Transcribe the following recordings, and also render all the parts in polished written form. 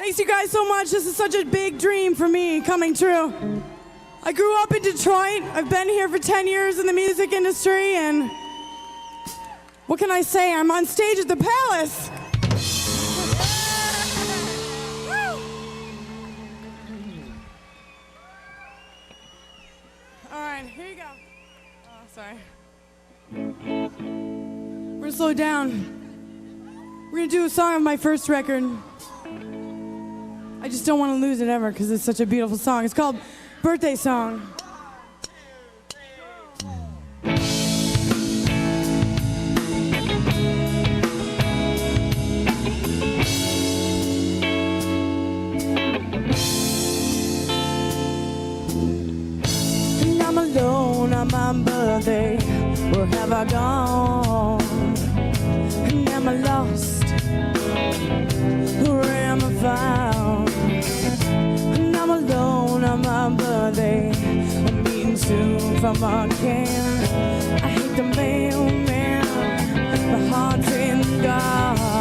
Thanks you guys so much. This is such a big dream for me coming true. I grew up in Detroit. I've been here for 10 years in the music industry, and what can I say? I'm on stage at the Palace. All right, here you go. Oh, sorry. We're gonna slow down. We're gonna do a song of my first record. I just don't want to lose it ever because it's such a beautiful song. It's called Birthday Song. And I'm alone on my birthday. Where have I gone? And am I lost? Where am I found? And I'm alone on my birthday. I'm meeting soon from a can. I hate the mailman. My heart's in garbage.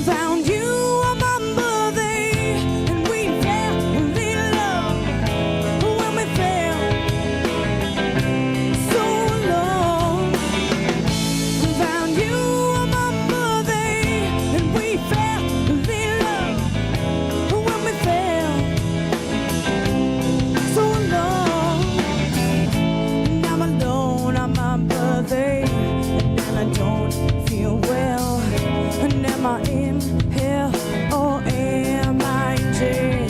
Found you on my birthday, and we fell in love when we fell so alone. Found you on my birthday, and we fell in love when we fell so alone. And I'm alone on my birthday, and I don't feel well. And am I in hell or am I in jail?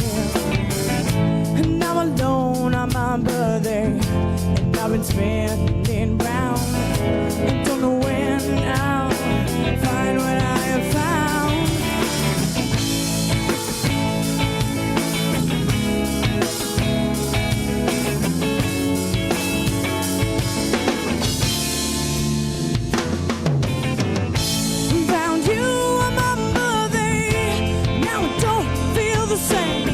And I'm alone on my birthday, and I've been spinning round. I don't know when I'll find what I have found. Found you on my birthday, now I don't feel the same.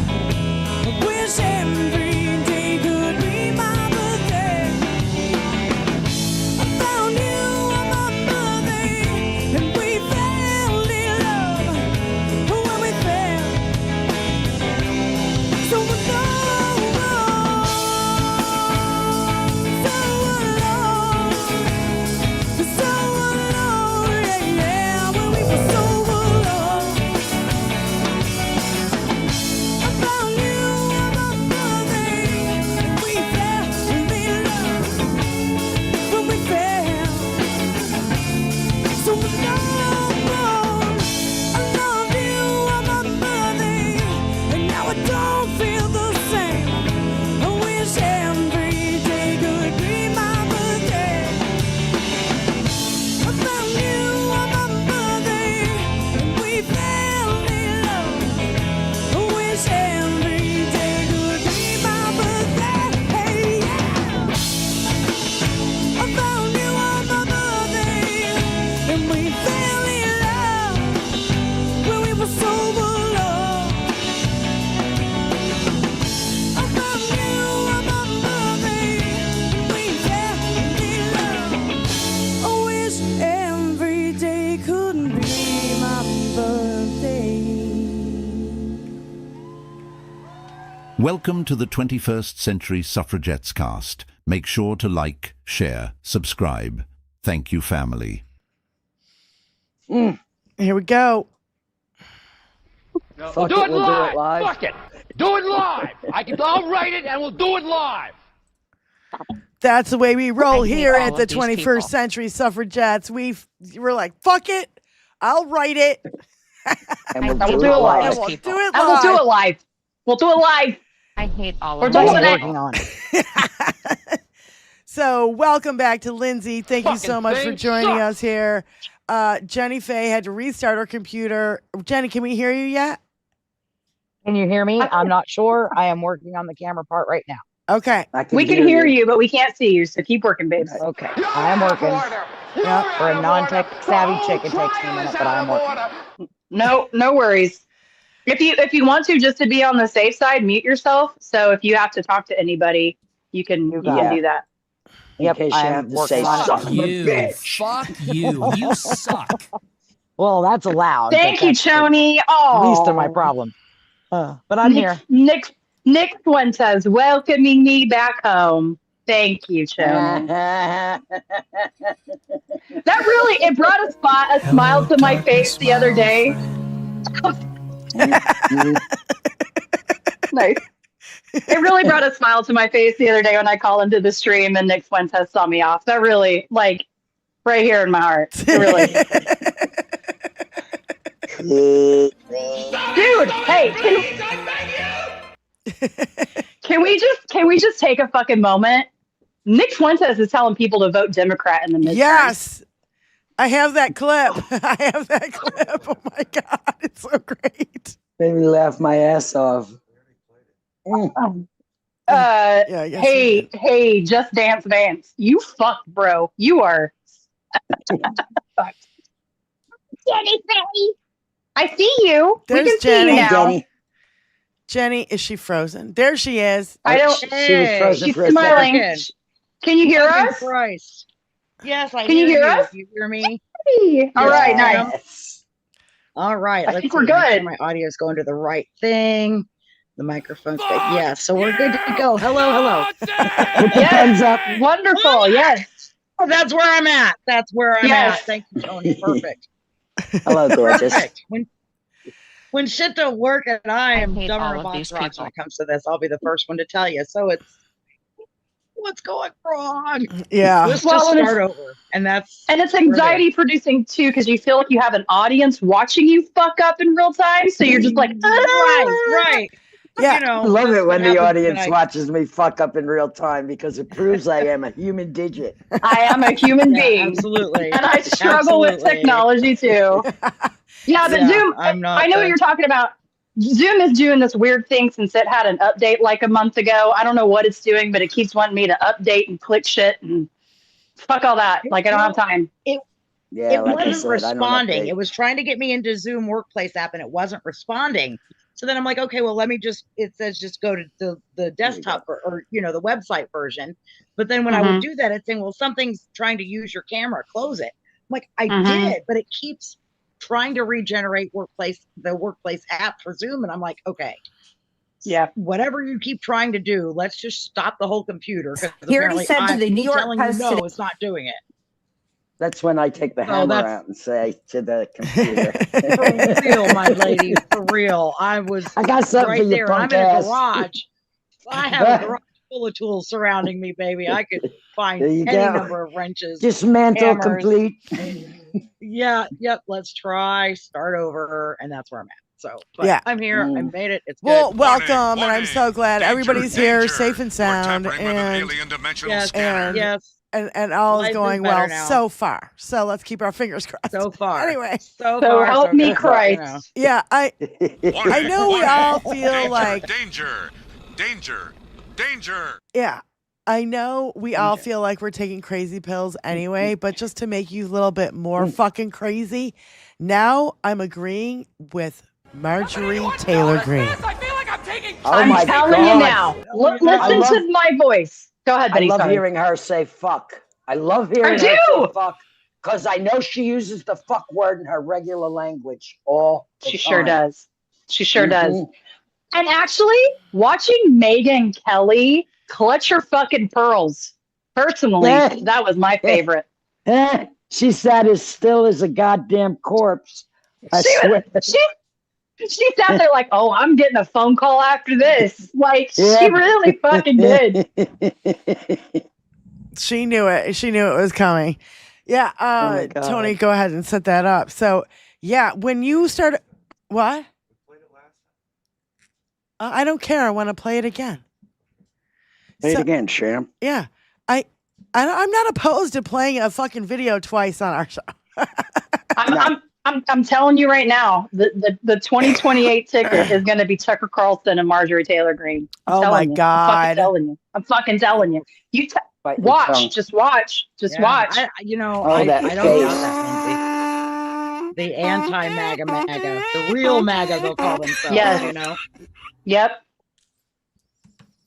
I wish every day could be my birthday. I found you on my birthday, and we fell in love when we fell so alone, so alone, yeah, yeah, when we were so alone. I found you on my birthday, and we fell in love when we fell so alone. I love you on my birthday, and now I don't feel the same. I wish every day could be my birthday. I found you on my birthday, and we fell in love. I wish every day could be my birthday. Yeah. I found you on my birthday, and we fell in love when we were so alone. I found you on my birthday, and we fell in love. I wish every day couldn't be my birthday. Welcome to the 21st Century Suffragettes cast. Make sure to like, share, subscribe. Thank you, family. Here we go. We'll do it live. Fuck it. Do it live. I'll write it and we'll do it live. That's the way we roll I hate here all at of the these 21st people. Century Suffragettes. We're like, fuck it. I'll write it. And I we'll hate do it all of live. And these we'll people. do it And we'll do live. it live. We'll do it live. I hate all We're of doing them. it. working on it. So welcome back to Lindsay. Thank you so Fucking much for thing joining sucks. us here. Jenny Faye had to restart her computer. Jenny, can we hear you yet? Can you hear me? I'm not sure. I am working on the camera part right now. Okay. We can hear you, but we can't see you. So keep working, babes. Okay, I am working. Yeah. For a non-tech savvy chick, it takes me a minute, but I am working. No worries. If you want to, just to be on the safe side, mute yourself. So if you have to talk to anybody, you can do that. In case you I'm have to working say, on it. son of a You, bitch. fuck you. You suck. Well, that's allowed. Thank you, Tony. Least of my problem. But I'm here. Nick Fuentes welcoming me back home. Thank you, Tony. That really, it brought a smile to my face the other day. Nice. It really brought a smile to my face the other day when I called into the stream and Nick Fuentes saw me off. That really, like, right here in my heart. It really. Dude, hey, can we just take a fucking moment? Nick Fuentes is telling people to vote Democrat in the midterm. Yes. I have that clip. Oh my God. It's so great. Made me laugh my ass off. Hey, Just Dance Vance. You fucked, bro. You are fucked. Jenny, I see you. There's we can Jenny. see you now. Jenny, is she frozen? There she is. I don't. She was frozen She's for a smiling. second. Can you hear us? Christ. Yes, I Can you hear us? You hear me? Hey. All right, nice. Yes. All right. I think we're good. Make sure my audio is going to the right thing. The microphone's good. Yeah, so we're good to go. Hello. Put the thumbs up. Wonderful. Yes. Oh, that's where I'm at. Yes. Thank you, Tony. Perfect. Hello, gorgeous. Perfect. When shit don't work, and I am hate dumber all than of box these rocks people. when it comes to this, I'll be the first one to tell you. So it's what's going wrong. Yeah. Let's Well, just and start over, and it's anxiety producing too, because you feel like you have an audience watching you fuck up in real time. So you're just like, right. Yeah. You know, I love it when the happens audience when I- watches me fuck up in real time because it proves I am a human digit. I am a human Yeah, being. absolutely. And I struggle with Absolutely. technology too. Yeah, but Yeah, Zoom, I'm not I know what the- you're talking about. Zoom is doing this weird thing since it had an update like a month ago. I don't know what it's doing, but it keeps wanting me to update and click shit and fuck all that. Like, I don't have time. Yeah, It like I wasn't said, I don't responding. update. It was trying to get me into Zoom Workplace app, and it wasn't responding. So then I'm like, okay, well, let me it says just go to the desktop or the website version. But then when I would do that, it's saying, well, something's trying to use your camera. Close it. I'm like, I did, but it keeps trying to regenerate the Workplace app for Zoom. And I'm like, okay, Yeah. whatever you keep trying to do, let's just stop the whole computer. He already said to the New York Post no, today. it's not doing it. That's when I take the hammer out and say to the computer. For real, my lady, for real. I got something right for you, there. I'm punk in a ass. garage. I have a garage full of tools surrounding me, baby. I could find There you any go. number of wrenches. Dismantle hammers. complete. Yep. Let's start over, and that's where I'm at. So, but Yeah. I'm here. I made it. It's Well, good. welcome, and I'm so glad everybody's here, safe and sound, Yes. and all Life is is going better well now. so far. So let's keep our fingers crossed. So far. Anyway, so help me good, Christ. yeah, I know we all feel like danger. yeah. I know we all feel like we're taking crazy pills anyway, but just to make you a little bit more fucking crazy, now I'm agreeing with Marjorie Taylor Greene. I'm telling you now. Listen to my voice. Go ahead, I Benny. love Sorry. hearing her say fuck. I love hearing her say fuck because I know she uses the fuck word in her regular language all the She time. sure does. She sure does. Mhm. And actually, watching Megan Kelly clutch her fucking pearls, personally, that was my favorite. She sat as still as a goddamn corpse. I swear. She sat there like, oh, I'm getting a phone call after this. Like, she Yeah. really fucking did. She knew it. She knew it was coming. Yeah. my God. Tony, go ahead and set that up. So, yeah, when you started, what? I don't care. I want to play it again. Say So- it again, Sham. Yeah. I'm not opposed to playing a fucking video twice on our show. I'm telling you right now, the 2028 ticket is going to be Tucker Carlson and Marjorie Taylor Greene. Oh my God. I'm fucking telling you. You Bite your tongue. watch, just watch, just watch. I don't doubt that, the anti-MAGA MAGA, the real MAGA, they'll call themselves, Yes. you know? Yep.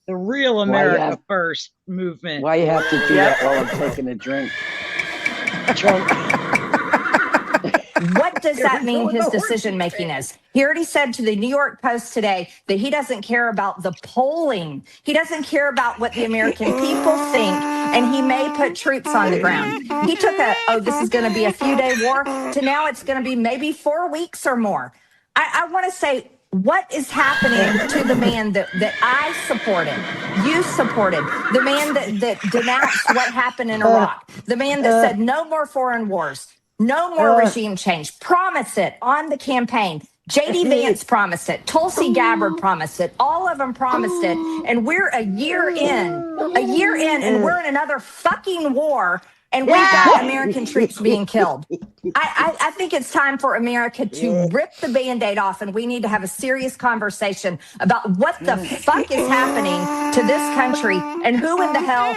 The real America First movement. Why you have to do that while I'm taking a drink? What does that mean his decision making is? He already said to the New York Post today that he doesn't care about the polling. He doesn't care about what the American people think, and he may put troops on the ground. He took this is going to be a few-day war, to now it's going to be maybe 4 weeks or more. I want to say, what is happening to the man that I supported, you supported, the man that denounced what happened in Iraq, the man that said no more foreign wars, no more regime change, promise it on the campaign. J.D. Vance promised it. Tulsi Gabbard promised it. All of them promised it. And we're a year in, and we're in another fucking war. And we've got American troops being killed. I think it's time for America to rip the Band-Aid off, and we need to have a serious conversation about what the fuck is happening to this country and who in the hell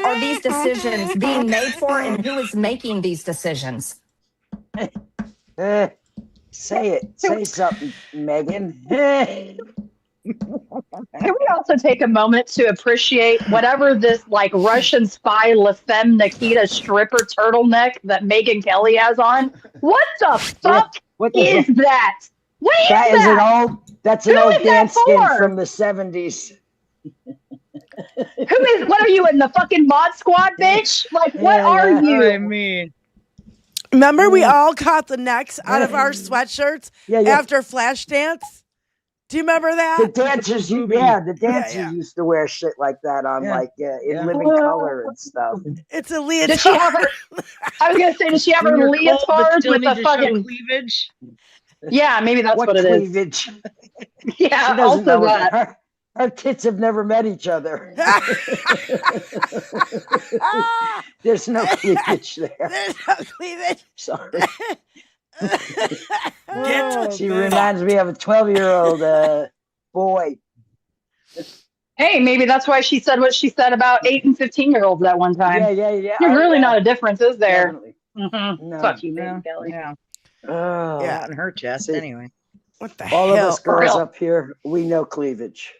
are these decisions being made for, and who is making these decisions. Say it. Say something, Megan. Can we also take a moment to appreciate whatever this like Russian spy La Femme Nikita stripper turtleneck that Megyn Kelly has on? What the fuck is that? What is that? That's an old dance skin from the 70s. What are you in the fucking mod squad, bitch? Like, what are you? I mean, remember we all caught the necks out of our sweatshirts after Flashdance? Do you remember that? The dancers, used to wear shit like that on in living color and stuff. It's a leotard. Did she have her? I was gonna say, does she have her leotards with the fucking cleavage? Yeah, maybe that's what it is. Cleavage? Yeah, also that. Our tits have never met each other. There's no cleavage there. There's no cleavage. Sorry. She reminds me of a 12-year-old boy. Hey, maybe that's why she said what she said about 8 and 15-year-olds at one time. Yeah. There's really not a difference, is there? Mm-hmm. No. Fuck you, man, Kelly. Yeah. Yeah, on her chest anyway. What the All hell? of us girls up here, we know cleavage.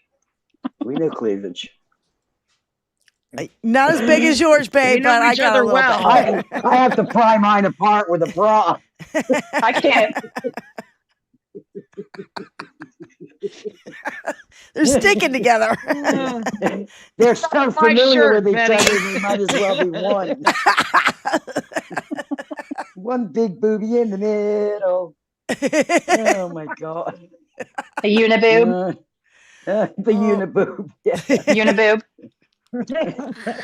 We know cleavage. Not as big as yours, babe, but I got a little bit. I have to pry mine apart with a bra. I can't. They're sticking together. They're so familiar with each other, they might as well be one. One big booby in the middle. Oh my God. A uniboob. The uniboob. Yeah. Uniboob.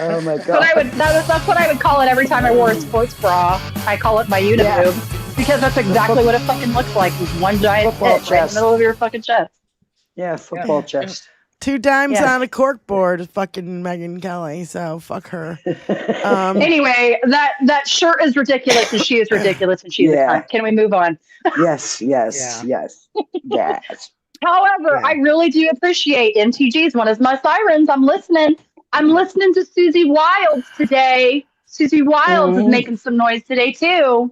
Oh my God. But that's what I would call it every time I wore a sports bra. I call it my uniboob because that's exactly what it fucking looks like. With one giant tit right in the middle of your fucking chest. Yeah, football chest. 2 dimes on a cork board, fucking Megyn Kelly. So fuck her. Anyway, that shirt is ridiculous, and she is ridiculous, and she's a cunt. Can we move on? Yes. However, I really do appreciate MTG's one of my sirens. I'm listening to Susie Wilds today. Susie Wilds is making some noise today too.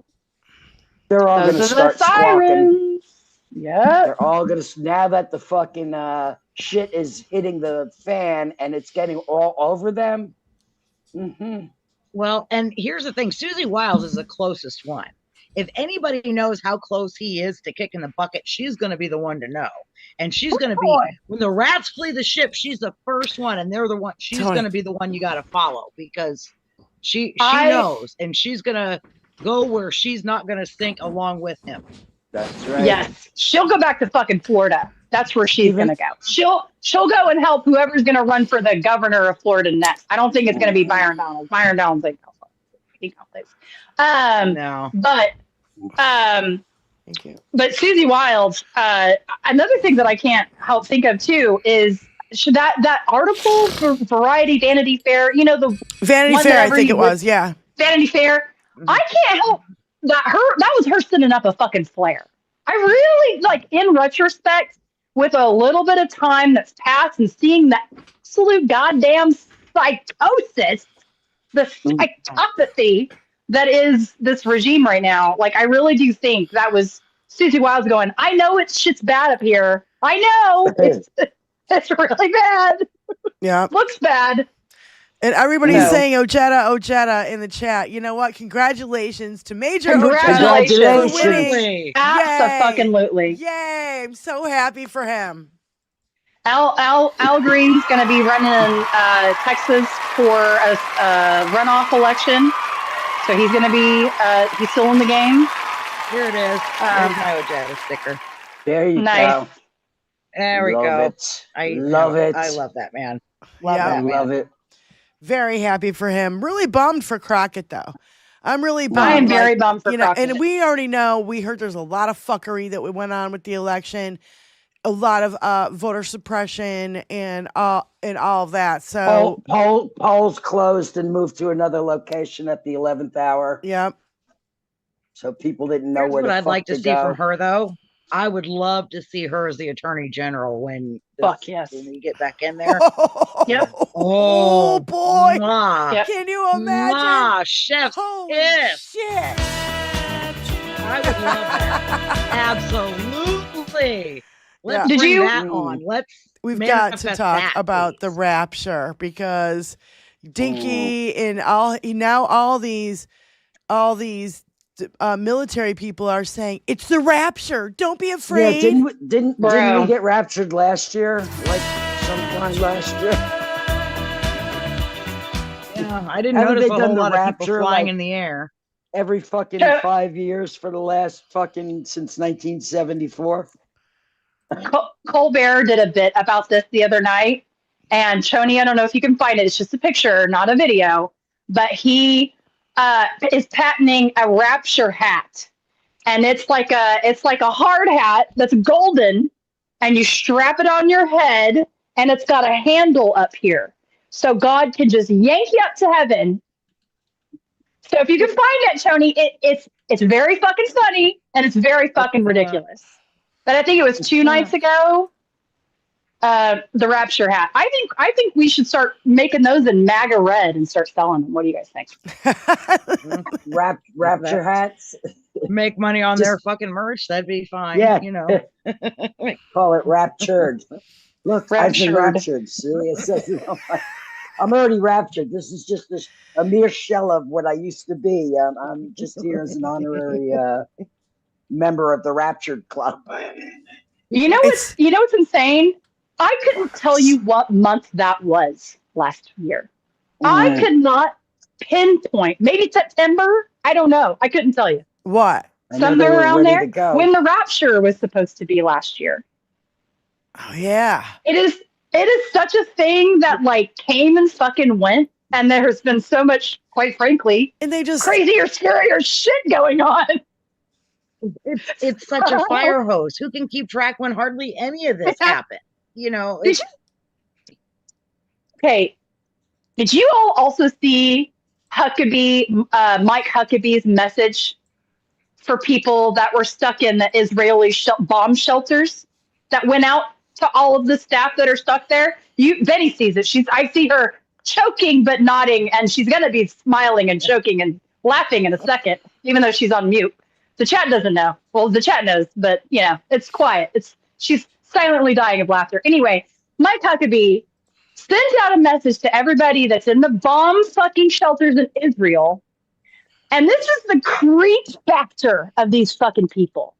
They're all going to start squawking. Yeah. They're all going to, now that the fucking shit is hitting the fan and it's getting all over them. Mm-hmm. Well, and here's the thing. Susie Wilds is the closest one. If anybody knows how close he is to kicking the bucket, she's going to be the one to know. And she's going to be, when the rats flee the ship, she's the first one, and they're the one, she's going to be the one you got to follow, because she knows, and she's going to go where she's not going to sink along with him. That's right. Yes. She'll go back to fucking Florida. That's where she's going to go. She'll go and help whoever's going to run for the governor of Florida next. I don't think it's going to be Byron Donalds. Byron Donalds ain't no place. No. Thank you. But Susie Wilds, another thing that I can't help think of too is that article for Vanity Fair, the Vanity Fair, I think it was, Vanity Fair. I can't help that was her sending up a fucking flare. I really, in retrospect, with a little bit of time that's passed and seeing the absolute goddamn psychosis, the psychopathy that is this regime right now. Like, I really do think that was Susie Wiles going, I know shit's bad up here. I know it's really bad. Yeah. Looks bad. And everybody's saying Ojeda in the chat. You know what? Congratulations to Major Ojeda for winning. Absolutely. Yay. I'm so happy for him. Al Green's going to be running in Texas for a runoff election. So he's going to be, he's still in the game. Here it is. There's my Ojeda sticker. There you go. There we go. I love it. I love that man. Love it. Very happy for him. Really bummed for Crockett, though. I'm really bummed. I am very bummed for Crockett. And we already know, we heard there's a lot of fuckery that went on with the election, a lot of voter suppression and all of that. So polls closed and moved to another location at the 11th hour. Yep. So people didn't know where what the I'd fuck like to see go. from her, though. I would love to see her as the attorney general when we get back in there. Yep. Oh boy! Yep. Can you imagine? Chef's Holy shit! I would love that. Absolutely. Let's bring that on. We've got to talk about the rapture because Dinky and all these military people are saying it's the rapture. Don't be afraid. Yeah, didn't we get raptured last year? Like sometime last year. Yeah, I didn't notice a whole lot of people flying in the air. Every fucking 5 years for the last fucking since 1974. Colbert did a bit about this the other night, and Tony, I don't know if you can find it. It's just a picture, not a video, but he is patenting a rapture hat, and it's like a hard hat that's golden, and you strap it on your head, and it's got a handle up here, so God can just yank you up to heaven. So if you can find it, Tony, it's very fucking funny and it's very fucking ridiculous. But I think it was 2 nights ago. The rapture hat. I think we should start making those in MAGA red and start selling them. What do you guys think? Rapture hats. Make money on their fucking merch. That'd be fine. Yeah. You know. Call it raptured. Look, I've been raptured. Serious. I'm already raptured. This is just a mere shell of what I used to be. I'm just here as an honorary member of the Raptured Club. You know what's insane? I couldn't tell you what month that was last year. I could not pinpoint. Maybe September? I don't know. I couldn't tell you. What? Somewhere around there when the rapture was supposed to be last year. Oh yeah. It is such a thing that like came and fucking went, and there's been so much, quite frankly, and they just crazier, scarier shit going on. It's such a fire hose. Who can keep track when hardly any of this happened? You know. Okay. Did you all also see Mike Huckabee's message for people that were stuck in the Israeli bomb shelters that went out to all of the staff that are stuck there? Betty sees it. I see her choking but nodding, and she's going to be smiling and choking and laughing in a second, even though she's on mute. The chat doesn't know. Well, the chat knows, but it's quiet. She's silently dying of laughter. Anyway, Mike Huckabee sends out a message to everybody that's in the bomb fucking shelters in Israel. And this is the creep factor of these fucking people.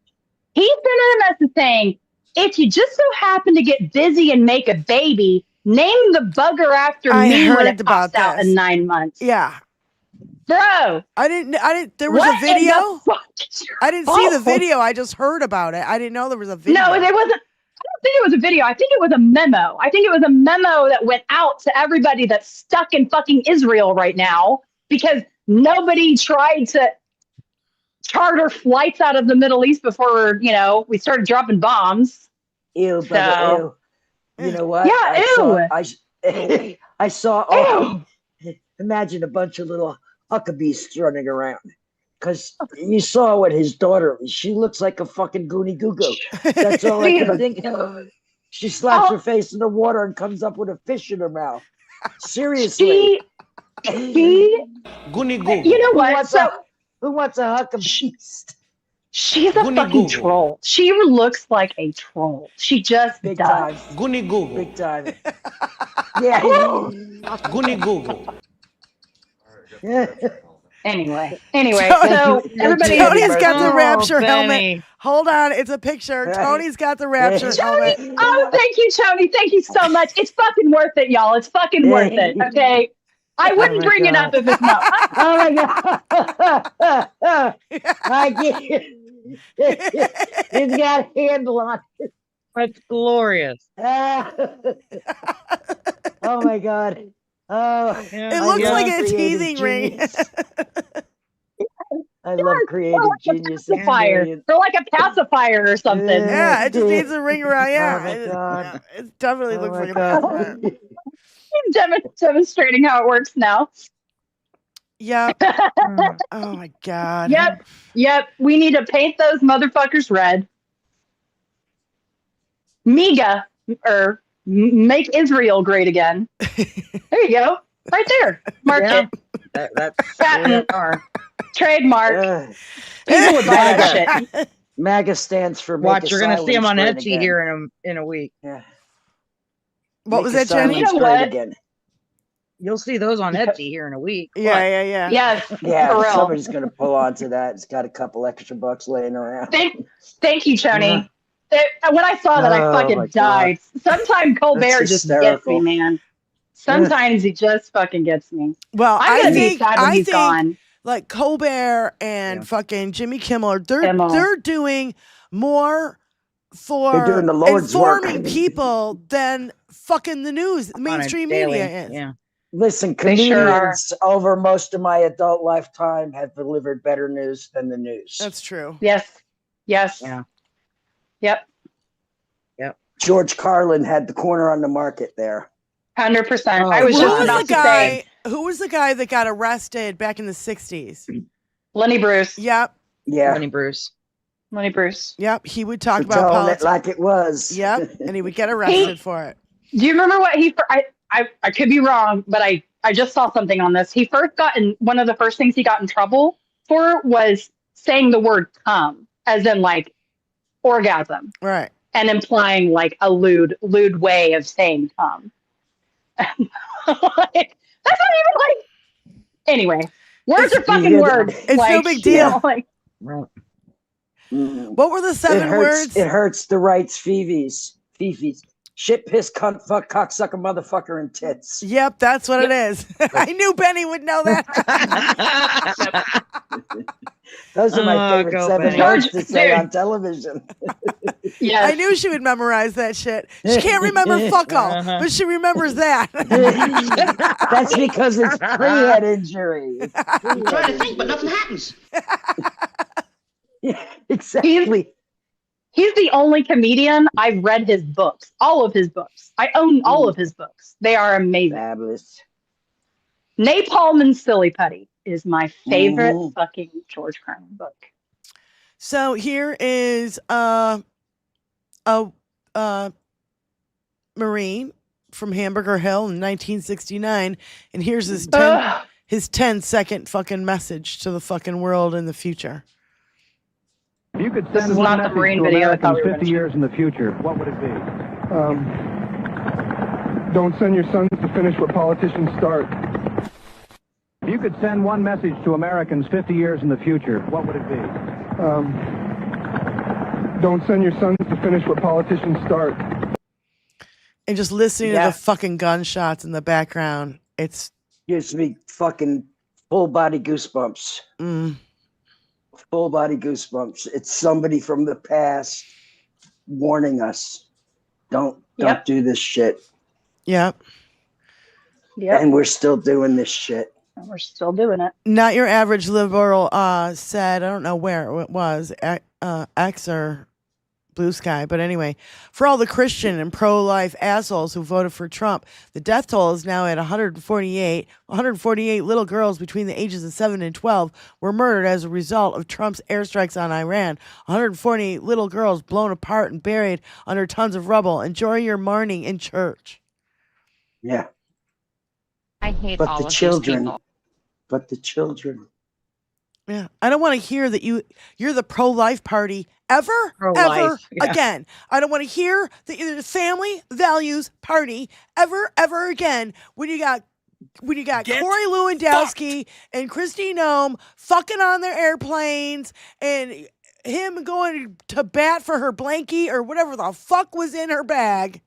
He sent out a message saying, if you just so happen to get busy and make a baby, name the bugger after me when it pops out in 9 months. Yeah. Bro. I didn't, there was a video? I didn't see the video. I just heard about it. I didn't know there was a video. No, there wasn't. I don't think it was a video. I think it was a memo. I think it was a memo that went out to everybody that's stuck in fucking Israel right now because nobody tried to charter flights out of the Middle East before, we started dropping bombs. Ew, brother, ew. You know what? Yeah, I saw imagine a bunch of little Huckabees running around. Because you saw what his daughter, she looks like a fucking Goonie Goo Goo. That's all I can think of. She slaps her face in the water and comes up with a fish in her mouth. Seriously. You know what? Who wants a Huckabee? She's a fucking troll. She looks like a troll. She just Big does. time. Goonie Google. Big time. Yeah. Goonie Google. Anyway, Tony- so everybody. Tony's got the Oh, Rapture Benny. helmet. Hold on, it's a picture. Tony's got the Rapture helmet. Oh, thank you, Tony. Thank you so much. It's fucking worth it, y'all. It's fucking worth it. Okay. I wouldn't my bring it God. up if it's not. Oh my God. I get He's got a handle on it. That's glorious. Oh my God. Oh, It looks love like a creative teething ring. genius. I love creative genius. It's Pacifier. brilliant. Or like a pacifier or something. Yeah, it just needs a ring around. Yeah, Oh my God. it definitely Oh looks my like a God. pacifier. Demonstrating how it works now. Yep. Oh my God. Yep. We need to paint those motherfuckers red. MIGA, or make Israel great again. There you go. Right there. Mark it. That's Patent. are. Trademark. People would buy that shit. MAGA stands for Watch, Make you're gonna see him on Asylums Etsy Great Again. here in a week. Yeah. What was that, Asylums Jenny? You know Great what? Again. You'll see those on Etsy here in a week. Yeah. Yes, Yeah, for real. somebody's gonna pull onto that. It's got a couple extra bucks laying around. Thank you, Tony. When I saw that, I Oh, my fucking God. died. Sometimes Colbert That's just gets hysterical. me, man. Sometimes he just fucking gets me. Well, I'm I gonna be think sad when he's gone. like Colbert and fucking Jimmy Kimmel, Kimmel. they're doing more for They're doing the Lord's work. informing people than fucking the news, mainstream daily, media is. Yeah. Listen, They sure are. comedians over most of my adult lifetime have delivered better news than the news. That's true. Yes. Yeah. Yep. George Carlin had the corner on the market there. 100%. Oh, I was Who just was about the to guy? say Who was the guy that got arrested back in the 60s? Lenny Bruce. Yep. Yeah. Lenny Bruce. Lenny Bruce. Yep. He would talk For about telling politics. it like it was. Yep. And he would get arrested for it. Do you remember what I could be wrong, but I just saw something on this. He first got in, one of the first things he got in trouble for was saying the word come, as in like orgasm, Right. and implying like a lewd way of saying come. Like, that's not even like. Anyway, words are fucking words. It's no big deal. Like, Mm. What were the 7 words? It hurts the rights, Fifis. Shit, piss, cunt, fuck, cocksucker, motherfucker, and tits. Yep, that's what it is. I knew Benny would know that. Those are my Oh, favorite go 7 Benny. words to say Dude. on television. yes. I knew she would memorize that shit. She can't remember fuck all, but she remembers that. That's because it's pre-head injury. It's I'm trying to pre-head think, but nothing happens. Yeah, exactly. He's the only comedian I've read his books, all of his books. I own all of his books. They are amazing. Fabulous. Napalm and Silly Putty is my favorite fucking George Carlin book. So here is a Marine from Hamburger Hill in 1969, and here's his 10-second fucking message to the fucking world in the future. If you could This send is one not the message Marine to video I thought Americans we were 50 years in the future, what would it be? Don't send your sons to finish what politicians start. If you could send one message to Americans 50 years in the future, what would it be? Don't send your sons to finish what politicians start. And just listening to the fucking gunshots in the background, it's gives me fucking full body goosebumps. Full body goosebumps. It's somebody from the past warning us. Don't do this shit. Yep. And we're still doing this shit. And we're still doing it. Not your average liberal said, I don't know where it was, X or Blue Sky, but anyway, for all the Christian and pro-life assholes who voted for Trump, the death toll is now at 148. 148 little girls between the ages of 7 and 12 were murdered as a result of Trump's airstrikes on Iran. 148 little girls blown apart and buried under tons of rubble. Enjoy your mourning in church. Yeah. I hate But all the of children. these people. But the children. Yeah, I don't want to hear that you're the pro-life party ever Yeah. again. I don't want to hear that you're the family values party ever again. When you got Corey Lewandowski and Kristi Noem fucking on their airplanes and him going to bat for her blankie or whatever the fuck was in her bag.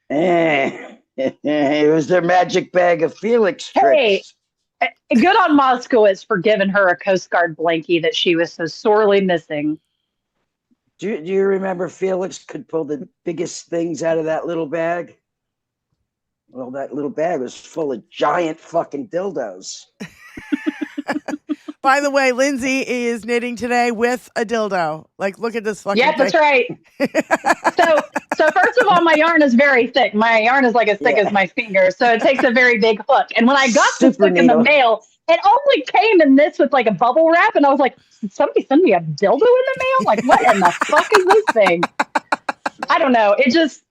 It was their magic bag of Felix tricks. Hey, good on Moskowitz for giving her a Coast Guard blankie that she was so sorely missing. Do you remember Felix could pull the biggest things out of that little bag? Well, that little bag was full of giant fucking dildos. By the way, Lindsay is knitting today with a dildo. Like, look at this fucking Yeah, thing. that's right. So first of all, my yarn is very thick. My yarn is like as thick as my finger, so it takes a very big hook. And when I got this hook in the mail, it only came in this with like a bubble wrap, and I was like, did somebody send me a dildo in the mail? Like, what in the fuck is this thing? I don't know. It just...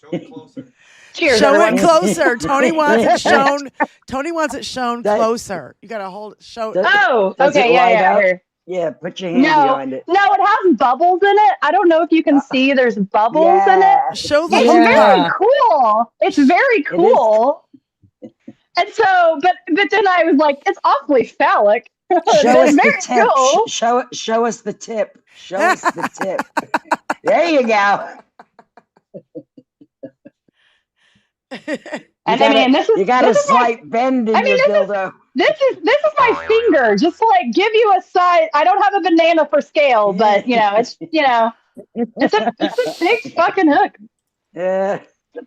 Show it closer. Cheers, Show everyone. it closer. Tony wants it shown. Tony wants it shown closer. You gotta hold it. Show. Oh, Does okay, it light yeah. up? Here. Yeah, put your hand No, behind it. it has bubbles in it. I don't know if you can see. There's bubbles in it. Show the It's whole very cool. It's very cool. And so, but then I was like, it's awfully phallic. Show us It's the very tip. cool. Show us the tip. Show us the tip. There you go. And I mean, this is you got a this is my- slight bend in I mean, your this is- dildo. This is my finger, just to like give you a size. I don't have a banana for scale, but it's it's a big fucking hook. Yeah.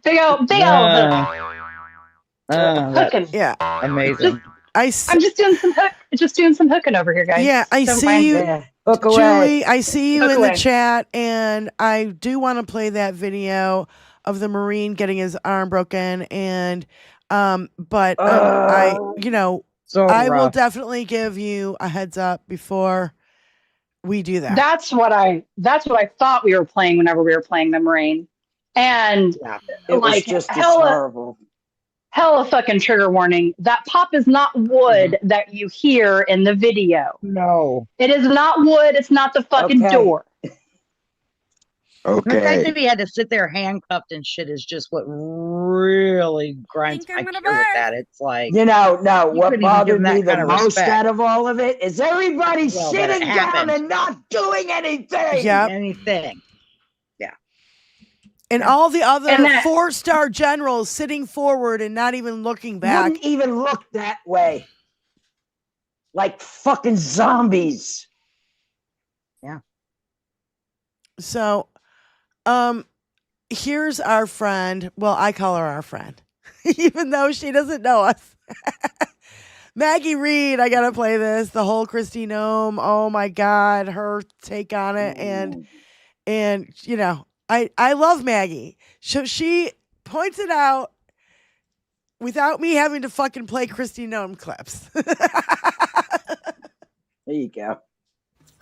Big old hook. Hooking. Yeah. Amazing. I'm just doing some hooking over here, guys. Yeah, I Don't see mind you, me. Hook away. Julie. I see you Hook in away. the chat, and I do want to play that video of the Marine getting his arm broken, and but I So I will rough. definitely give you a heads up before we do that. That's what I thought we were playing whenever we were playing the Marine, and It was like just as hella horrible. fucking trigger warning. That pop is not wood that you hear in the video. No. It is not wood. It's not the fucking Okay. door. The fact that he had to sit there handcuffed and shit is just what really grinds my gear with that. It's like, No, you what couldn't even give bothered him me that the kind of most respect. out of all of it is everybody Well, that sitting down happened. and not doing anything. Yep. Anything. Yeah. And all the other And that- 4-star generals sitting forward and not even looking back. Wouldn't even look that way. Like fucking zombies. Yeah. So, here's our friend. Well, I call her our friend, even though she doesn't know us. Maggie Reed, I gotta play this. The whole Kristi Noem. Oh my God, her take on it, and I love Maggie. So she points it out without me having to fucking play Kristi Noem clips. There you go.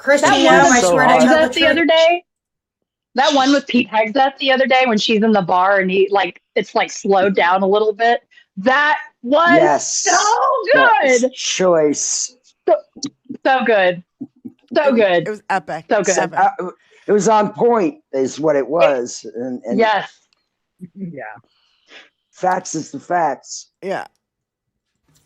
That one I with swear Pete to tell Hegseth the other day. That one with Pete Hegseth the other day when she's in the bar and it's like slowed down a little bit. That was so That good. was choice. So good. So good. It was epic. So good. It was on point, is what it was. And Yes. Yeah. Facts is the facts. Yeah.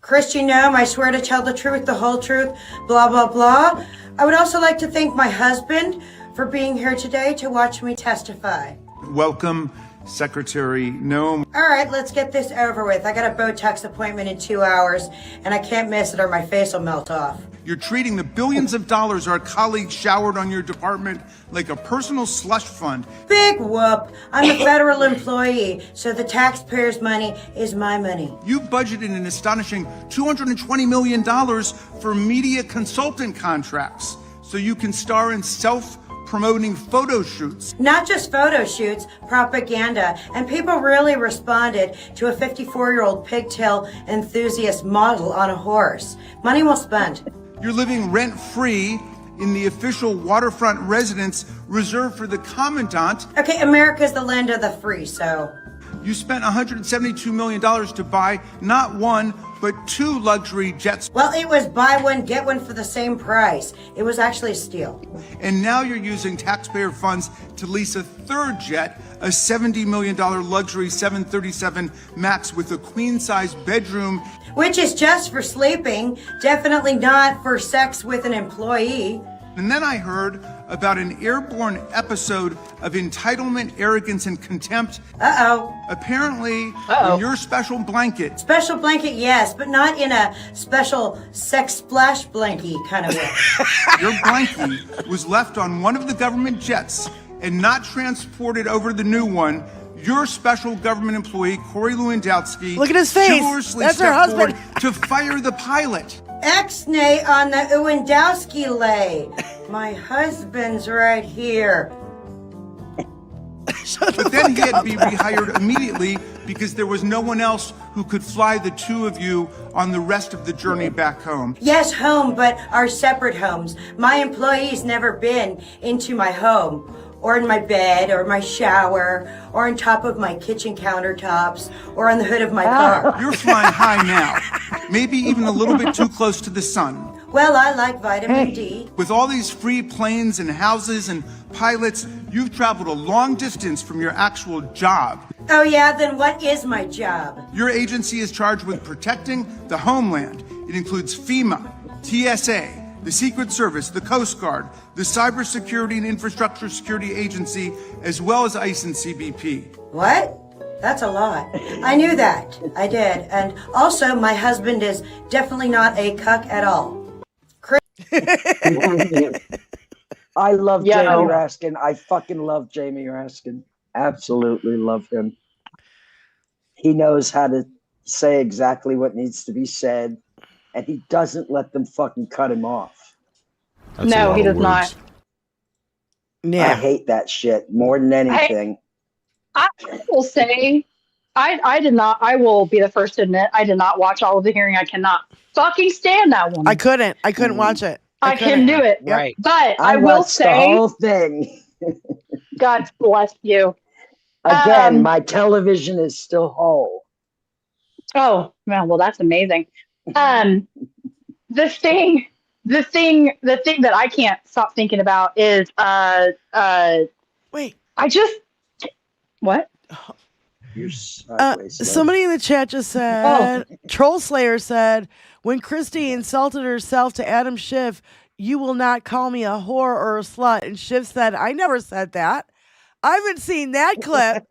Kristi Noem, I swear to tell the truth, the whole truth, blah, blah, blah. I would also like to thank my husband for being here today to watch me testify. Welcome, Secretary Noem. All right, let's get this over with. I got a Botox appointment in 2 hours, and I can't miss it or my face will melt off. You're treating the billions of dollars our colleagues showered on your department like a personal slush fund. Big whoop. I'm a federal employee, so the taxpayers' money is my money. You budgeted an astonishing $220 million for media consultant contracts so you can star in self-promoting photo shoots. Not just photo shoots, propaganda, and people really responded to a 54-year-old pigtail enthusiast model on a horse. Money well spent. You're living rent-free in the official waterfront residence reserved for the commandant. Okay, America's the land of the free, so... You spent $172 million to buy not one, but 2 luxury jets. Well, it was buy one, get one for the same price. It was actually a steal. And now you're using taxpayer funds to lease a 3rd jet, a $70 million luxury 737 MAX with a queen-size bedroom. Which is just for sleeping, definitely not for sex with an employee. And then I heard about an airborne episode of entitlement, arrogance, and contempt. Apparently, in your special blanket. Special blanket, yes, but not in a special sex splash blankie kind of way. Your blankie was left on one of the government jets and not transported over to the new one. Your special government employee, Corey Lewandowski, look at his face. Chivalrously That's her stepped husband. forward to fire the pilot. X-nay on the Lewandowski lay. My husband's right here. But then he had to be rehired immediately because there was no one else who could fly the 2 of you on the rest of the journey back home. Yes, home, but our separate homes. My employee's never been into my home, or in my bed, or my shower, or on top of my kitchen countertops, or on the hood of my car. You're flying high now, maybe even a little bit too close to the sun. Well, I like vitamin D. With all these free planes and houses and pilots, you've traveled a long distance from your actual job. Oh yeah, then what is my job? Your agency is charged with protecting the homeland. It includes FEMA, TSA, the Secret Service, the Coast Guard, the Cybersecurity and Infrastructure Security Agency, as well as ICE and CBP. What? That's a lot. I knew that. I did. And also, my husband is definitely not a cuck at all. I love Jamie Raskin. I fucking love Jamie Raskin. Absolutely love him. He knows how to say exactly what needs to be said, and he doesn't let them fucking cut him off. No, he does not. Yeah. I hate that shit more than anything. I will say, I did not. I will be the first to admit, I did not watch all of the hearing. I cannot fucking stand that woman. I couldn't watch it. I couldn't do it. Right. But I will watched say, the whole thing. God bless you. Again, my television is still whole. Oh, well, that's amazing. The thing that I can't stop thinking about is wait. What? You're sideways, somebody in the chat just said, Troll Slayer said, when Kristi insulted herself to Adam Schiff, you will not call me a whore or a slut. And Schiff said, I never said that. I haven't seen that clip.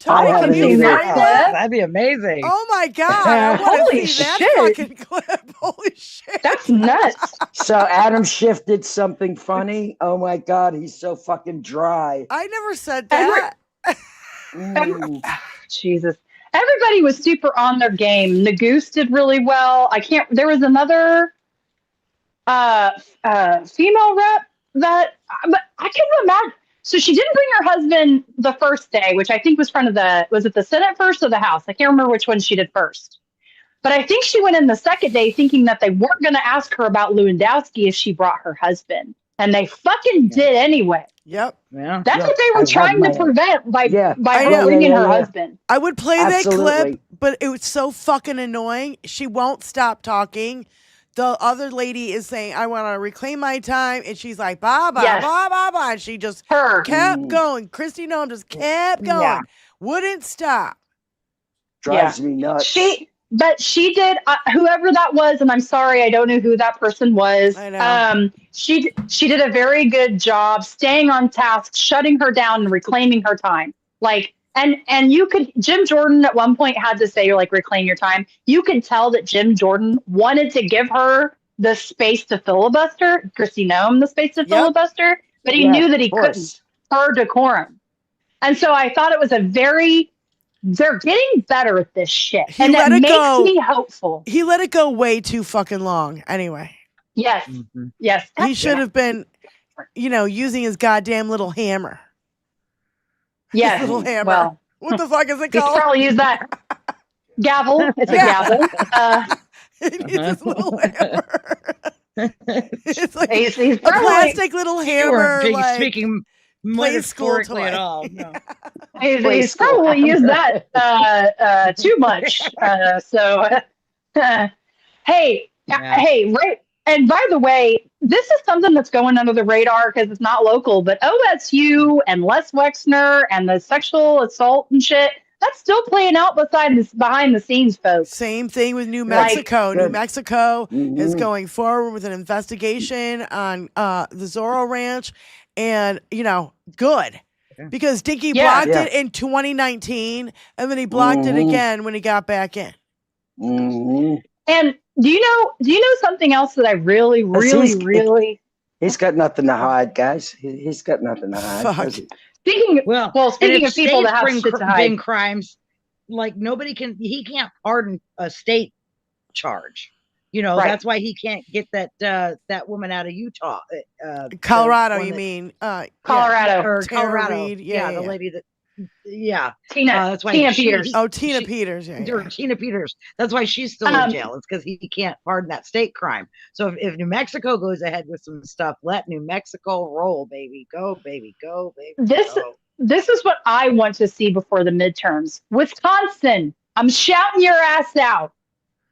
I haven't seen that clip. That'd be amazing. Oh my God. I want Holy to see shit. that fucking clip. Holy shit. That's nuts. So Adam Schiff did something funny. Oh my God, he's so fucking dry. I never said that. Jesus. Everybody was super on their game. Nagoose did really well. There was another female rep that, but I can't imagine. So she didn't bring her husband the first day, which I think was was it the Senate first or the House? I can't remember which one she did first. But I think she went in the second day thinking that they weren't going to ask her about Lewandowski if she brought her husband. And they fucking did anyway. Yep. Yeah. That's what they were trying to prevent by bringing her husband. I would play that clip, but it was so fucking annoying. She won't stop talking. The other lady is saying, I want to reclaim my time. And she's like, blah, blah, blah, blah, blah. And she just kept going. Kristi Noem just kept going. Yeah. Wouldn't stop. Drives me nuts. But she did, whoever that was, and I'm sorry, I don't know who that person was. I know. She did a very good job staying on task, shutting her down and reclaiming her time. Like, and you could, Jim Jordan at one point had to say, like, reclaim your time. You could tell that Jim Jordan wanted to give her the space to filibuster, Kristi Noem the space to filibuster, but he knew that he couldn't, her decorum. And so I thought it was they're getting better at this shit. And that makes me hopeful. He let it go way too fucking long anyway. Yes. Yes. He should have been, using his goddamn little hammer. Yes. His little hammer. Well, what the fuck is it he's called? probably used that gavel. It's a gavel. He needs his little hammer. It's like he's a plastic little hammer. Speaking Play school metaphorically toy. at all. No. He's probably used that too much. Hey, right. And by the way, this is something that's going under the radar because it's not local, but OSU and Les Wexner and the sexual assault and shit, that's still playing out behind the scenes, folks. Same thing with New Mexico. Like, New Mexico is Mhm. going forward with an investigation on the Zorro Ranch, and good. Because Dinky blocked it in 2019, and then he blocked it again when he got back in. Mhm. And do you know something else that I really He's got nothing to hide, guys. He's got nothing to hide. Fuck. does he? speaking And if of people that have states shit to bring hide. crimes, like he can't pardon a state charge. Right. That's why he can't get that woman out of Utah. Colorado, the one you that- mean? Colorado. or Tara Colorado. Reid, The yeah. lady that. Tina. That's why Tina Peters. Tina Peters. Yeah, Or Tina Peters. That's why she's still in jail. It's because he can't pardon that state crime. So if New Mexico goes ahead with some stuff, let New Mexico roll, baby. Go, baby. Go, baby. Go. This is what I want to see before the midterms. Wisconsin, I'm shouting your ass out.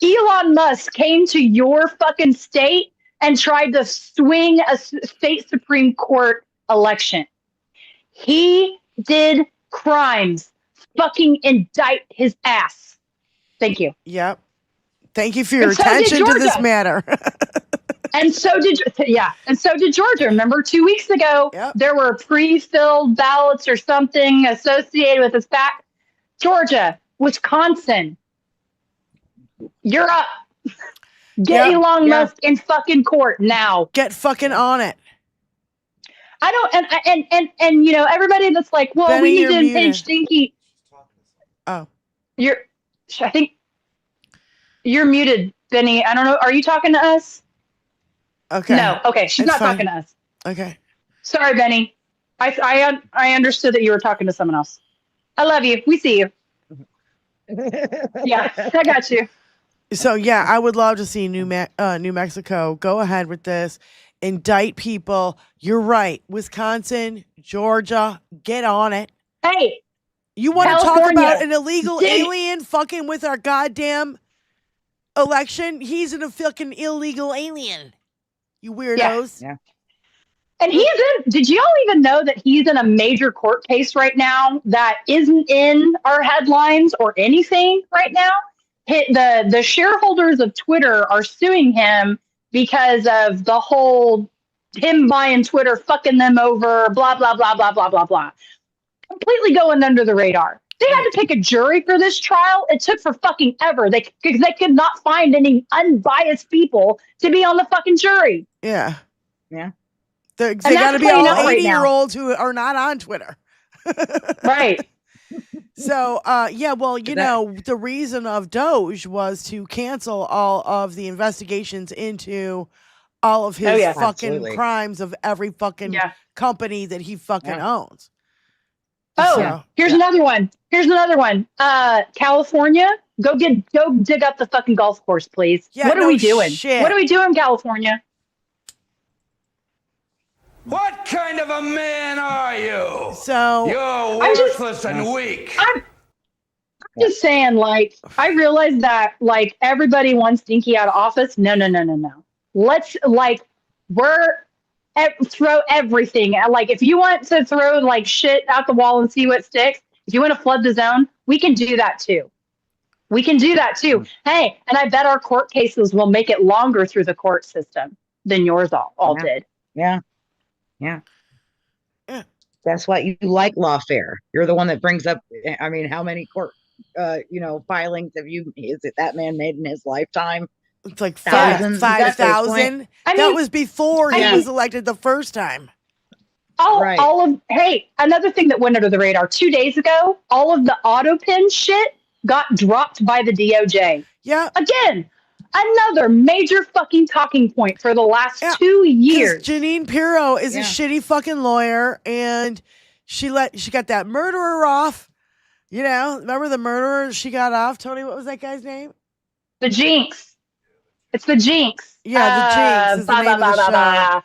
Elon Musk came to your fucking state and tried to swing a state Supreme Court election. He did crimes. Fucking indict his ass. Thank you. Yep. Thank you for your And so did attention to this Georgia. matter. And so did Georgia. Remember 2 weeks ago, there were pre-filled ballots or something associated with this fact. Georgia, Wisconsin, you're up. Get Elon Musk in fucking court now. Get fucking on it. I don't, and everybody that's like, well, Benny, we need you're to muted. impeach Stinky. Oh, I think you're muted, Benny. I don't know. Are you talking to us? okay. No. Okay, she's It's not fine. talking to us. Okay. Sorry, Benny. I understood that you were talking to someone else. I love you. We see you. Yeah, I got you. So yeah, I would love to see New Mexico go ahead with this, indict people. You're right, Wisconsin, Georgia, get on it. Hey, you want to talk California. about an illegal alien fucking with our goddamn election? He's a fucking illegal alien. You weirdos. Yeah. And did y'all even know that he's in a major court case right now that isn't in our headlines or anything right now? The shareholders of Twitter are suing him because of the whole him buying Twitter, fucking them over, blah, blah, blah, blah, blah, blah, blah. Completely going under the radar. They had to pick a jury for this trial. It took for fucking ever. Because they could not find any unbiased people to be on the fucking jury. Yeah. Yeah. They got to be all 80-year-olds who are not on Twitter. Right. So, the reason of Doge was to cancel all of the investigations into all of his fucking crimes of every fucking company that he fucking owns. Here's another one. California, go dig up the fucking golf course, please. Yeah, what are we doing? shit. What are we doing, California? What kind of a man are you? So you're worthless and weak. I'm just saying, I realize that, everybody wants Dinky out of office. No. Let's, throw everything. If you want to throw, shit out the wall and see what sticks, if you want to flood the zone, we can do that too. Hey, and I bet our court cases will make it longer through the court system than yours all did. Yeah. That's why you like lawfare. You're the one that brings up. I mean, how many court, filings is it that man made in his lifetime? It's like 5,000. That was before he mean, was elected the first time. Another thing that went under the radar 2 days ago, all of the auto pin shit got dropped by the DOJ. Yeah. Again, another major fucking talking point for the last 2 years. Janine Pirro is a shitty fucking lawyer, and she got that murderer off. Remember the murderer she got off? Tony, what was that guy's name? The Jinx. It's the Jinx. Yeah, the Jinx is the name of the show.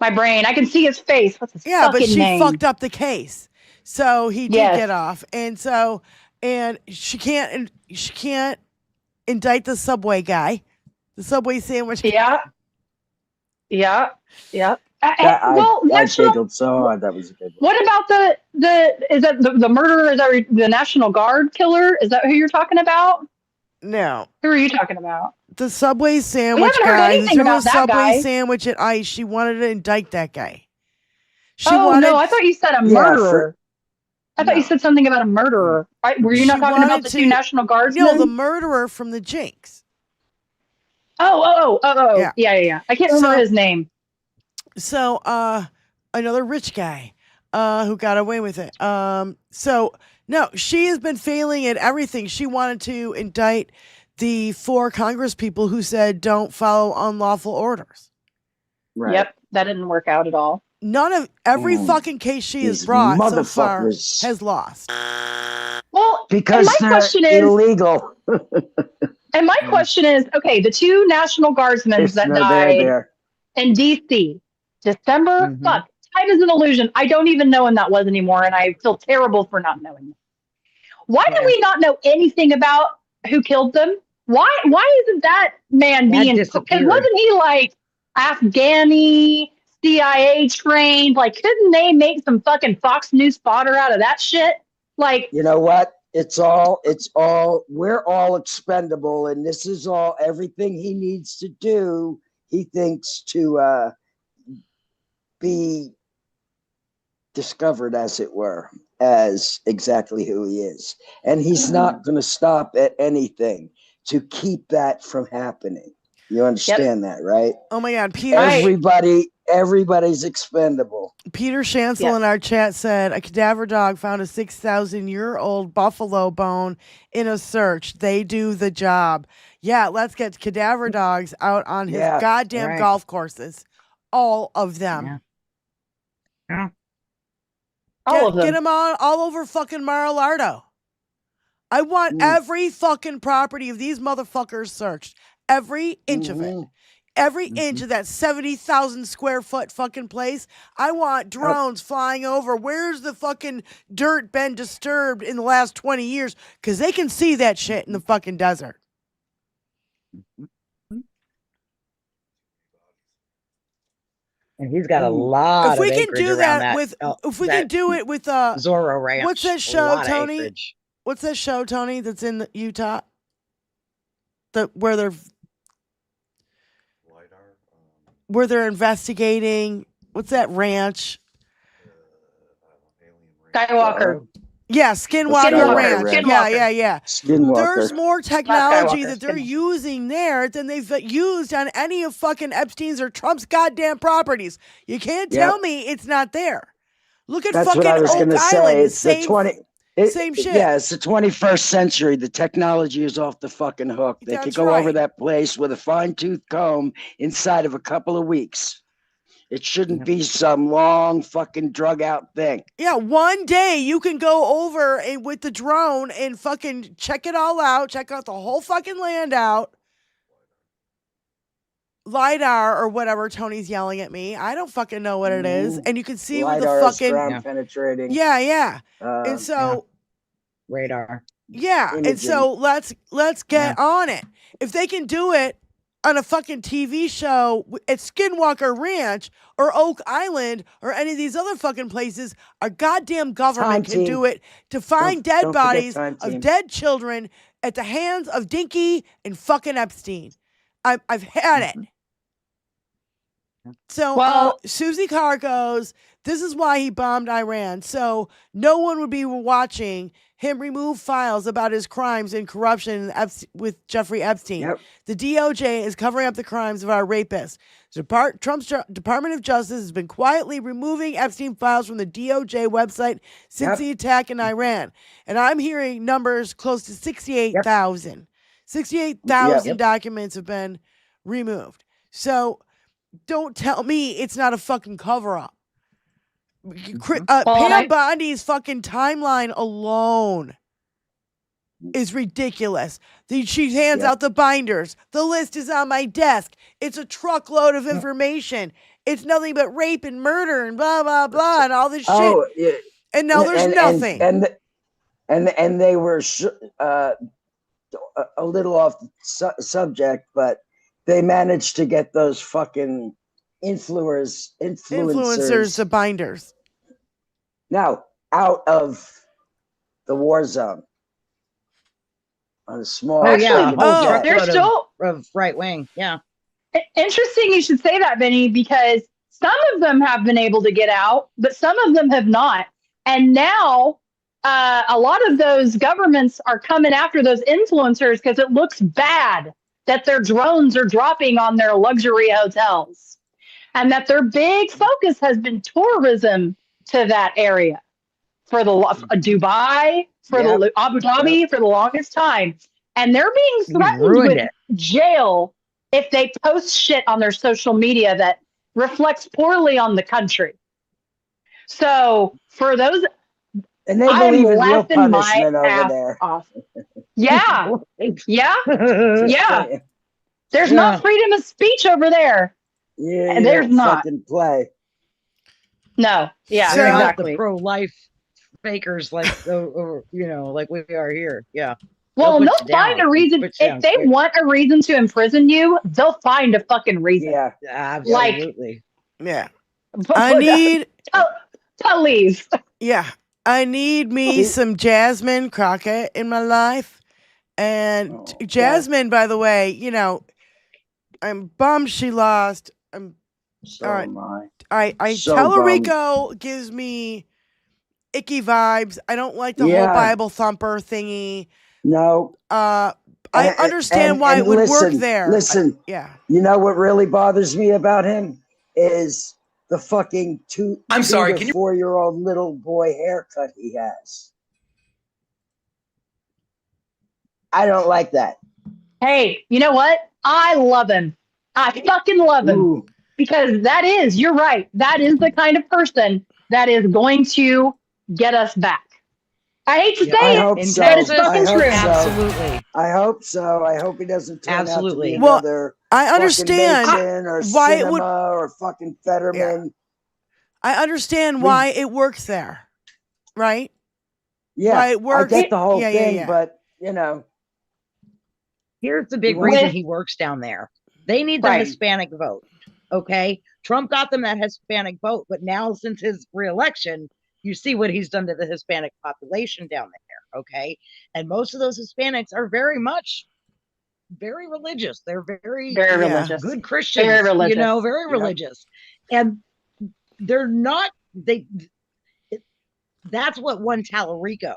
My brain. I can see his face. What's his Yeah, fucking but she name? fucked up the case. So he did Yes. get off. And she can't indict the Subway guy. The Subway sandwich. Yeah. Yeah. Yeah. I giggled so hard. That was a good one. What about the murderer? Is that the National Guard killer? Is that who you're talking about? No. Who are you talking about? The Subway sandwich haven't heard guy who anything threw a about that Subway guy. sandwich at ICE. She wanted to indict that guy. No, I thought you said a murderer. I thought you said something about a murderer. Were you not talking about the two National Guardsmen? No, the murderer from the Jinx. Oh. Yeah. I can't remember his name. So, another rich guy, who got away with it. No, she has been failing at everything. She wanted to indict the 4 Congress people who said don't follow unlawful orders. Right. Yep, that didn't work out at all. None of every fucking case she has brought so far has lost. Well, because my they're question is illegal. And my question is, okay, the 2 National Guardsmen that died in D.C. December, fuck, time is an illusion. I don't even know when that was anymore, and I feel terrible for not knowing. Why do we not know anything about who killed them? Why isn't that man being... Because wasn't he like Afghani, CIA trained? Like, couldn't they make some fucking Fox News fodder out of that shit? Like... You know what? We're all expendable, and this is all, everything he needs to do, he thinks to be discovered, as it were, as exactly who he is. And he's not going to stop at anything to keep that from happening. You understand that, right? Oh my God, Peter. Everybody's expendable. Peter Shansel in our chat said a cadaver dog found a 6,000-year-old buffalo bone in a search. They do the job. Yeah, let's get cadaver dogs out on his goddamn golf courses. All of them. Yeah. All of them. Get them all over fucking Mar-a-Lardo. I want every fucking property of these motherfuckers searched. Every inch of it. Every inch of that 70,000 square foot fucking place. I want drones flying over. Where's the fucking dirt been disturbed in the last 20 years? Because they can see that shit in the fucking desert. And he's got a lot. If we can do that with, if we can do it with Zorro Ranch. What's that show, Tony? What's that show, Tony? That's in Utah. Where they're investigating. What's that ranch? Skywalker. Yeah, Skinwalker Ranch. Skinwalker. Yeah. Skinwalker. There's more technology that they're using there than they've used on any of fucking Epstein's or Trump's goddamn properties. You can't tell me it's not there. Look at fucking Oak Island. It's same shit. Yeah, it's the 21st century. The technology is off the fucking hook. They could go over that place with a fine-tooth comb inside of a couple of weeks. It shouldn't be some long fucking drug out thing. Yeah, one day you can go over with the drone and fucking check it all out, check out the whole fucking land out. LiDAR or whatever Tony's yelling at me. I don't fucking know what it is. And you can see with the fucking ground penetrating. Yeah. And so radar. Yeah. Imaging. And so let's get on it. If they can do it on a fucking TV show at Skinwalker Ranch or Oak Island or any of these other fucking places, our goddamn government can do it to find dead bodies of dead children at the hands of Dinky and fucking Epstein. I've had it. So Susie Carr goes, this is why he bombed Iran. So no one would be watching him remove files about his crimes and corruption with Jeffrey Epstein. Yep. The DOJ is covering up the crimes of our rapists. Trump's Department of Justice has been quietly removing Epstein files from the DOJ website since the attack in Iran. And I'm hearing numbers close to 68,000. 68,000 documents have been removed. So don't tell me it's not a fucking cover-up. Pam Bondi's fucking timeline alone is ridiculous. She hands out the binders. The list is on my desk. It's a truckload of information. it's nothing but rape and murder and blah blah blah and all this shit. Oh, yeah. And now there's nothing. And they were a little off the subject, but they managed to get those fucking influencers The binders. now out of the war zone on a small. They're still of right wing. Yeah. Interesting you should say that, Vinny, because some of them have been able to get out, but some of them have not. And now a lot of those governments are coming after those influencers because it looks bad that their drones are dropping on their luxury hotels and that their big focus has been tourism to that area for the Dubai, for the Abu Dhabi for the longest time. And they're being threatened with jail if they post shit on their social media that reflects poorly on the country. So for those, and they I'm believe in real laughing my punishment over ass there. off. Yeah. There's not freedom of speech over there. Yeah, and there's not. Fucking play. No. Yeah, They're not exactly. the pro-life fakers like like we are here. Yeah. Well, they'll find a reason. If they want a reason to imprison you, they'll find a fucking reason. Yeah, absolutely. Yeah. I need police. Yeah. I need me some Jasmine Crockett in my life. And Jasmine, by the way, I'm bummed she lost. So am I. So Tellerico gives me icky vibes. I don't like the whole Bible thumper thingy. No. I understand why it would work there. Listen. You know what really bothers me about him is the fucking 2 to 4-year-old little boy haircut he has. I don't like that. Hey, you know what? I love him. I fucking love him. Because you're right. That is the kind of person that is going to get us back. I hate to say it, but it's fucking true. Absolutely. I hope so. I hope he doesn't turn out to be Well, another I understand why it would, or fucking Fetterman. I understand why it works there, right? Yeah, why it works. I get the whole thing, but here's the big reason he works down there. They need the Hispanic vote. Okay, Trump got them that Hispanic vote, but now since his reelection, you see what he's done to the Hispanic population down there. Okay, and most of those Hispanics are very religious. They're very religious, good Christians. Very religious. Very religious, and they're not. That's what won Tallarico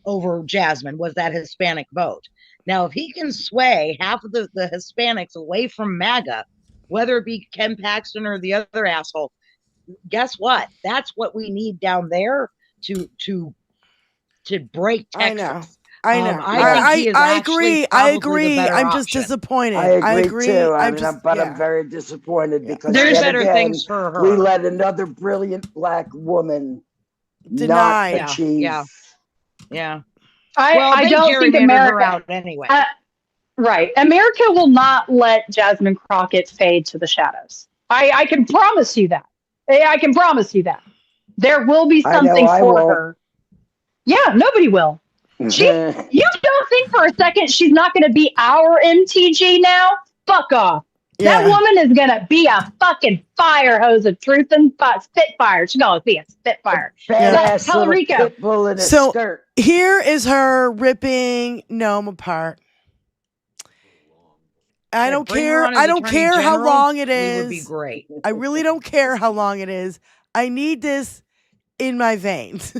over Jasmine, was that Hispanic vote. Now, if he can sway half of the Hispanics away from MAGA, whether it be Ken Paxton or the other asshole, guess what? That's what we need down there to break Texas. I know. I agree. I'm just disappointed. I agree too. I'm very disappointed because there's better things for her. We let another brilliant black woman deny. Not achieve. Yeah. I don't think America out anyway. Right. America will not let Jasmine Crockett fade to the shadows. I can promise you that. I can promise you that. There will be something for her. Yeah, nobody will. You don't think for a second she's not going to be our MTG now? Fuck off. Yeah. That woman is going to be a fucking fire hose of truth and spitfire. She's going to be a spitfire. Tellerico. So here is her ripping Noem apart. I don't care. I don't care how long it is. It would be great. I really don't care how long it is. I need this in my veins.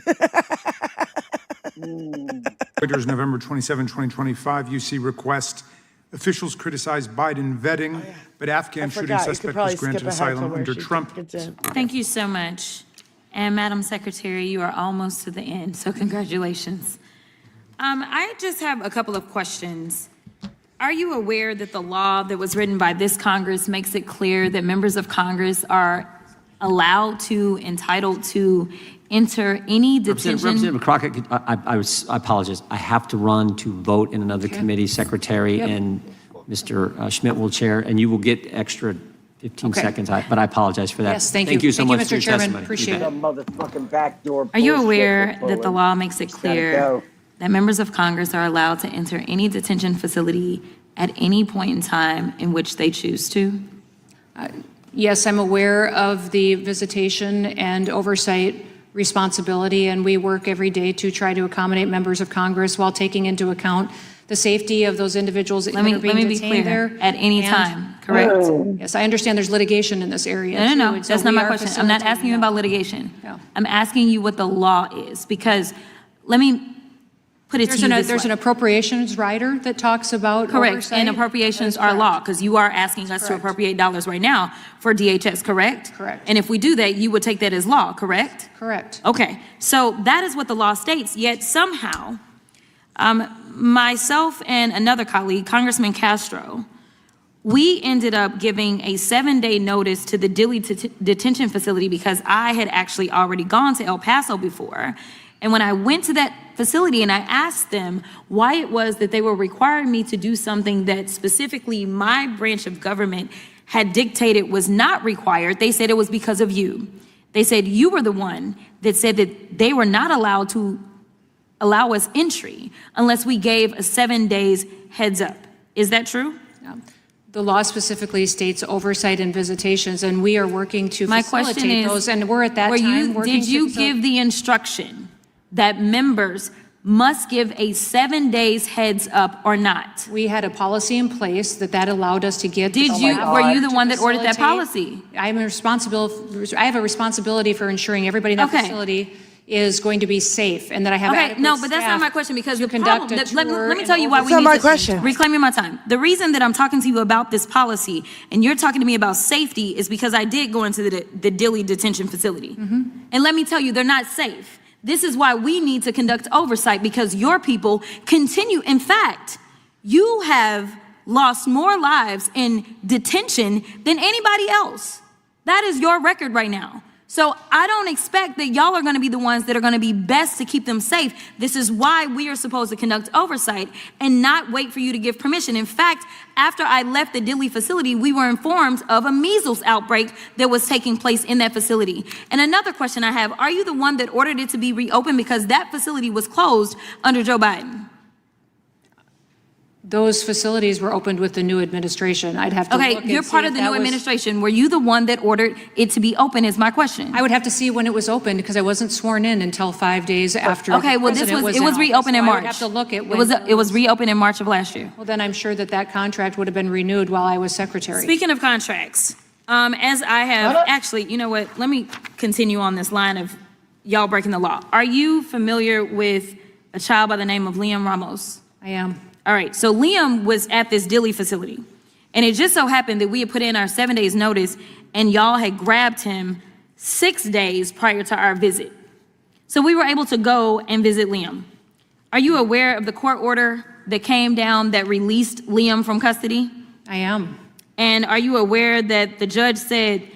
Reuters, November 27, 2025, UC request. Officials criticize Biden vetting, but Afghan shooting suspect was granted asylum under Trump. Thank you so much. And Madam Secretary, you are almost to the end, so congratulations. I just have a couple of questions. Are you aware that the law that was written by this Congress makes it clear that members of Congress are entitled to enter any detention? Representative Crockett, I apologize. I have to run to vote in another committee, Secretary, and Mr. Schmidt will chair, and you will get extra 15 Okay. seconds, but I apologize for that. Yes, thank you you. so Thank you, much for Mr. your Chairman. testimony. Appreciate You bet. it. Motherfucking backdoor. Are you bullshit aware they're that the pulling. law makes it Just gotta clear go. that members of Congress are allowed to enter any detention facility at any point in time in which they choose to? Yes, I'm aware of the visitation and oversight responsibility, and we work every day to try to accommodate members of Congress while taking into account the safety of those individuals that Let me are being be detained clear. there. At any And- time, correct? Yes, I understand there's litigation in this area. No, too, no, and so that's not we my are question. I'm not facilitating asking you that. about litigation. Yeah. I'm asking you what the law is, because let me put it to you this There's way. an appropriations rider that talks about Correct, oversight. and appropriations That is are law, correct. because you are asking us to Correct. appropriate dollars right now for DHS, correct? Correct. And if we do that, you would take that as law, correct? Correct. Okay, so that is what the law states, yet somehow, myself and another colleague, Congressman Castro, we ended up giving a 7-day notice to the Dilley detention facility because I had actually already gone to El Paso before. And when I went to that facility and I asked them why it was that they were requiring me to do something that specifically my branch of government had dictated was not required, they said it was because of you. They said you were the one that said that they were not allowed to allow us entry unless we gave a 7 days heads up. Is that true? The law specifically states oversight and visitations, and we are working to My question facilitate is, those, and we're at that time working did to you facilitate- give the instruction that members must give a 7 days heads up or not? We had a policy in place that allowed us to get. Did you, were you the one that ordered that policy? I have a responsibility for ensuring everybody in that Okay. facility is going to be safe, and that I have Okay, adequate no, but that's not staff my question, because the conduct problem, a let tour me and tell you why we That's not need my to, question. reclaiming my time. The reason that I'm talking to you about this policy and you're talking to me about safety is because I did go into the Dilley detention facility. And let me tell you, they're not safe. This is why we need to conduct oversight, because your people continue. In fact, you have lost more lives in detention than anybody else. That is your record right now. So I don't expect that y'all are going to be the ones that are going to be best to keep them safe. This is why we are supposed to conduct oversight and not wait for you to give permission. In fact, after I left the Dilley facility, we were informed of a measles outbreak that was taking place in that facility. And another question I have, are you the one that ordered it to be reopened, because that facility was closed under Joe Biden? Those facilities were opened with the new administration. I'd have to look Okay, and you're see part if of the that new was- administration. Were you the one that ordered it to be open is my question. I would have to see when it was opened, because I wasn't sworn in until 5 days after. Okay, well, the it president was in reopened in office. So March. I would have to look at It when. was reopened in March of last year. Well, then I'm sure that contract would have been renewed while I was secretary. Speaking of contracts, as I have, actually, you know what? Let me continue on this line of y'all breaking the law. Are you familiar with a child by the name of Liam Ramos? I am. All right, so Liam was at this Dilley facility, and it just so happened that we had put in our 7 days notice, and y'all had grabbed him 6 days prior to our visit. So we were able to go and visit Liam. Are you aware of the court order that came down that released Liam from custody? I am. And are you aware that the judge said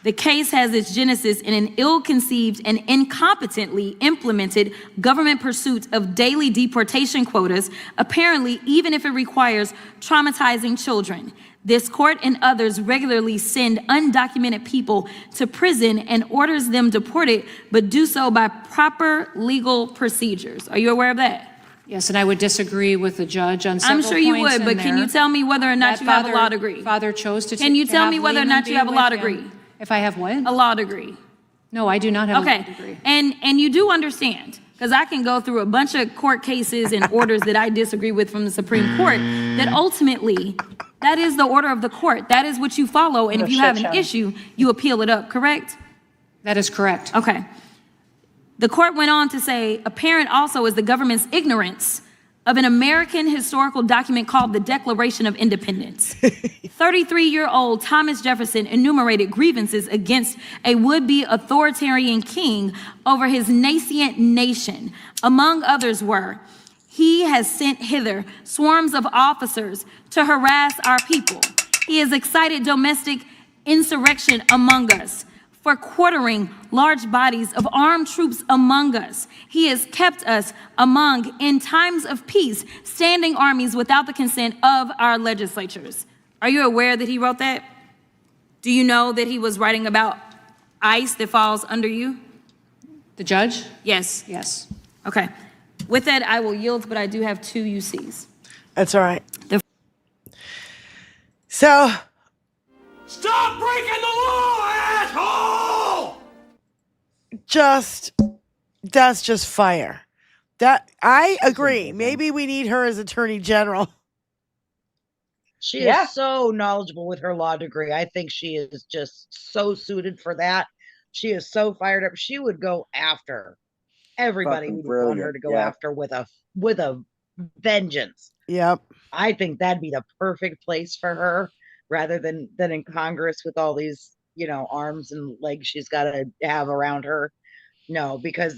the case has its genesis in an ill-conceived and incompetently implemented government pursuit of daily deportation quotas, apparently even if it requires traumatizing children? This court and others regularly send undocumented people to prison and orders them deported, but do so by proper legal procedures. Are you aware of that? Yes, and I would disagree with the judge on several I'm points sure you would, in but can there. you tell me whether or not That you have a law degree? Father chose to. Can you to tell have me whether or Liam not you be have a with law him. degree? If I have what? A law degree. No, I do not have a law Okay, degree. and you do understand, because I can go through a bunch of court cases and orders that I disagree with from the Supreme Court, that ultimately, that is the order of the court. That is what you follow, and if you have an issue, you appeal it up, correct? That is correct. Okay. The court went on to say, apparent also is the government's ignorance of an American historical document called the Declaration of Independence. 33-year-old Thomas Jefferson enumerated grievances against a would-be authoritarian king over his nascent nation. Among others were, he has sent hither swarms of officers to harass our people. He has excited domestic insurrection among us, for quartering large bodies of armed troops among us. He has kept us among, in times of peace, standing armies without the consent of our legislatures. Are you aware that he wrote that? Do you know that he was writing about ICE that falls under you? The judge? Yes. Yes. Okay. With that, I will yield, but I do have 2 UCs. That's all right. So, Stop breaking the law, asshole! that's just fire. That I agree. Maybe we need her as Attorney General. She is so knowledgeable with her law degree. I think she is just so suited for that. She is so fired up. She would go after everybody Fucking who would want her to go after with a vengeance. Yep. I think that'd be the perfect place for her, rather than in Congress with all these, arms and legs she's got to have around her. No, because,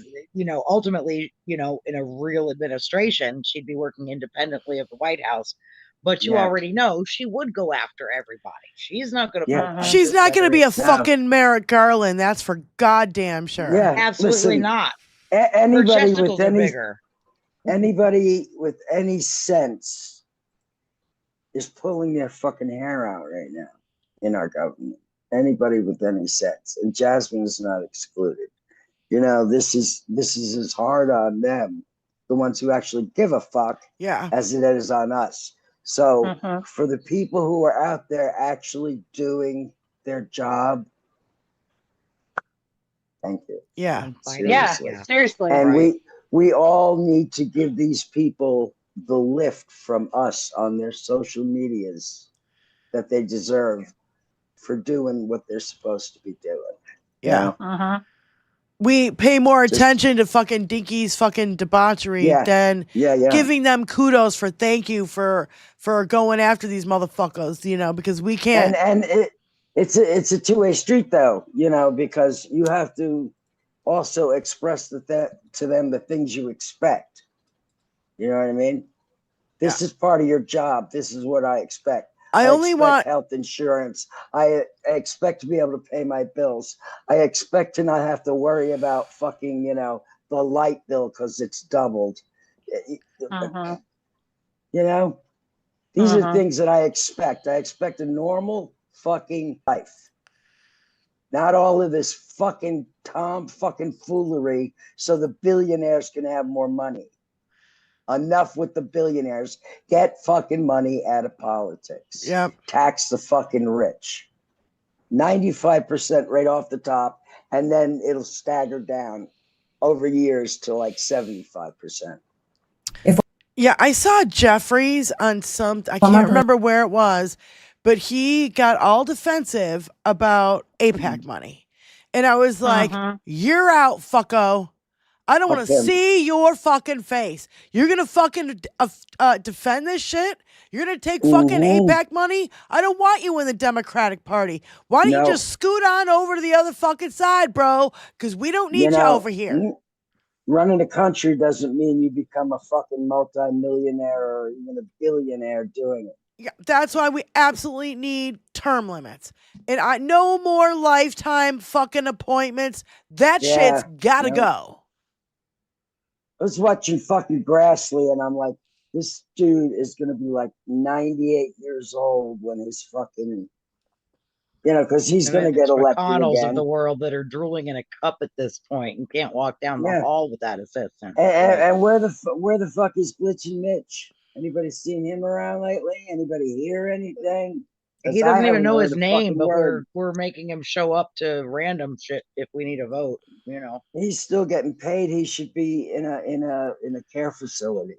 ultimately, in a real administration, she'd be working independently of the White House. But you already know she would go after everybody. She's not going to. She's not going to be a fucking Merrick Garland. That's for goddamn sure. Yeah, absolutely not. Anybody with any sense is pulling their fucking hair out right now in our government. Anybody with any sense, and Jasmine is not excluded. This is as hard on them, the ones who actually give a fuck, as it is on us. So for the people who are out there actually doing their job, thank you. Yeah. Seriously. Yeah. Seriously. And we all need to give these people the lift from us on their social medias that they deserve for doing what they're supposed to be doing. Yeah. We pay more attention to fucking Dinky's fucking debauchery than giving them kudos for thank you for going after these motherfuckers, because we can't. And it's a two-way street though, because you have to also express to them the things you expect. You know what I mean? This is part of your job. This is what I expect. I only want health insurance. I expect to be able to pay my bills. I expect to not have to worry about fucking, the light bill because it's doubled. These are things that I expect. I expect a normal fucking life. Not all of this fucking fucking foolery so the billionaires can have more money. Enough with the billionaires. Get fucking money out of politics. Yep. Tax the fucking rich. 95% right off the top, and then it'll stagger down over years to like 75%. Yeah, I saw Jeffries on I can't remember where it was, but he got all defensive about APAC money. And I was like, you're out, fucko. I don't want to see your fucking face. You're going to fucking defend this shit? You're going to take fucking APAC money? I don't want you in the Democratic Party. Why don't you just scoot on over to the other fucking side, bro? Because we don't need you over here. Running a country doesn't mean you become a fucking multimillionaire or even a billionaire doing it. Yeah, that's why we absolutely need term limits. And no more lifetime fucking appointments. That shit's got to go. I was watching fucking Grassley, and I'm like, this dude is going to be like 98 years old when he's fucking, because he's going to get elected McConnells again. of the world that are drooling in a cup at this point and can't walk down the hall without assistance. And where the fuck is Glitchy Mitch? Anybody seen him around lately? Anybody hear anything? He doesn't even know his name, but we're making him show up to random shit if we need a vote. He's still getting paid. He should be in a care facility,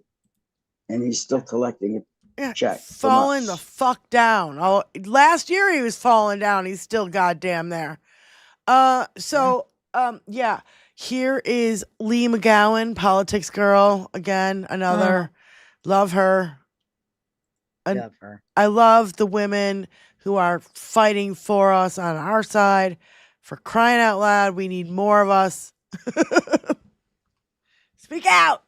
and he's still collecting a check. Falling the fuck down. Oh, last year he was falling down. He's still goddamn there. Here is Lee McGowan, politics girl again. Another love her. Love her. I love the women who are fighting for us on our side. For crying out loud, we need more of us. Speak out.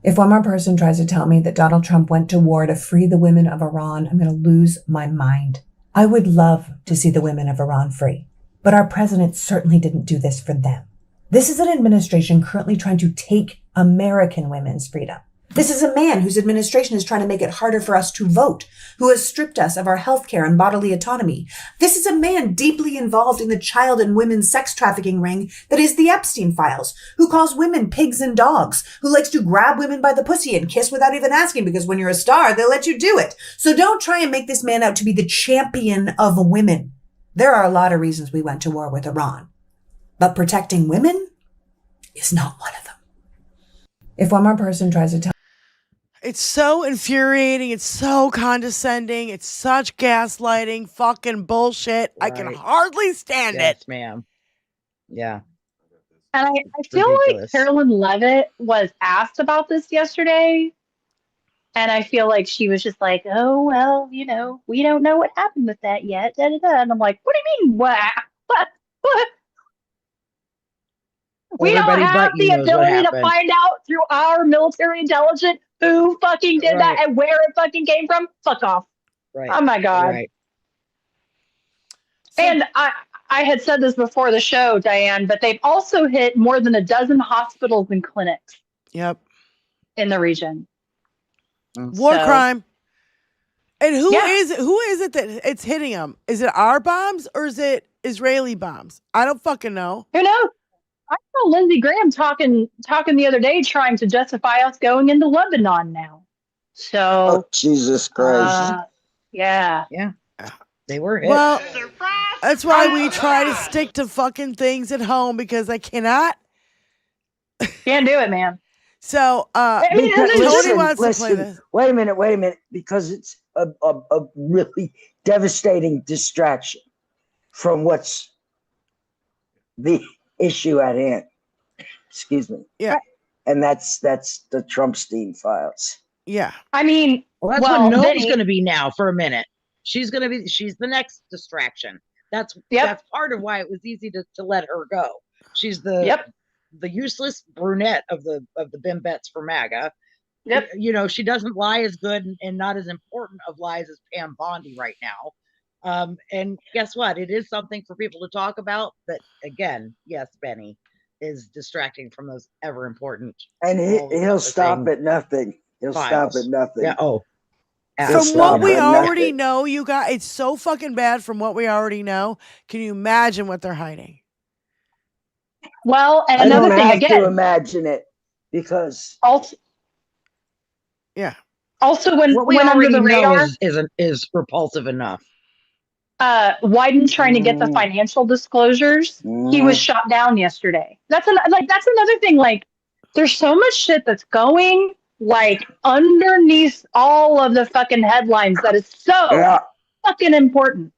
If one more person tries to tell me that Donald Trump went to war to free the women of Iran, I'm going to lose my mind. I would love to see the women of Iran free, but our president certainly didn't do this for them. This is an administration currently trying to take American women's freedom. This is a man whose administration is trying to make it harder for us to vote, who has stripped us of our health care and bodily autonomy. This is a man deeply involved in the child and women's sex trafficking ring that is the Epstein files, who calls women pigs and dogs, who likes to grab women by the pussy and kiss without even asking, because when you're a star, they'll let you do it. So don't try and make this man out to be the champion of women. There are a lot of reasons we went to war with Iran, but protecting women is not one of them. If one more person tries to tell It's so infuriating. It's so condescending. It's such gaslighting, fucking bullshit. I can Right. hardly stand Yes, it. ma'am. Yeah. And I feel Ridiculous. like Carolyn Levitt was asked about this yesterday. And I feel like she was just like, oh, well, you know, we don't know what happened with that yet. Da, da, da. And I'm like, what do you mean? What? What? We don't Everybody have but you the knows what ability to happened. find out through our military intelligence who fucking did that Right. and where it fucking came from. Fuck off. Right. Oh my God. Right. And I had said this before the show, Diane, but they've also hit more than a dozen hospitals and clinics Yep. in the region. War So- crime. And who Yeah. is it that it's hitting them? Is it our bombs or is it Israeli bombs? I don't fucking know. Who knows? I saw Lindsey Graham talking the other day, trying to justify us going into Lebanon now. So, Oh, Jesus Christ. yeah. Yeah. They were hit. Well, that's why we try to stick to fucking things at home because I cannot. Can't do it, man. So, Because, Tony wants to play this. Wait a minute, because it's a really devastating distraction from what's the issue at hand. Excuse me. Yeah. And that's the Trumpstein files. Yeah. I mean, Well, that's well, what Noem's Benny- going to be now for a minute. She's the next distraction. That's part of why it was easy to let her go. She's the useless brunette of the Bimbettes for MAGA. Yep. You know, she doesn't lie as good and not as important of lies as Pam Bondi right now. And guess what? It is something for people to talk about. But again, yes, Benny is distracting from those ever important. And he'll stop at nothing. He'll stop at nothing. Yeah. Oh. From what we already know, you guys, it's so fucking bad from what we already know. Can you imagine what they're hiding? Well, and I another don't thing have again. to imagine it because Also, yeah. Also, when what we under already the know radar, is repulsive enough. Wyden trying to get the financial disclosures. He was shot down yesterday. That's another thing. Like, there's so much shit that's going like underneath all of the fucking headlines that is so fucking important.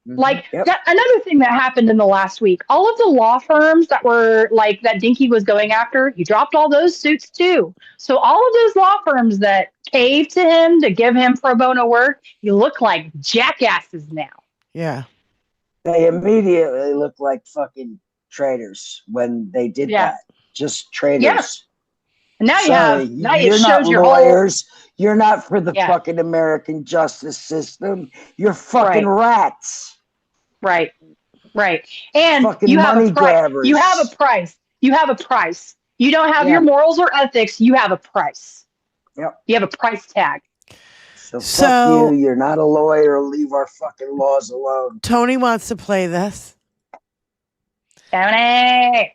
Like another thing that happened in the last week, all of the law firms that were like that Dinky was going after, he dropped all those suits too. So all of those law firms that caved to him to give him pro bono work, you look like jackasses now. Yeah. they immediately look like fucking traitors when they did that. Just traitors. Yeah. And now Sorry, it you're not shows your lawyers. You're not for the fucking American justice system. You're fucking rats. Right. And Fucking you have money a price. grabbers. You have a price. You have a price. You don't have your morals or ethics. You have a price. Yep. You have a price tag. So fuck you. You're not a lawyer. Leave our fucking laws alone. Tony wants to play this. Tony.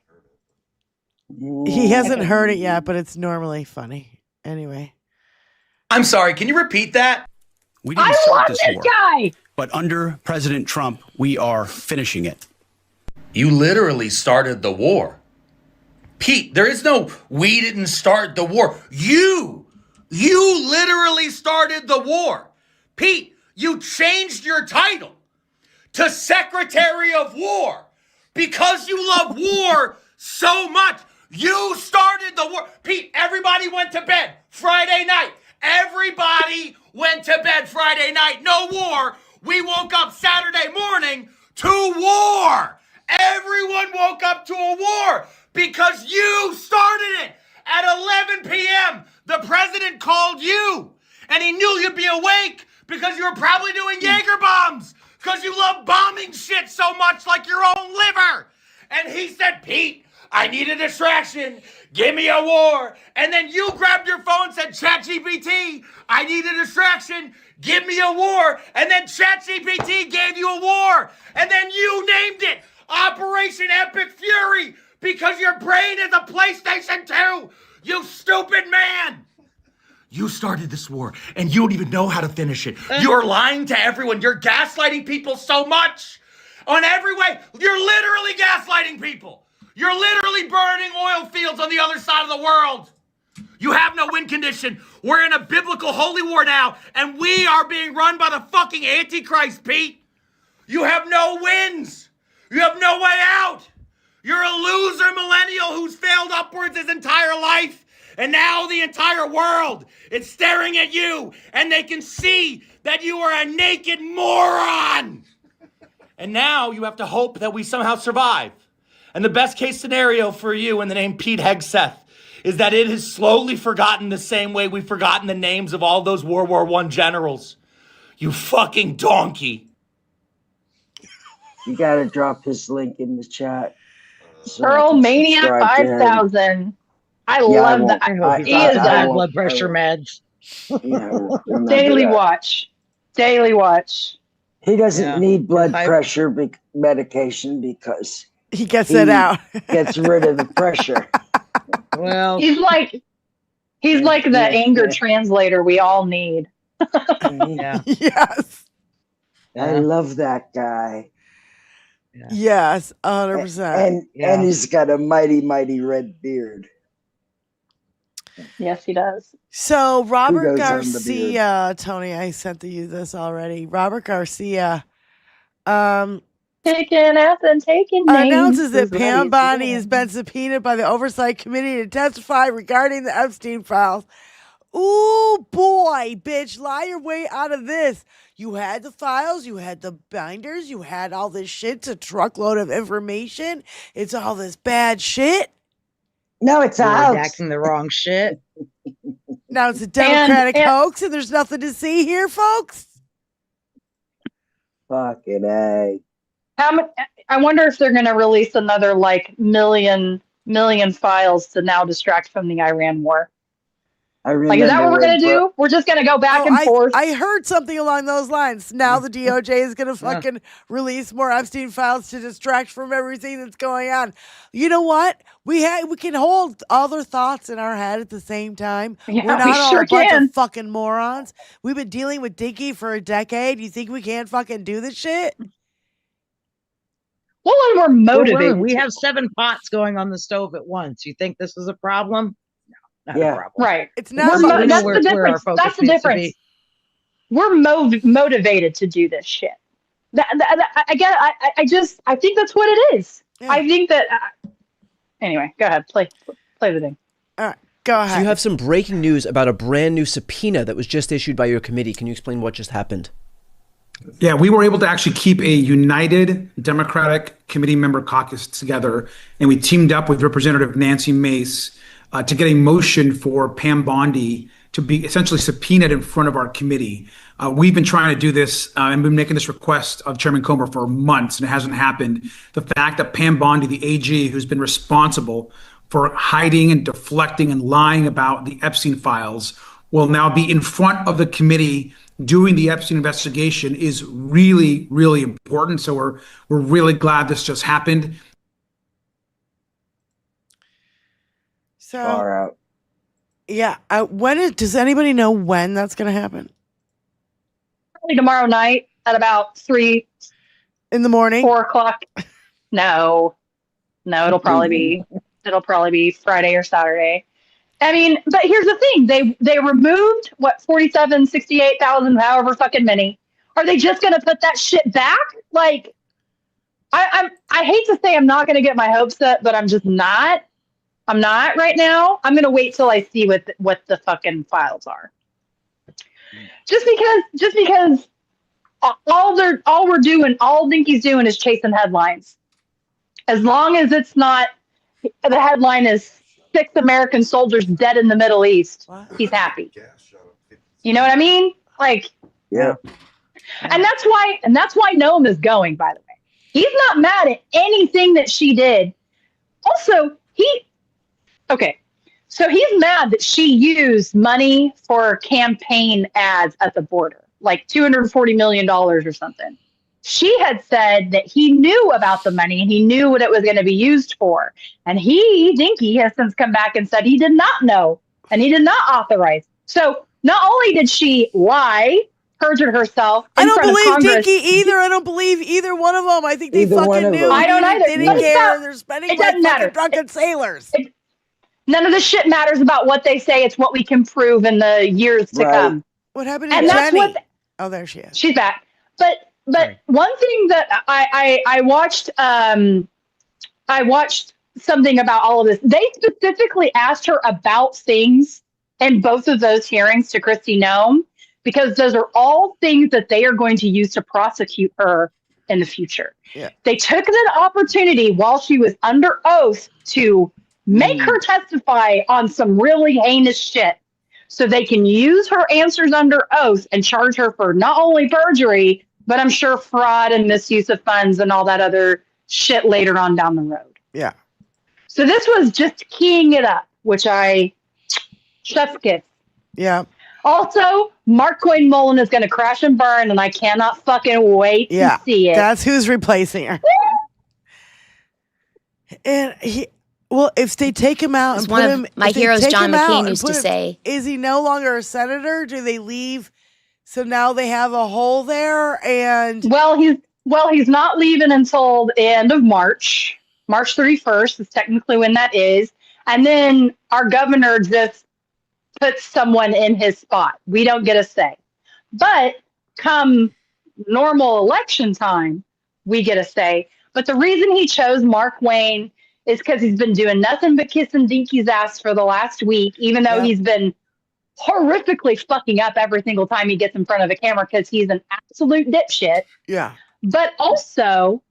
He hasn't heard it yet, but it's normally funny. Anyway. I'm sorry, can you repeat that? We didn't I start love this this war, guy. but under President Trump, we are finishing it. You literally started the war. Pete, there is no we didn't start the war. You literally started the war. Pete, you changed your title to Secretary of War because you love war so much. You started the war. Pete, everybody went to bed Friday night. Everybody went to bed Friday night. No war. We woke up Saturday morning to war. Everyone woke up to a war because you started it. At 11 p.m., the president called you, and he knew you'd be awake because you were probably doing Jaeger bombs because you love bombing shit so much like your own liver. And he said, Pete, I need a distraction. Give me a war. And then you grabbed your phone and said, ChatGPT, I need a distraction. Give me a war. And then ChatGPT gave you a war. And then you named it Operation Epic Fury because your brain is a PlayStation 2. You stupid man. You started this war, and you don't even know how to finish it. You're lying to everyone. You're gaslighting people so much. On every way, you're literally gaslighting people. You're literally burning oil fields on the other side of the world. You have no win condition. We're in a biblical holy war now, and we are being run by the fucking Antichrist, Pete. You have no wins. You have no way out. You're a loser millennial who's failed upwards his entire life. And now the entire world is staring at you, and they can see that you are a naked moron. And now you have to hope that we somehow survive. And the best case scenario for you in the name Pete Hegseth is that it has slowly forgotten the same way we've forgotten the names of all those World War I generals. You fucking donkey. You gotta drop his link in the chat. Pearl Mania 5000. I love that. He is high blood pressure meds. Daily watch. Daily watch. He doesn't need blood pressure medication because he gets it out. Gets rid of the pressure. Well, he's like the anger translator we all need. Yeah. Yes. I love that guy. Yes, 100%. And he's got a mighty red beard. Yes, he does. So Robert Garcia, Tony, I sent you this already. Robert Garcia taking ass and taking names. Announces that Pam Bondi has been subpoenaed by the Oversight Committee to testify regarding the Epstein files. Ooh, boy, bitch, lie your way out of this. You had the files, you had the binders, you had all this shit. It's a truckload of information. It's all this bad shit. No, it's out. Redacting the wrong shit. Now it's a Democratic hoax, and there's nothing to see here, folks. Fucking A. I wonder if they're going to release another million files to now distract from the Iran war. Is that what we're going to do? We're just going to go back and forth. I heard something along those lines. Now the DOJ is going to fucking release more Epstein files to distract from everything that's going on. You know what? We can hold other thoughts in our head at the same time. Yeah, we're not all sure a bunch can. of fucking morons. We've been dealing with Dinky for a decade. You think we can't fucking do this shit? Well, and we're motivated. We have 7 pots going on the stove at once. You think this is a problem? Not a problem. Right. It's not. That's the difference. That's the difference. We're motivated to do this shit. I think that's what it is. Yeah. I think that. Anyway, go ahead. Play the thing. All right, go ahead. So you have some breaking news about a brand new subpoena that was just issued by your committee. Can you explain what just happened? Yeah, we were able to actually keep a united Democratic committee member caucus together, and we teamed up with Representative Nancy Mace to get a motion for Pam Bondi to be essentially subpoenaed in front of our committee. We've been trying to do this and been making this request of Chairman Comer for months, and it hasn't happened. The fact that Pam Bondi, the AG, who's been responsible for hiding and deflecting and lying about the Epstein files, will now be in front of the committee doing the Epstein investigation is really, really important. So we're really glad this just happened. So, far out. Yeah. Does anybody know when that's going to happen? Probably tomorrow night at about 3 in the morning, 4 o'clock. No, it'll probably be Friday or Saturday. I mean, but here's the thing. They removed 68,000, however fucking many. Are they just going to put that shit back? Like, I hate to say I'm not going to get my hopes up, but I'm just not. I'm not right now. I'm going to wait till I see what the fucking files are. Just because all we're doing, all Dinky's doing is chasing headlines. As long as it's not, the headline is 6 American soldiers dead in the Middle East, he's happy. You know what I mean? Like, yeah. And that's why Noem is going, by the way. He's not mad at anything that she did Also, so he's mad that she used money for campaign ads at the border, like $240 million or something. She had said that he knew about the money and he knew what it was going to be used for. And Dinky, has since come back and said he did not know and he did not authorize. So not only did she lie, perjured herself I in don't front of believe Congress, Dinky either. I don't believe either one of them. I think they Either one fucking of knew. them. I don't either. They didn't But it's care. not- They're spending it like doesn't fucking matter. drunken sailors. None of this shit matters about what they say. It's what we can prove in the years to Right. come. What happened to And that's Jenny? what Oh, there she is. she's back. But Sorry. one thing that I watched something about all of this. They specifically asked her about things in both of those hearings to Kristi Noem, because those are all things that they are going to use to prosecute her in the future. Yeah. They took the opportunity while she was under oath to make her testify on some really heinous shit, so they can use her answers under oath and charge her for not only perjury, but I'm sure fraud and misuse of funds and all that other shit later on down the road. Yeah. So this was just keying it up, which I chef's kiss. Yeah. Also, Mark Coyne Mullen is going to crash and burn, and I cannot fucking wait Yeah. to see it. That's who's replacing her. And if they take him out and one put of him, my if they heroes, take John him out McCain, and used put to him- say. is he no longer a senator? Do they leave? So now they have a hole there, and Well, he's not leaving until the end of March. March 31st is technically when that is. And then our governor just puts someone in his spot. We don't get a say. But come normal election time, we get a say. But the reason he chose Mark Wayne is because he's been doing nothing but kissing Dinky's ass for the last week, even though he's been horrifically fucking up every single time he gets in front of the camera because he's an absolute dipshit. yeah. But also,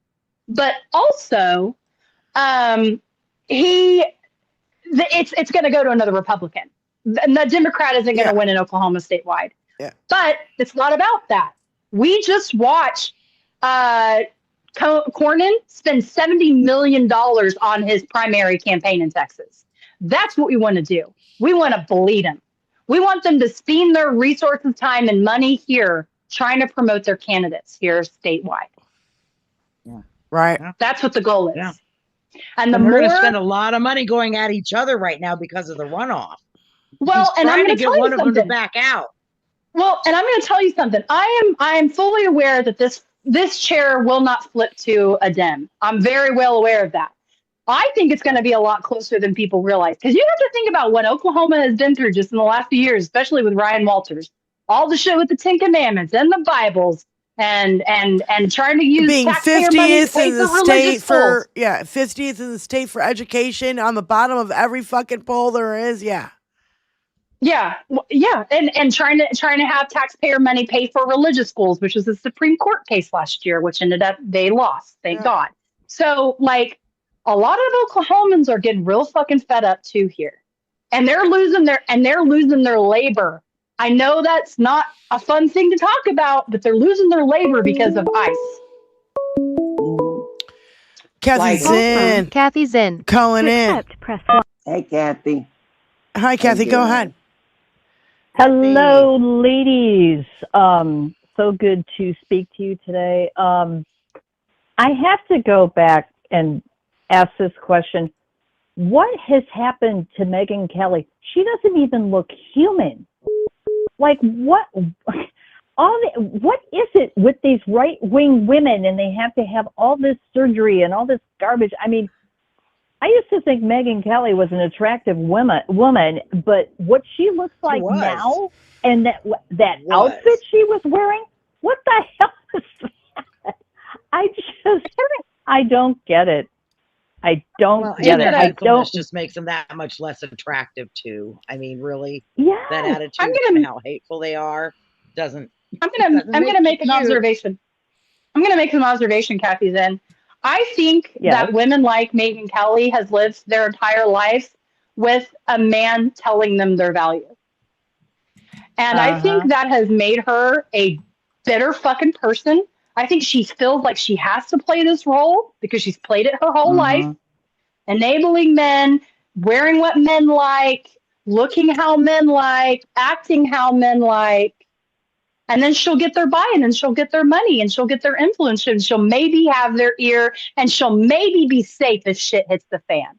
it's going to go to another Republican. The Democrat isn't going to win in Oklahoma statewide. Yeah. But it's not about that. We just watched Cornyn spend $70 million on his primary campaign in Texas. That's what we want to do. We want to bleed them. We want them to spend their resources, time, and money here trying to promote their candidates here statewide. Yeah. Right. That's what the goal is. Yeah. And the we're more going to spend a lot of money going at each other right now because of the runoff. Well, He's and I'm trying going to to get one you of them to something. back out. Well, and I'm going to tell you something. I am fully aware that this chair will not flip to a Dem. I'm very well aware of that. I think it's going to be a lot closer than people realize, because you have to think about what Oklahoma has been through just in the last few years, especially with Ryan Walters. All the shit with the Ten Commandments and the Bibles and trying to use being taxpayer money to 50th pay in the for state religious schools. 50th in the state for education, on the bottom of every fucking poll there is. Yeah. Yeah, and trying to have taxpayer money pay for religious schools, which was a Supreme Court case last year, which ended up they lost, thank God. So like a lot of Oklahomans are getting real fucking fed up too here, and they're losing their labor. I know that's not a fun thing to talk about, but they're losing their labor because of ICE. Kathy's in. Kathy's in. Calling in. Press 1. Hey, Kathy. Hi, Kathy. Go ahead. Hello, ladies. So good to speak to you today. I have to go back and ask this question. What has happened to Megyn Kelly? She doesn't even look human. Like, what is it with these right-wing women, and they have to have all this surgery and all this garbage? I mean, I used to think Megyn Kelly was an attractive woman, but what she looks like now, and that outfit she was wearing, what the hell is that? I don't get it. I don't get it. I don't. Just makes them that much less attractive too. I mean, really, yeah. That attitude and how hateful they are doesn't. I'm gonna make an observation. I'm gonna make an observation, Kathy. Then I think that women like Megyn Kelly has lived their entire life with a man telling them their value, and I think that has made her a bitter fucking person. I think she feels like she has to play this role because she's played it her whole life. enabling men, wearing what men like, looking how men like, acting how men like. And then she'll get their buy-in and she'll get their money and she'll get their influence and she'll maybe have their ear and she'll maybe be safe if shit hits the fan.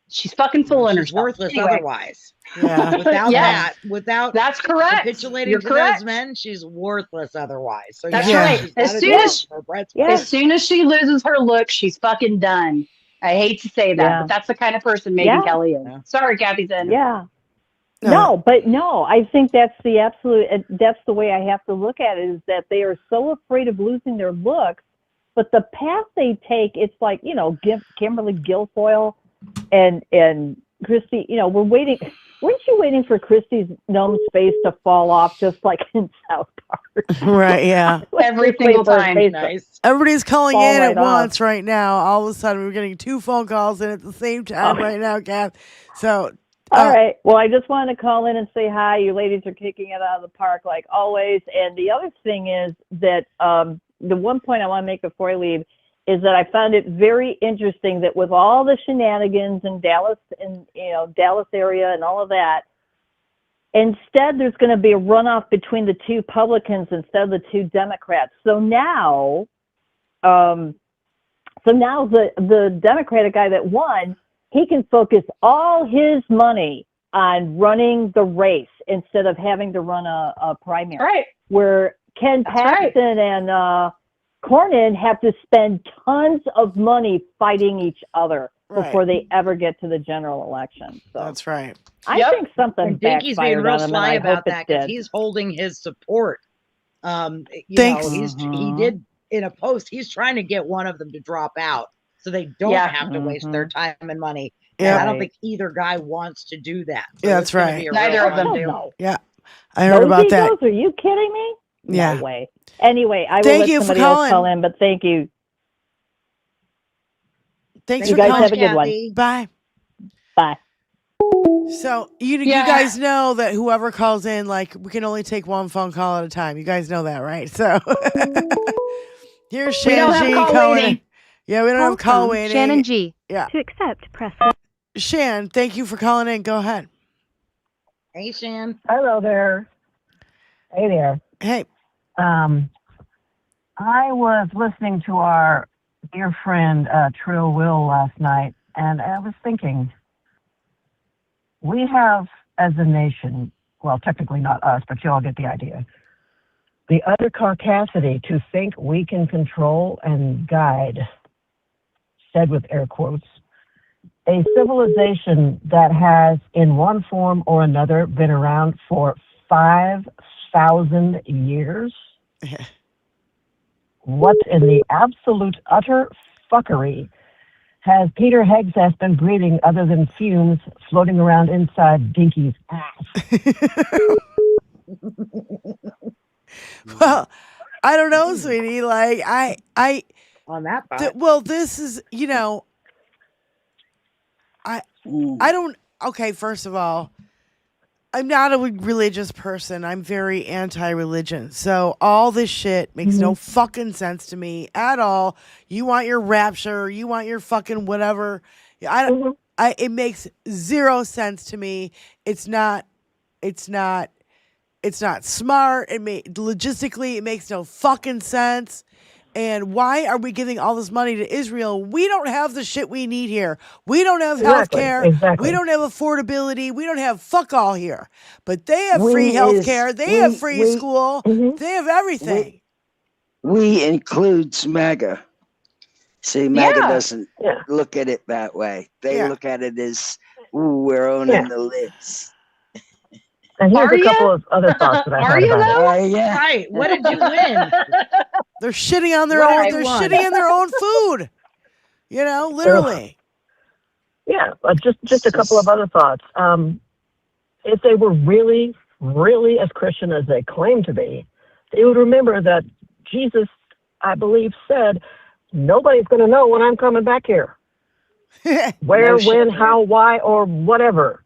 She's fucking fooling herself. She's worthless Anyway. otherwise. Yeah. Without Yes. that, without That's correct. capitulating You're to correct. those men, she's worthless otherwise. So That's yeah, right. she's As gotta soon do as it for Brett's as soon as she loses her look, she's fucking done. I hate to say that, Yeah. but that's the kind of person Megyn Yeah. Kelly is. Sorry, Kathy Zen. Yeah. No. No, I think that's the absolute, that's the way I have to look at it, is that they are so afraid of losing their looks, but the path they take, it's like, you know, Kimberly Guilfoyle and Kristi, you know, weren't you waiting for Kristi Noem's face to fall off just like in South Park? Right, yeah. Every single time. Nice. Everybody's calling Fall in right at once off. right now. All of a sudden, we're getting 2 phone calls in at the same time right now, Kath. So, All right. Well, I just wanted to call in and say hi. You ladies are kicking it out of the park like always. And the other thing is that the one point I want to make before I leave is that I found it very interesting that with all the shenanigans in Dallas and Dallas area and all of that, instead there's going to be a runoff between the 2 Republicans instead of the 2 Democrats. So now, the Democratic guy that won, he can focus all his money on running the race instead of having to run a primary. Right. Where Ken That's right. Paxton and Cornyn have to spend tons of money fighting each other before they ever get to the general election. So that's right. I think something And Dinky's being backfired real on him, and sly I about hope that it because did. he's holding his support. You Thanks. know, he did in a post. He's trying to get one of them to drop out so they don't have to waste their time and money. Yeah. And I don't think either guy wants to do that. So Yeah, it's that's gonna right. be a Neither real of them fun do. deal. Yeah, I heard Those about that. egos? Are you kidding me? Yeah. No way. Anyway, I will Thank let you for somebody else calling. call in, but thank you. Thanks You for guys calling. have a good one. Bye. Bye. So you Yeah. guys know that whoever calls in, like, we can only take 1 phone call at a time. You guys know that, right? So here's We don't Shannon have G call calling in. waiting. Yeah, we don't have call waiting. Shannon G. Yeah. To accept, press. Shan, thank you for calling in. Go ahead. Hey, Shan. Hello there. Hey there. Hey. I was listening to our dear friend Trill Will last night, and I was thinking, we have as a nation, well, technically not us, but you all get the idea, the utter carcassity to think we can control and guide, said with air quotes, a civilization that has, in one form or another, been around for 5,000 years. What in the absolute utter fuckery has Peter Hegseth been breathing other than fumes floating around inside Dinky's ass? Well, I don't know, sweetie. Like, I on that part. well, this is, I don't, okay, first of all, I'm not a religious person. I'm very anti-religion. So all this shit makes no fucking sense to me at all. You want your rapture, you want your fucking whatever. It makes zero sense to me. It's not smart. Logistically, it makes no fucking sense. And why are we giving all this money to Israel? We don't have the shit we need here. We don't have health care. Exactly. We don't have affordability. We don't have fuck all here. But they have free health care. They have free school. They have everything. We includes MAGA. See, MAGA doesn't look at it that way. They look at it as, ooh, we're owning the libs. And here's a couple of other thoughts that I had about it. Right. What did you win? They're shitting on their What own. I They're won. shitting in their own food. Literally. Yeah, just a couple of other thoughts. If they were really, really as Christian as they claim to be, they would remember that Jesus, I believe, said, nobody's going to know when I'm coming back here. Where, when, how, why, or whatever.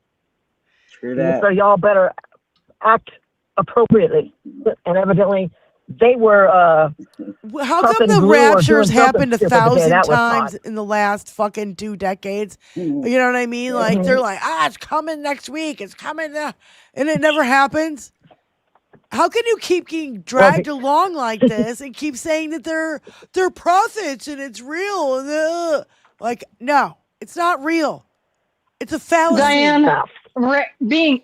True that. So y'all better act appropriately. And evidently, they were. How come pumping the glue or raptures doing something happened a stupid today. 1,000 That was times fun. in the last fucking 2 decades? Mhm. You know what I mean? Like, Mhm. they're like, it's coming next week. It's coming. And it never happens. How can you keep getting dragged along like this and keep saying that they're prophets and it's real? And, like, no, it's not real. It's a fallacy. Diane,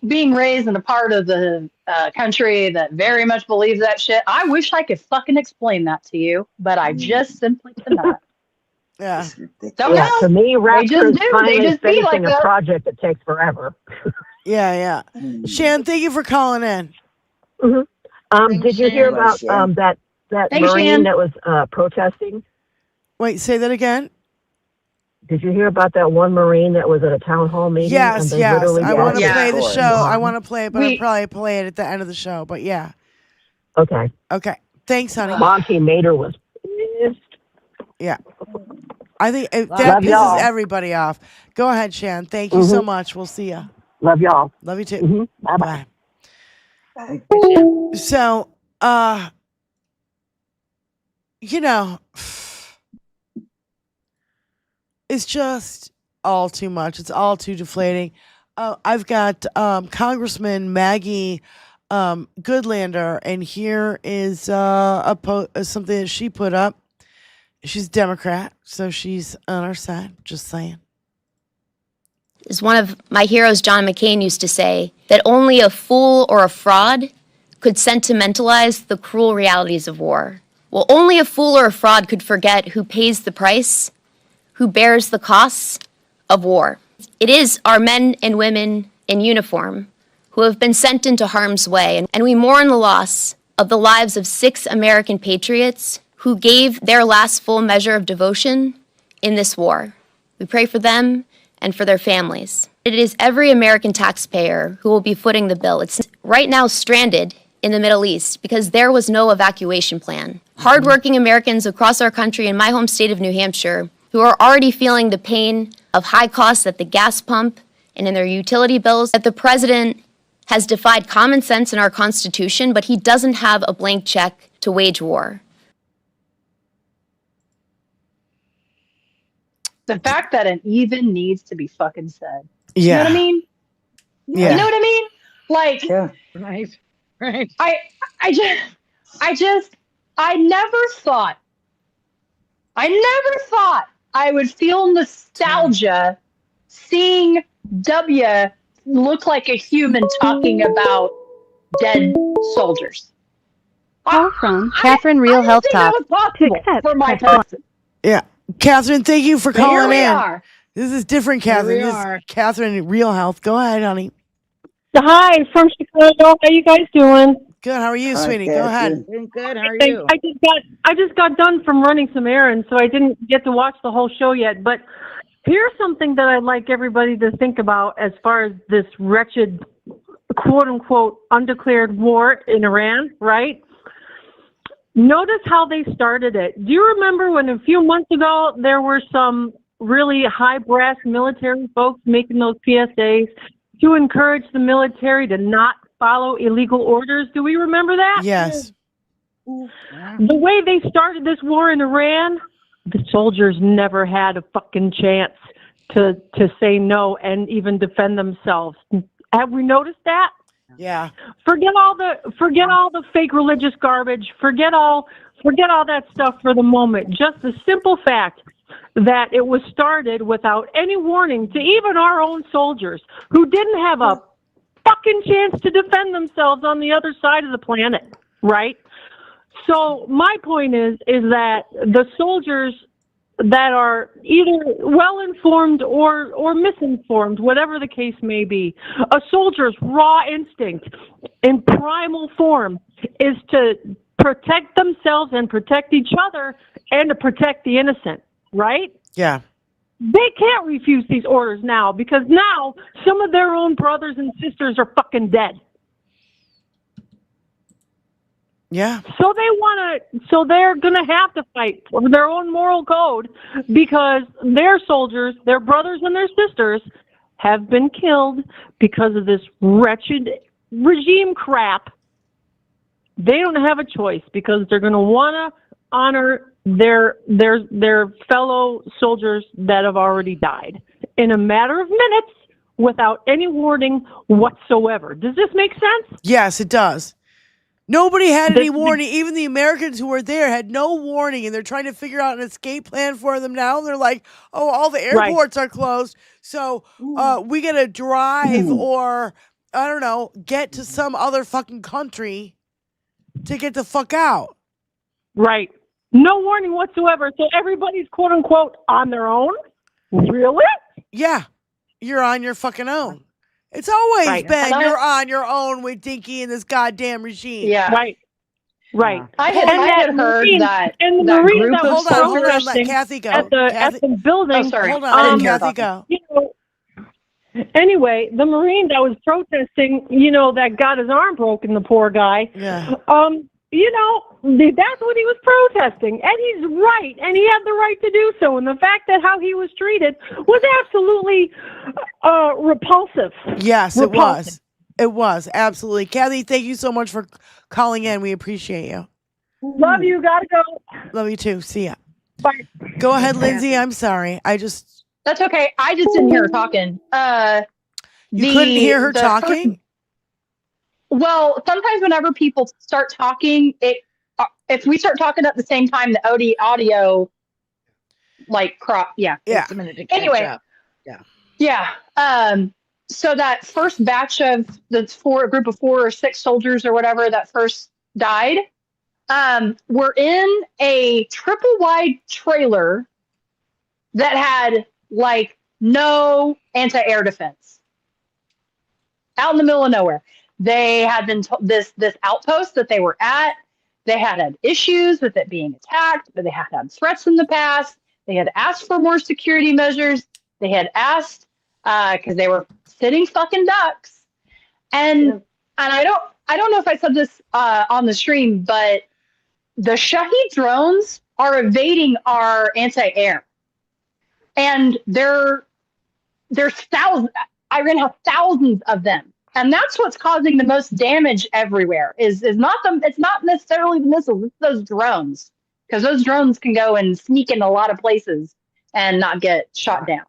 being raised in a part of the country that very much believes that shit, I wish I could fucking explain that to you, but I just simply cannot. Yeah. Don't Yeah, know. to me, They just rapture is do. They finally just be like finishing a that. project that takes forever. Yeah. Shan, thank you for calling in. Mm-hmm. Did you hear about that Thanks, Marine Shan. that was protesting? Wait, say that again? Did you hear about that one Marine that was at a town hall meeting? Yes, and they yes. literally I want to gassed play him? the show. I want to play it, but I'll probably play it at the end of the show. But yeah. Okay. Okay. Thanks, honey. Monty Mater was pissed. Yeah. I think that Love pisses y'all. everybody off. Go ahead, Shan. Thank you so much. We'll see ya. Love y'all. Love you too. Bye-bye. So, you know, it's just all too much. It's all too deflating. I've got Congressman Maggie Goodlander, and here is something that she put up. She's a Democrat, so she's on our side. Just saying. As one of my heroes, John McCain, used to say, that only a fool or a fraud could sentimentalize the cruel realities of war. Well, only a fool or a fraud could forget who pays the price, who bears the costs of war. It is our men and women in uniform who have been sent into harm's way, and we mourn the loss of the lives of 6 American patriots who gave their last full measure of devotion in this war. We pray for them and for their families. It is every American taxpayer who will be footing the bill. It's right now stranded in the Middle East because there was no evacuation plan. Hardworking Americans across our country in my home state of New Hampshire who are already feeling the pain of high costs at the gas pump and in their utility bills, that the president has defied common sense in our Constitution, but he doesn't have a blank check to wage war. The fact that it even needs to be fucking said. Yeah. You know what I mean? Yeah. You know what I mean? Like, Right. I never thought I would feel nostalgia seeing W look like a human talking about dead soldiers. Call from Catherine Real Health Talk. For my person. Yeah. Catherine, thank you for But here calling we in. are. This is different, Here Catherine. we This are. is Catherine Real Health. Go ahead, honey. Hi, from Chicago. How you guys doing? Good. How are you, Hi, sweetie? Go ahead. Doing good. How are Thanks. you? I just got done from running some errands, so I didn't get to watch the whole show yet. But here's something that I'd like everybody to think about as far as this wretched, quote unquote, undeclared war in Iran, right? Notice how they started it. Do you remember when a few months ago there were some really high brass military folks making those PSAs to encourage the military to not follow illegal orders? Do we remember that? Yes. The way they started this war in Iran, the soldiers never had a fucking chance to say no and even defend themselves. Have we noticed that? Yeah. Forget all the fake religious garbage. Forget all that stuff for the moment. Just the simple fact that it was started without any warning to even our own soldiers who didn't have a fucking chance to defend themselves on the other side of the planet, right? So my point is that the soldiers that are either well-informed or misinformed, whatever the case may be, a soldier's raw instinct in primal form is to protect themselves and protect each other and to protect the innocent, right? Yeah. They can't refuse these orders now because now some of their own brothers and sisters are fucking dead. Yeah. So they're gonna have to fight for their own moral code because their soldiers, their brothers and their sisters have been killed because of this wretched regime crap they don't have a choice because they're going to want to honor their fellow soldiers that have already died in a matter of minutes without any warning whatsoever. Does this make sense? Yes, it does. Nobody had any warning. Even the Americans who were there had no warning, and they're trying to figure out an escape plan for them now. They're like, oh, all the airports are closed, so we got to drive or, I don't know, get to some other fucking country to get the fuck out. Right. No warning whatsoever. So everybody's quote unquote on their own? Really? Yeah. You're on your fucking own. It's always been you're on your own with Dinky and this goddamn regime. Yeah. Right. Right. I had heard that. And the that Marine group that of was hold on, let protesting Kathy go. at the building. Oh, sorry. Hold on, I didn't hear Kathy talking. go. You know, anyway, the Marine that was protesting, that got his arm broken, the poor guy. Yeah. That's what he was protesting, and he's right, and he had the right to do so. And the fact that how he was treated was absolutely repulsive. Yes, it was. It was absolutely. Kathy, thank you so much for calling in. We appreciate you. Love you. Gotta go. Love you too. See ya. Bye. Go ahead, Lindsay. I'm sorry. That's okay. I just didn't hear her talking. You couldn't hear her talking? Well, sometimes whenever people start talking, if we start talking at the same time, the audio crop. Yeah. It's a minute to catch Anyway. up. Yeah. So that first batch of the group of 4 or 6 soldiers or whatever that first died, were in a triple wide trailer that had no anti-air defense out in the middle of nowhere. They had been this outpost that they were at. They had issues with it being attacked, but they had threats in the past. They had asked for more security measures. They had asked because they were sitting fucking ducks. And I don't know if I said this on the stream, but the Shahed drones are evading our anti-air, and there's thousands. Iran has thousands of them. And that's what's causing the most damage everywhere. It's not necessarily the missiles, it's those drones. Because those drones can go and sneak in a lot of places and not get shot down.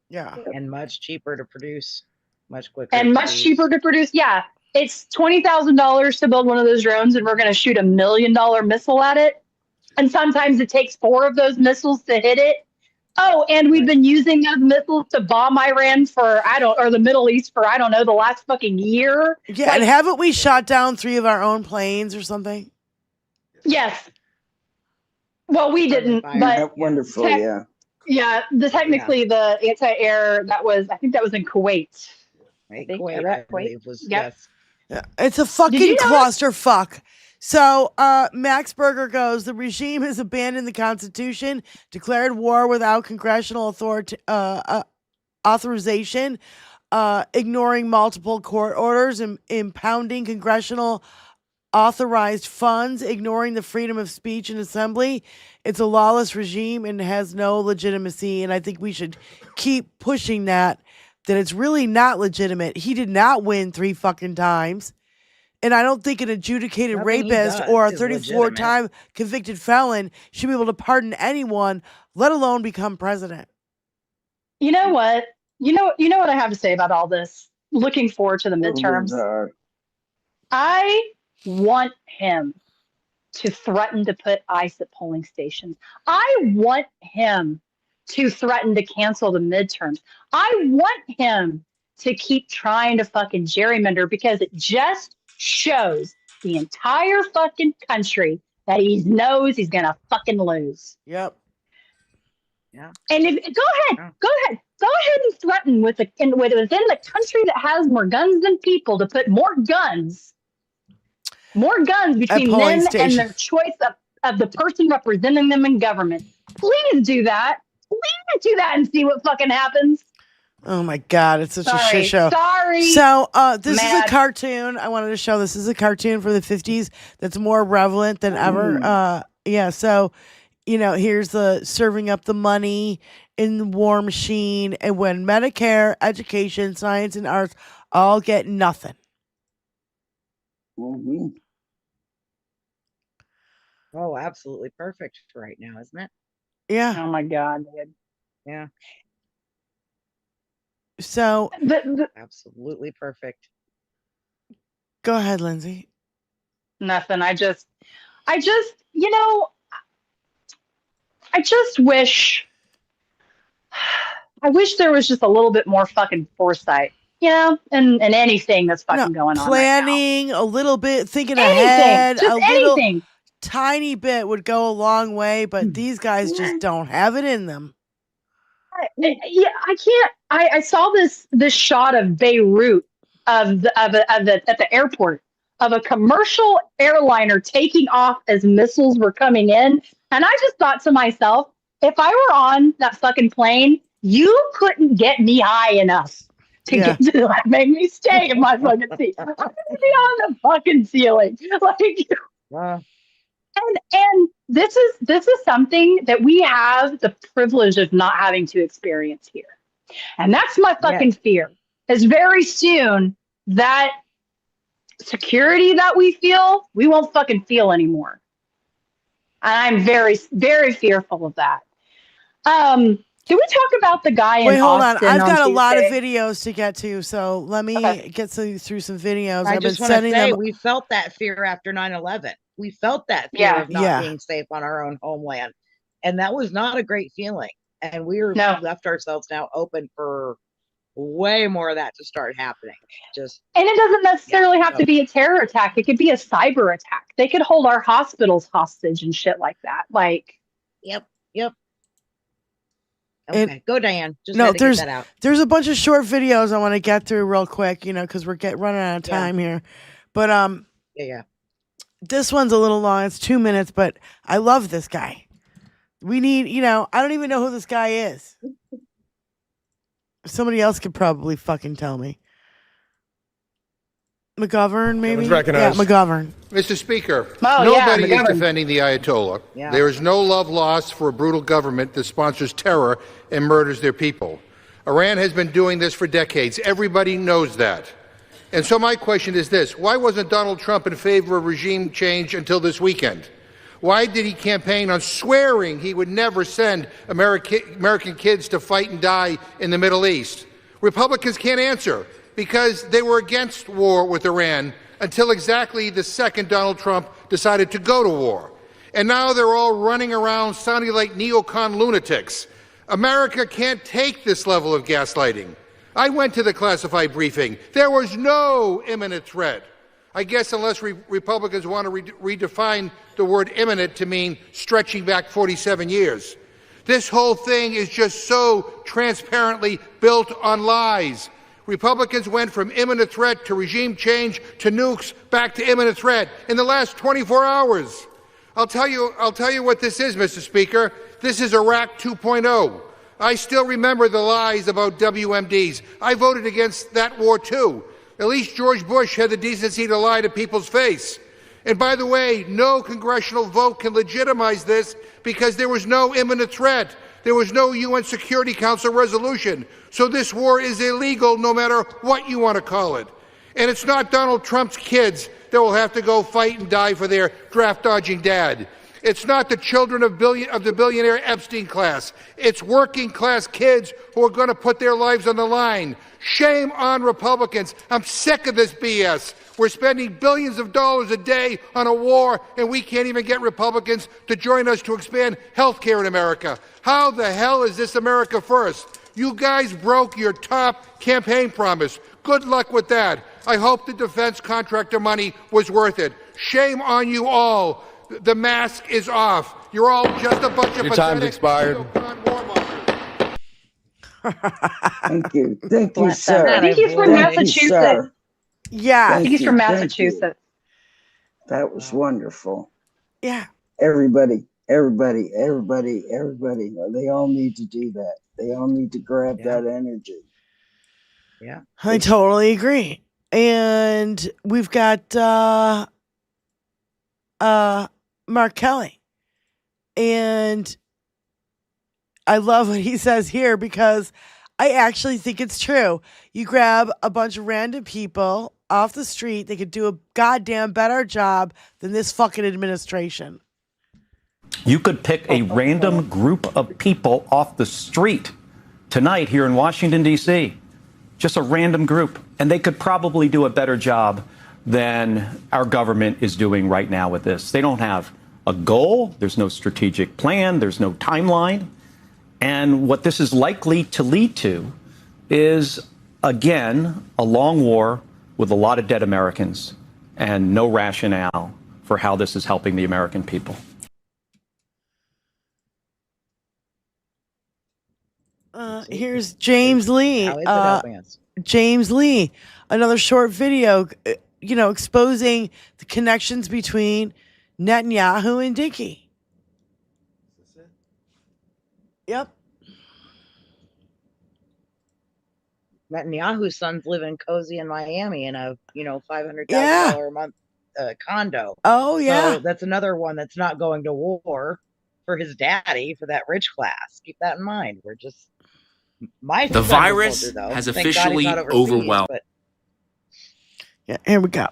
Yeah. And much cheaper to produce. Much quicker. And much cheaper to produce. Yeah. It's $20,000 to build one of those drones, and we're going to shoot $1 million missile at it. And sometimes it takes 4 of those missiles to hit it. Oh, and we've been using those missiles to bomb Iran or the Middle East for, the last fucking year. Yeah, and haven't we shot down 3 of our own planes or something? Yes. Well, we didn't, but wonderful, yeah. Yeah, technically the anti-air I think that was in Kuwait. Kuwait, I believe was, yes. Yeah, it's a fucking clusterfuck. So, Max Berger goes, the regime has abandoned the Constitution, declared war without congressional authorization, ignoring multiple court orders, and impounding congressional authorized funds, ignoring the freedom of speech and assembly. It's a lawless regime and has no legitimacy, and I think we should keep pushing that it's really not legitimate. He did not win 3 fucking times. And I don't think an adjudicated rapist or a 34-time convicted felon should be able to pardon anyone, let alone become president. You know what? You know what I have to say about all this? Looking forward to the midterms. I want him to threaten to put ICE at polling stations. I want him to threaten to cancel the midterms. I want him to keep trying to fucking gerrymander, because it just shows the entire fucking country that he knows he's gonna fucking lose. Yep. Yeah. And go ahead and threaten within the country that has more guns than people to put more guns between them and their choice of the person representing them in government. Please do that. Please do that and see what fucking happens. Oh my God, it's such a shit show. Sorry. So this is a cartoon. I wanted to show this is a cartoon for the 50s that's more relevant than ever. So, here's the serving up the money in the war machine, and when Medicare, education, science, and arts all get nothing. Mm-hmm. Oh, absolutely perfect for right now, isn't it? Yeah. Oh my God, dude. Yeah. So absolutely perfect. Go ahead, Lindsay. Nothing. I just, you know, I just wish, I wish there was just a little bit more fucking foresight, you know, and anything that's fucking going on right Planning a little bit, thinking Anything, ahead, just a little anything. tiny bit would go a long way, but these guys just don't have it in them. Yeah, I can't. I saw this shot of Beirut of the at the airport of a commercial airliner taking off as missiles were coming in, and I just thought to myself, if I were on that fucking plane, you couldn't get me high enough to get to like make me stay in my fucking seat. I could be on the fucking ceiling, like. And this is something that we have the privilege of not having to experience here. And that's my fucking fear. Is very soon that security that we feel, we won't fucking feel anymore. And I'm very, very fearful of that. Can we talk about the guy in Austin? Wait, hold on. I've got a lot of Tuesday? videos to get to, so let me get through some videos. I I've been just want to sending say them. we felt that fear after 9/11. We felt that fear of not being safe on our own homeland. And that was not a great feeling. And we left ourselves now open for way more of that to start happening. And it doesn't necessarily have to be a terror attack. It could be a cyber attack. They could hold our hospitals hostage and shit like that. Like, Yep. Okay, go Diane. Just No, had to get that out. there's a bunch of short videos I want to get through real quick, you know, because we're running out of time here. But yeah. This one's a little long. It's 2 minutes, but I love this guy. We need, you know, I don't even know who this guy is. Somebody else could probably fucking tell me. McGovern, maybe? Yeah, McGovern. Mr. Speaker, Oh, nobody yeah, is McGovern. defending the Ayatollah. Yeah. There is no love lost for a brutal government that sponsors terror and murders their people. Iran has been doing this for decades. Everybody knows that. And so my question is this: why wasn't Donald Trump in favor of regime change until this weekend? Why did he campaign on swearing he would never send American kids to fight and die in the Middle East? Republicans can't answer because they were against war with Iran until exactly the second Donald Trump decided to go to war. And now they're all running around sounding like neocon lunatics. America can't take this level of gaslighting. I went to the classified briefing. There was no imminent threat. I guess unless Republicans want to redefine the word imminent to mean stretching back 47 years. This whole thing is just so transparently built on lies. Republicans went from imminent threat to regime change to nukes back to imminent threat in the last 24 hours. I'll tell you what this is, Mr. Speaker. This is Iraq 2.0. I still remember the lies about WMDs. I voted against that war too. At least George Bush had the decency to lie to people's face. And by the way, no congressional vote can legitimize this because there was no imminent threat. There was no UN Security Council resolution. So this war is illegal no matter what you want to call it. And it's not Donald Trump's kids that will have to go fight and die for their draft-dodging dad. It's not the children of the billionaire Epstein class. It's working-class kids who are going to put their lives on the line. Shame on Republicans. I'm sick of this BS. We're spending billions of dollars a day on a war, and we can't even get Republicans to join us to expand health care in America. How the hell is this America first? You guys broke your top campaign promise. Good luck with that. I hope the defense contractor money was worth it. Shame on you all. The mask is off. You're all just a bunch of Your time's expired. Thank you. Thank you, sir. I think he's from Thank you, Massachusetts. sir. Yeah. I think he's from Thank you. Massachusetts. That was wonderful. Yeah. Everybody. They all need to do that. They all need to grab that energy. Yeah. I totally agree. And we've got Mark Kelly. And I love what he says here because I actually think it's true. You grab a bunch of random people off the street, they could do a goddamn better job than this fucking administration. You could pick a random group of people off the street tonight here in Washington, D.C., just a random group, and they could probably do a better job than our government is doing right now with this. They don't have a goal. There's no strategic plan. There's no timeline. And what this is likely to lead to is, again, a long war with a lot of dead Americans and no rationale for how this is helping the American people. Here's James Lee. How is it helping us? James Lee, another short video, exposing the connections between Netanyahu and Dinky. Yep. Netanyahu's son's living cozy in Miami in a $500,000 a month condo. Oh yeah. So that's another one that's not going to war for his daddy, for that rich class. Keep that in mind. We're just the virus has officially overwhelmed. Yeah, here we go.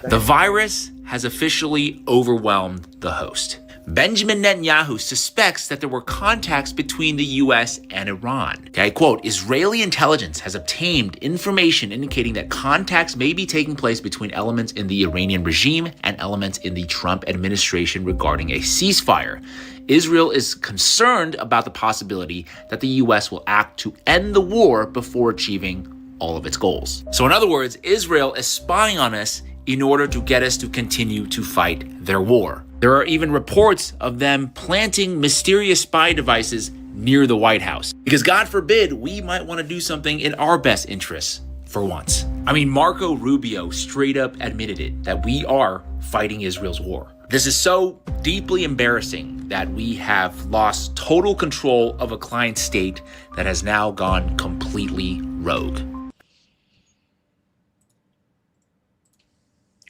The virus has officially overwhelmed the host. Benjamin Netanyahu suspects that there were contacts between the U.S. and Iran. Okay, quote, Israeli intelligence has obtained information indicating that contacts may be taking place between elements in the Iranian regime and elements in the Trump administration regarding a ceasefire. Israel is concerned about the possibility that the U.S. will act to end the war before achieving all of its goals. So in other words, Israel is spying on us in order to get us to continue to fight their war. There are even reports of them planting mysterious spy devices near the White House. Because God forbid, we might want to do something in our best interests for once. I mean, Marco Rubio straight up admitted it, that we are fighting Israel's war. This is so deeply embarrassing that we have lost total control of a client state that has now gone completely rogue.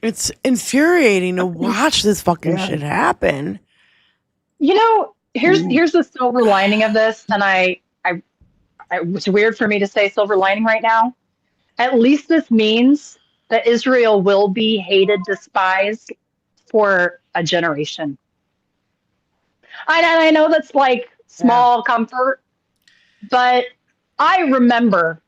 It's infuriating to watch this fucking shit happen. Here's the silver lining of this, and it's weird for me to say silver lining right now. At least this means that Israel will be hated, despised for a generation. I know that's like small comfort, but I remember.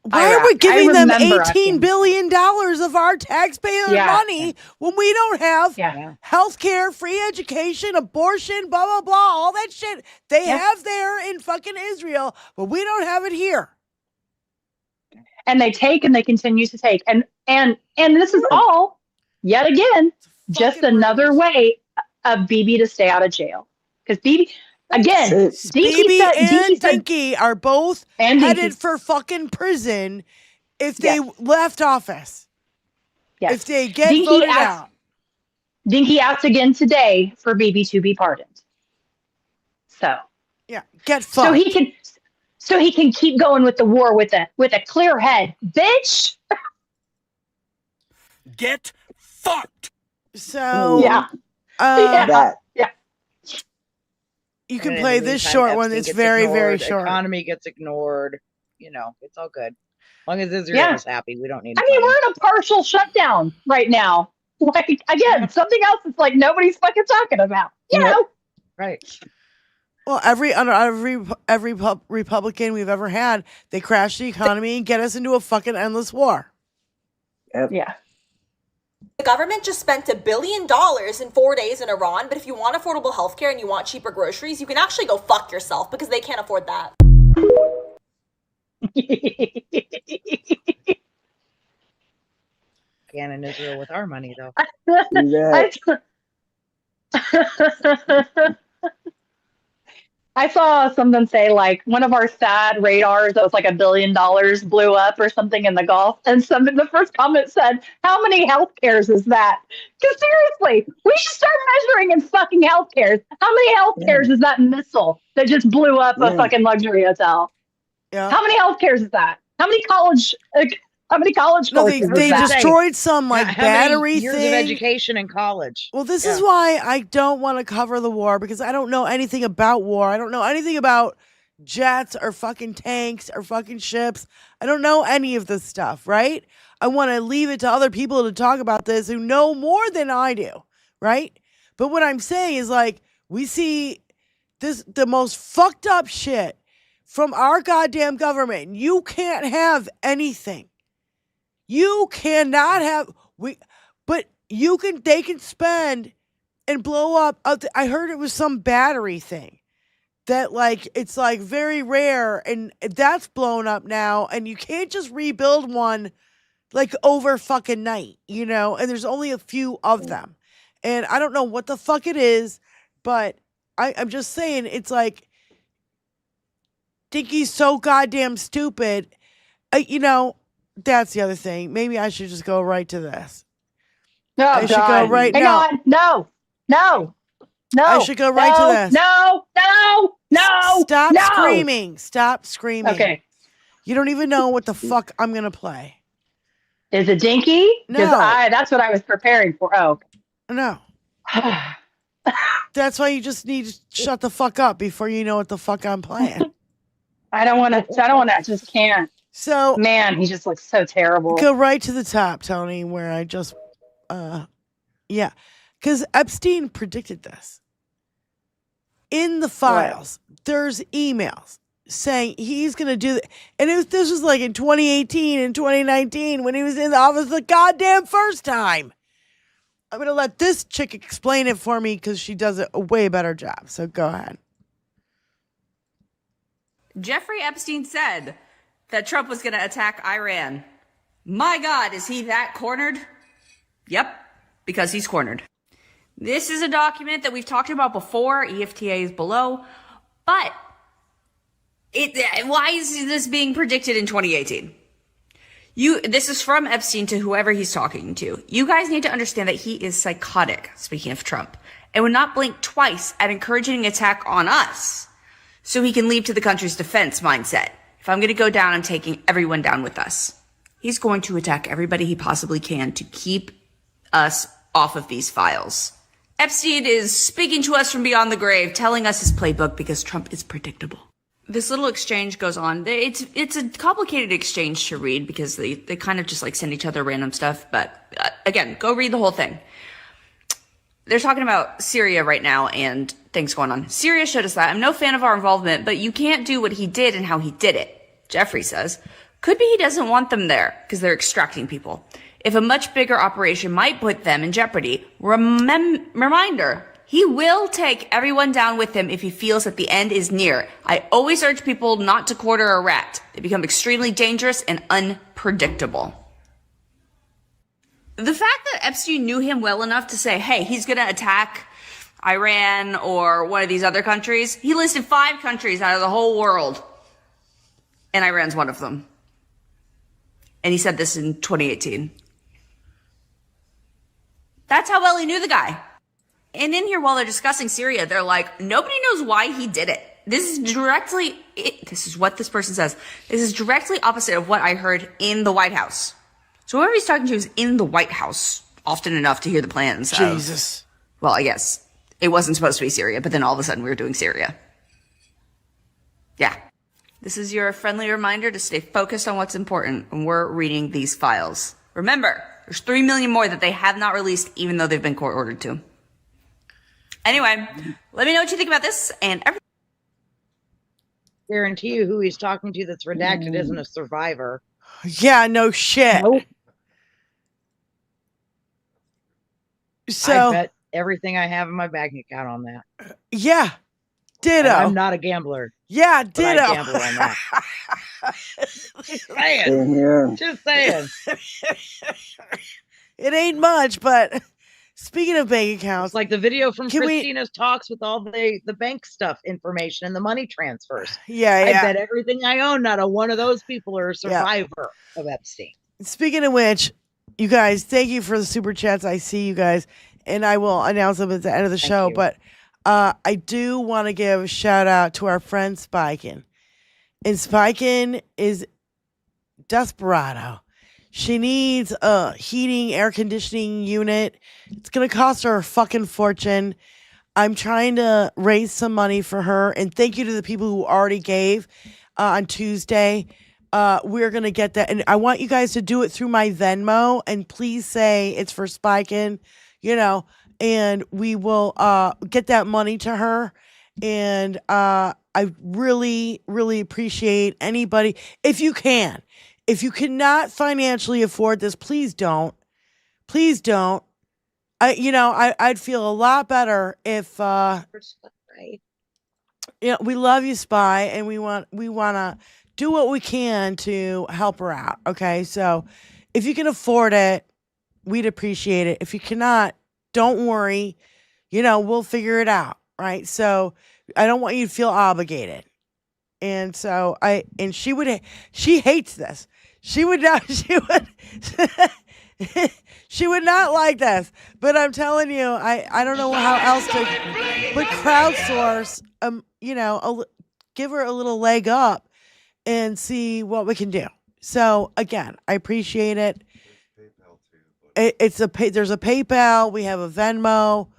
Why are we giving them $18 billion of our taxpayer money when we don't have health care, free education, abortion, blah, blah, blah, all that shit they have there in fucking Israel, but we don't have it here. And they take and they continue to take. And this is all, yet again, just another way of Bibi to stay out of jail. Because Bibi... Again, Bibi and Dinky are both headed for fucking prison if they left office. Yes. If they get voted out. Dinky asked again today for Bibi to be pardoned. So yeah, get fucked. So he can keep going with the war with a clear head, bitch. Get fucked. So yeah. You can play this short one. It's very, very short. The economy gets ignored. It's all good. As long as Israel is happy, we don't need. We're in a partial shutdown right now. Like again, something else that's like nobody's fucking talking about. Right. Well, every Republican we've ever had, they crash the economy and get us into a fucking endless war. Yeah. The government just spent $1 billion in 4 days in Iran, but if you want affordable healthcare and you want cheaper groceries, you can actually go fuck yourself because they can't afford that. Again, in Israel with our money, though. I saw something say like one of our SAD radars that was like $1 billion blew up or something in the Gulf, and the first comment said, "How many health cares is that?" Because seriously, we should start measuring in fucking health cares. How many health cares is that missile that just blew up a fucking luxury hotel? Yeah. How many health cares is that? How many college? No, they destroyed some battery years thing. of education in college. Well, this is why I don't want to cover the war, because I don't know anything about war. I don't know anything about jets or fucking tanks or fucking ships. I don't know any of this stuff, right? I want to leave it to other people to talk about this who know more than I do, right? But what I'm saying is like, we see the most fucked up shit from our goddamn government. You can't have anything. You cannot have, but they can spend and blow up. I heard it was some battery thing that like, it's like very rare and that's blown up now. And you can't just rebuild one like over fucking night, and there's only a few of them. And I don't know what the fuck it is, but I'm just saying, it's like, think he's so goddamn stupid. That's the other thing. Maybe I should just go right to this. No, I should go right now. Hang on. No. I should go right to this. No. Stop screaming. Stop screaming. Okay. You don't even know what the fuck I'm going to play. Is it Dinky? No. That's what I was preparing for. Oh. No. That's why you just need to shut the fuck up before you know what the fuck I'm playing. I don't want to. I just can't. So, man, he just looks so terrible. Go right to the top, Tony, where I just, yeah. Because Epstein predicted this. In the files, there's emails saying he's going to do that. And this was like in 2018 and 2019 when he was in the office the goddamn first time. I'm going to let this chick explain it for me because she does a way better job. So go ahead. Jeffrey Epstein said that Trump was going to attack Iran. My God, is he that cornered? Yep, because he's cornered. This is a document that we've talked about before. EFTA is below. But why is this being predicted in 2018? This is from Epstein to whoever he's talking to. You guys need to understand that he is psychotic, speaking of Trump, and would not blink twice at encouraging an attack on us so he can leap to the country's defense mindset. If I'm going to go down, I'm taking everyone down with us. He's going to attack everybody he possibly can to keep us off of these files. Epstein is speaking to us from beyond the grave, telling us his playbook because Trump is predictable. This little exchange goes on. It's a complicated exchange to read because they kind of just like send each other random stuff. But again, go read the whole thing. They're talking about Syria right now and things going on. Syria showed us that. I'm no fan of our involvement, but you can't do what he did and how he did it. Jeffrey says, could be he doesn't want them there because they're extracting people. If a much bigger operation might put them in jeopardy, reminder, he will take everyone down with him if he feels that the end is near. I always urge people not to quarter a rat. They become extremely dangerous and unpredictable. The fact that Epstein knew him well enough to say, hey, he's going to attack Iran or one of these other countries. He listed 5 countries out of the whole world. And Iran's one of them. And he said this in 2018. That's how well he knew the guy. And in here, while they're discussing Syria, they're like, nobody knows why he did it. This is what this person says. This is directly opposite of what I heard in the White House. So whoever he's talking to is in the White House often enough to hear the plans. Jesus. Well, I guess it wasn't supposed to be Syria, but then all of a sudden we were doing Syria. Yeah. This is your friendly reminder to stay focused on what's important when we're reading these files. Remember, there's 3 million more that they have not released, even though they've been court ordered to. Anyway, let me know what you think about this and everything. Guarantee you who he's talking to that's redacted isn't a survivor. Yeah, no shit. Nope. So I bet everything I have in my bank account on that. Yeah. Ditto. And I'm not a gambler. Yeah, but ditto. I gamble on that. Just saying. Same here. Just saying. It ain't much, but speaking of bank accounts, like the video from Christina's talks with all the bank stuff information and the money transfers. Yeah. I bet everything I own, not a one of those people are a survivor of Epstein. Speaking of which, you guys, thank you for the super chats. I see you guys, and I will announce them at the end of the show. But I do want to give a shout out to our friend Spiken. And Spiken is desperado. She needs a heating, air conditioning unit. It's going to cost her a fucking fortune. I'm trying to raise some money for her. And thank you to the people who already gave on Tuesday. We're going to get that. And I want you guys to do it through my Venmo. And please say it's for Spiken. You know, and we will get that money to her. And I really, really appreciate anybody. If you can, if you cannot financially afford this, please don't. Please don't. I'd feel a lot better if we love you, Spy, and we want to do what we can to help her out. Okay, so if you can afford it, we'd appreciate it. If you cannot, don't worry. We'll figure it out. Right. So I don't want you to feel obligated. And so she hates this. She would not, she would not like this, but I'm telling you, I don't know how else to, but crowdsource, give her a little leg up and see what we can do. So again, I appreciate it. There's a PayPal. We have a Venmo.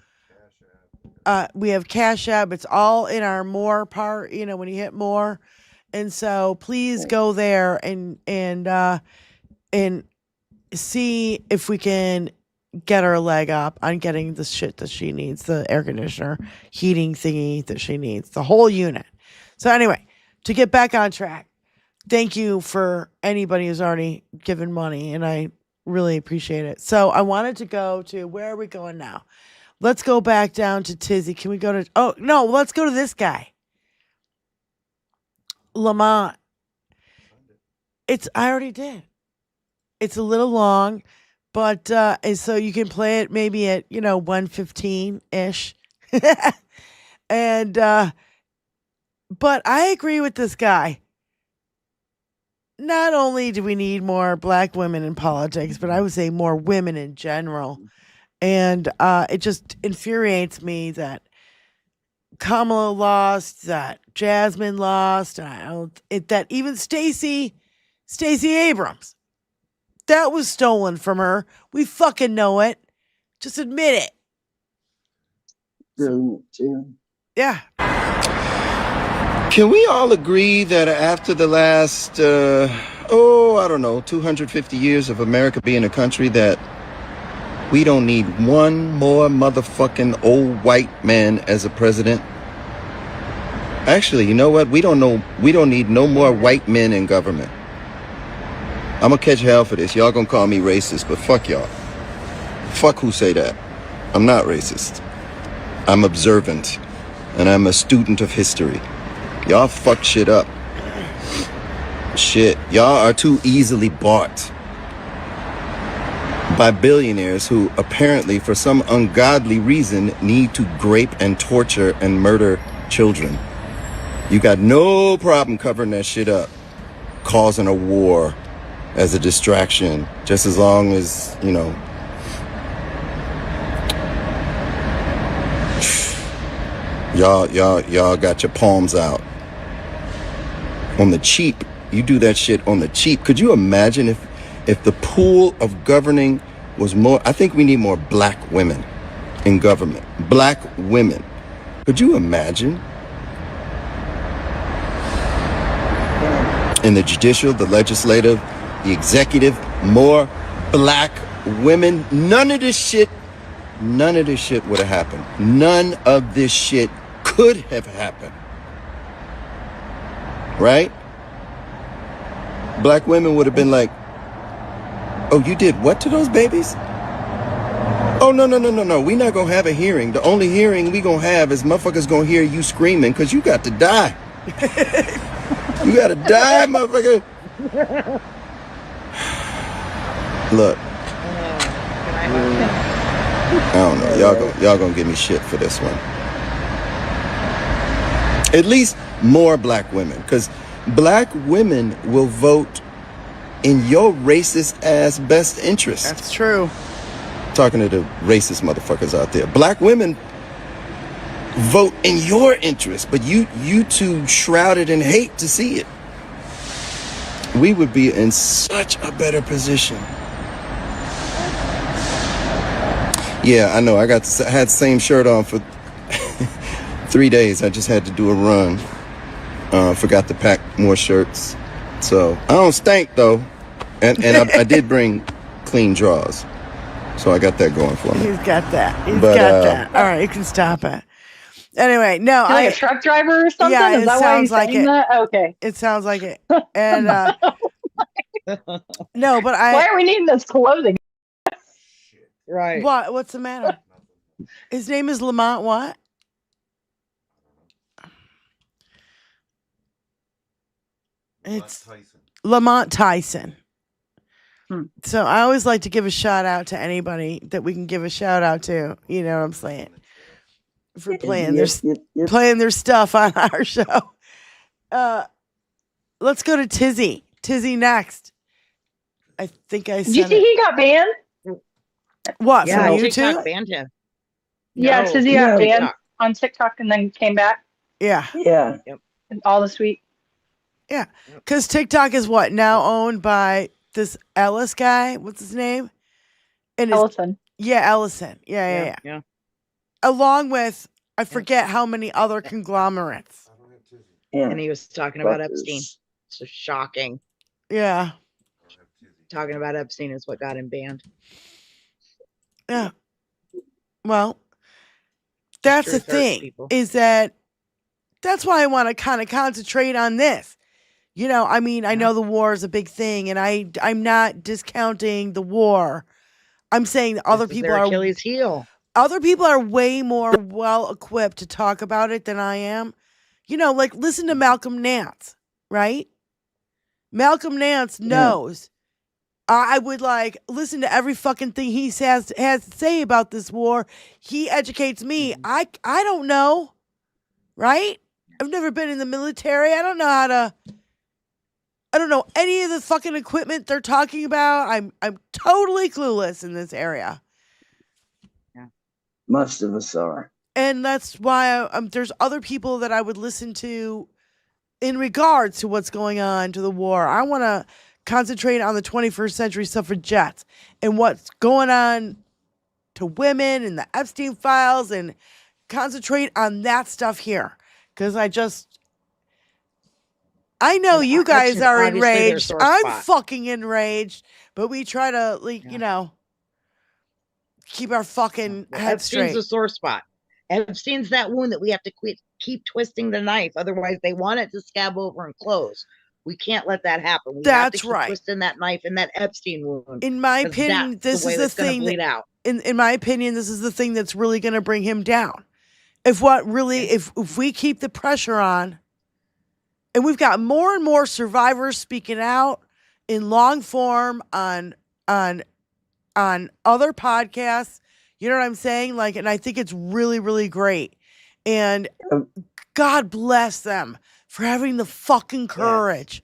We have Cash App. It's all in our more part, when you hit more. And so please go there and see if we can get her a leg up on getting the shit that she needs, the air conditioner, heating thingy that she needs, the whole unit. So anyway, to get back on track, thank you for anybody who's already given money, and I really appreciate it. So I wanted to go to, where are we going now? Let's go back down to Tizzy. Can we go to, oh, no, let's go to this guy. Lamont. I already did. It's a little long, but, and so you can play it maybe at, 1:15-ish. And, but I agree with this guy. Not only do we need more black women in politics, but I would say more women in general. And it just infuriates me that Kamala lost, that Jasmine lost, and that even Stacey Abrams, that was stolen from her. We fucking know it. Just admit it. Brilliant, too. Yeah. Can we all agree that after the last, 250 years of America being a country, that we don't need one more motherfucking old white man as a president? Actually, you know what? We don't need no more white men in government. I'm gonna catch hell for this. Y'all gonna call me racist, but fuck y'all. Fuck who say that. I'm not racist. I'm observant, and I'm a student of history. Y'all fuck shit up. Shit, y'all are too easily bought by billionaires who apparently, for some ungodly reason, need to grape and torture and murder children. You got no problem covering that shit up, causing a war as a distraction, just as long as, y'all got your palms out. On the cheap, you do that shit on the cheap. Could you imagine if the pool of governing was more? I think we need more black women in government. Black women. Could you imagine? In the judicial, the legislative, the executive, more black women. None of this shit would have happened. None of this shit could have happened. Right? Black women would have been like, oh, you did what to those babies? Oh, no. We're not going to have a hearing. The only hearing we going to have is motherfuckers going to hear you screaming because you got to die. You got to die, motherfucker. Look. I don't know. Y'all going to give me shit for this one. At least more black women, because black women will vote in your racist ass best interest. That's true. Talking to the racist motherfuckers out there. Black women vote in your interest, but you too shrouded in hate to see it. We would be in such a better position. Yeah, I know. I had the same shirt on for 3 days. I just had to do a run. Forgot to pack more shirts. So I don't stink though. And I did bring clean drawers. So I got that going for me. He's got that. He's But, got that. All right, you can stop it. Anyway, no, Like a truck driver or something? Yeah, Is it that why sounds he's like saying it. that? Okay. It sounds like it. And no, but Why are we needing this clothing? Right. What? What's the matter? His name is Lamont what? It's Lamont Tyson. So I always like to give a shout out to anybody that we can give a shout out to. You know what I'm saying? For playing playing their stuff on our show. Let's go to Tizzy. Tizzy next. I think I Did you said see he got banned? What, Yeah, from you TikTok too? banned him. Yeah, No, Tizzy got banned TikTok. on TikTok and then came back Yeah. Yeah. all this week. Yeah. Because TikTok is what? Now owned by this Ellis guy. What's his name? And Ellison. Yeah, Ellison. Yeah. Along with, I forget how many other conglomerates. And he was talking about Epstein. So shocking. Yeah. Talking about Epstein is what got him banned. Yeah. Well, that's sure the it hurts thing, people. is that that's why I want to kind of concentrate on this. You know, I mean, I know the war is a big thing, and I'm not discounting the war. I'm saying that other This is people their are Achilles heel. other people are way more well equipped to talk about it than I am. You know, like listen to Malcolm Nance, right? Malcolm Nance knows. I would like listen to every fucking thing he has to say about this war. He educates me. I don't know, right? I've never been in the military. I don't know any of the fucking equipment they're talking about. I'm totally clueless in this area. Most of us are. And that's why there's other people that I would listen to in regards to what's going on to the war. I want to concentrate on the 21st century suffragettes and what's going on to women and the Epstein files and concentrate on that stuff here. Because I know you guys are enraged. I'm fucking enraged. But we try to, like, you know, keep our fucking head straight. Epstein's a sore spot. Epstein's that wound that we have to keep twisting the knife. Otherwise, they want it to scab over and close. We can't let that happen. We have to keep twisting that knife in that Epstein wound. In my opinion, this is the thing. In my opinion, this is the thing that's really going to bring him down. If we keep the pressure on, and we've got more and more survivors speaking out in long form on other podcasts, you know what I'm saying? Like, and I think it's really, really great. And God bless them for having the fucking courage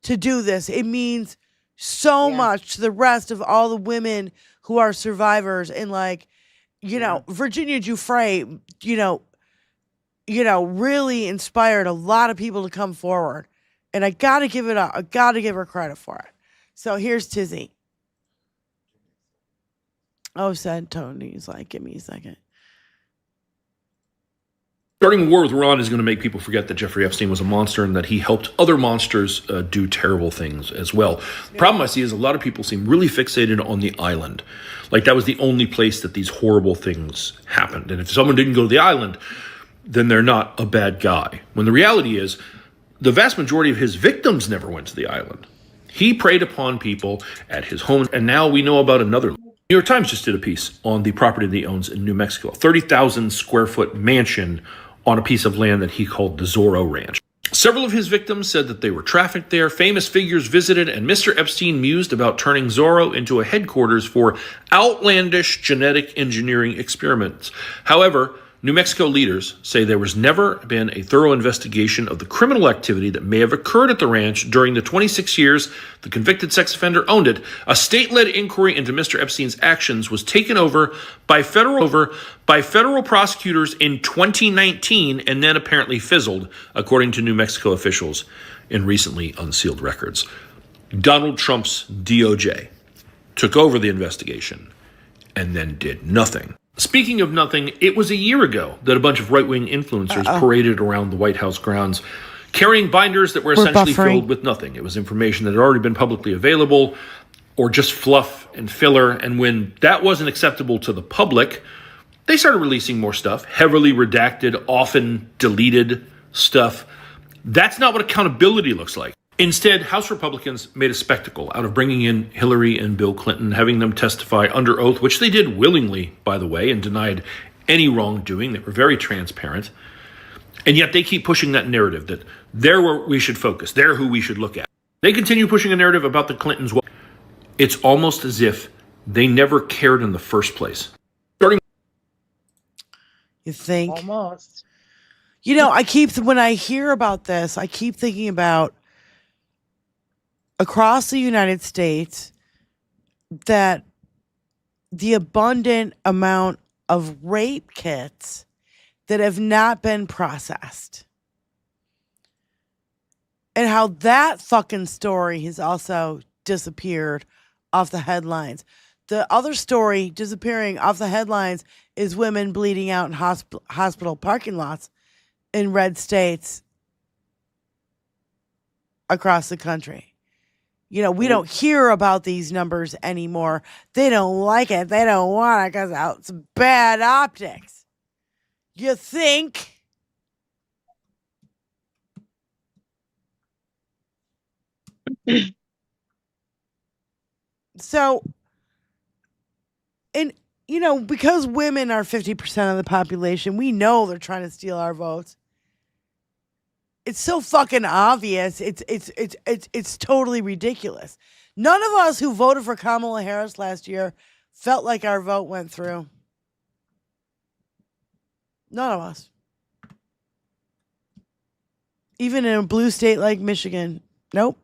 to do this. It means so much to the rest of all the women who are survivors. And like, you know, Virginia Giuffre, you know, really inspired a lot of people to come forward. And I got to give it up. I got to give her credit for it. So here's Tizzy. Oh, said Tony's like, give me a second. Starting a war with Iran is going to make people forget that Jeffrey Epstein was a monster and that he helped other monsters do terrible things as well. The problem I see is a lot of people seem really fixated on the island. Like that was the only place that these horrible things happened. And if someone didn't go to the island, then they're not a bad guy. When the reality is, the vast majority of his victims never went to the island. He preyed upon people at his home, and now we know about another. New York Times just did a piece on the property that he owns in New Mexico, a 30,000 square foot mansion on a piece of land that he called the Zorro Ranch. Several of his victims said that they were trafficked there. Famous figures visited, and Mr. Epstein mused about turning Zorro into a headquarters for outlandish genetic engineering experiments. However, New Mexico leaders say there was never been a thorough investigation of the criminal activity that may have occurred at the ranch during the 26 years the convicted sex offender owned it. A state-led inquiry into Mr. Epstein's actions was taken over by federal prosecutors in 2019 and then apparently fizzled, according to New Mexico officials in recently unsealed records. Donald Trump's DOJ took over the investigation and then did nothing. Speaking of nothing, it was a year ago that a bunch of right-wing influencers paraded around the White House grounds carrying binders that were essentially filled with nothing. It was information that had already been publicly available. or just fluff and filler. And when that wasn't acceptable to the public, they started releasing more stuff, heavily redacted, often deleted stuff. That's not what accountability looks like. Instead, House Republicans made a spectacle out of bringing in Hillary and Bill Clinton, having them testify under oath, which they did willingly, by the way, and denied any wrongdoing. They were very transparent. And yet they keep pushing that narrative that they're where we should focus. They're who we should look at. They continue pushing a narrative about the Clintons. It's almost as if they never cared in the first place. You think? Almost. You know, when I hear about this, I keep thinking about across the United States that the abundant amount of rape kits that have not been processed. And how that fucking story has also disappeared off the headlines. The other story disappearing off the headlines is women bleeding out in hospital parking lots in red states across the country. You know, we don't hear about these numbers anymore. They don't like it. They don't want it because it's bad optics. You think? So, and, you know, because women are 50% of the population, we know they're trying to steal our votes. It's so fucking obvious. It's totally ridiculous. None of us who voted for Kamala Harris last year felt like our vote went through. None of us. Even in a blue state like Michigan. Nope.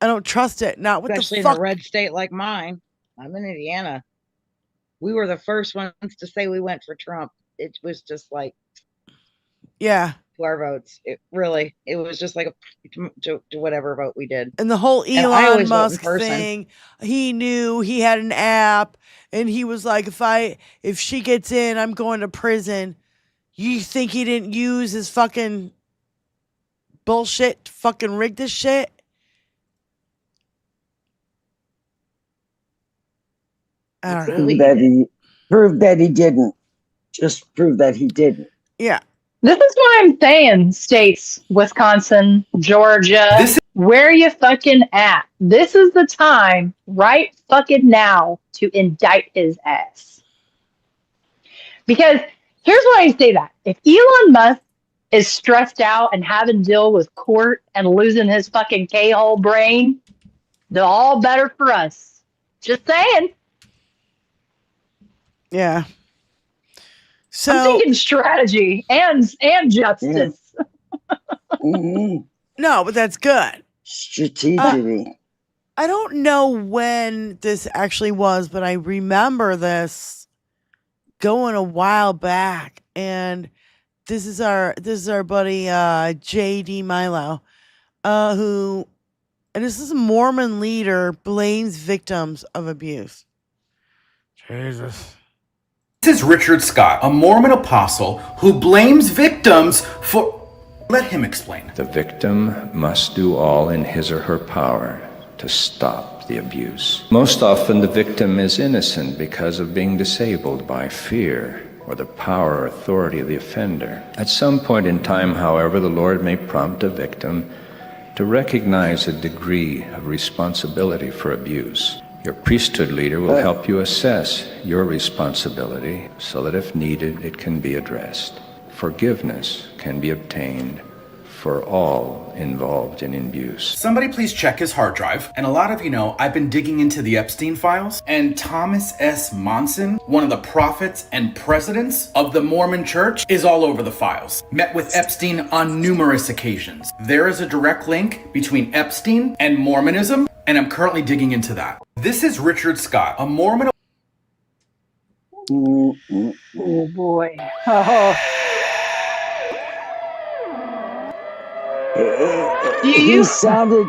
I don't trust it. Not with Especially the fuck. in a red state like mine. I'm in Indiana. We were the first ones to say we went for Trump. It was just like, yeah, to our votes. It was just like to whatever vote we did. And the whole Elon Musk thing, he knew he had an app, and he was like, if she gets in, I'm going to prison. You think he didn't use his fucking bullshit to fucking rig this shit? I don't know. Prove that he didn't. Just prove that he didn't. Yeah. This is what I'm saying, states, Wisconsin, Georgia, where you fucking at? This is the time, right fucking now, to indict his ass. Because here's why I say that. If Elon Musk is stressed out and having to deal with court and losing his fucking K-hole brain, they're all better for us. Just saying. Yeah. So I'm thinking strategy and justice. Mm-hmm. No, but that's good. Strategy. I don't know when this actually was, but I remember this going a while back, and this is our buddy J.D. Milo, who, and this is a Mormon leader, blames victims of abuse. Jesus. This is Richard Scott, a Mormon apostle who blames victims for... Let him explain. The victim must do all in his or her power to stop the abuse. Most often the victim is innocent because of being disabled by fear or the power or authority of the offender. At some point in time, however, the Lord may prompt a victim to recognize a degree of responsibility for abuse. Your priesthood leader will help you assess your responsibility so that if needed, it can be addressed. Forgiveness can be obtained for all involved in abuse. Somebody please check his hard drive. And a lot of you know, I've been digging into the Epstein files, and Thomas S. Monson, one of the prophets and presidents of the Mormon Church, is all over the files. Met with Epstein on numerous occasions. There is a direct link between Epstein and Mormonism, and I'm currently digging into that. This is Richard Scott, a Mormon... Oh boy. Oh. He sounded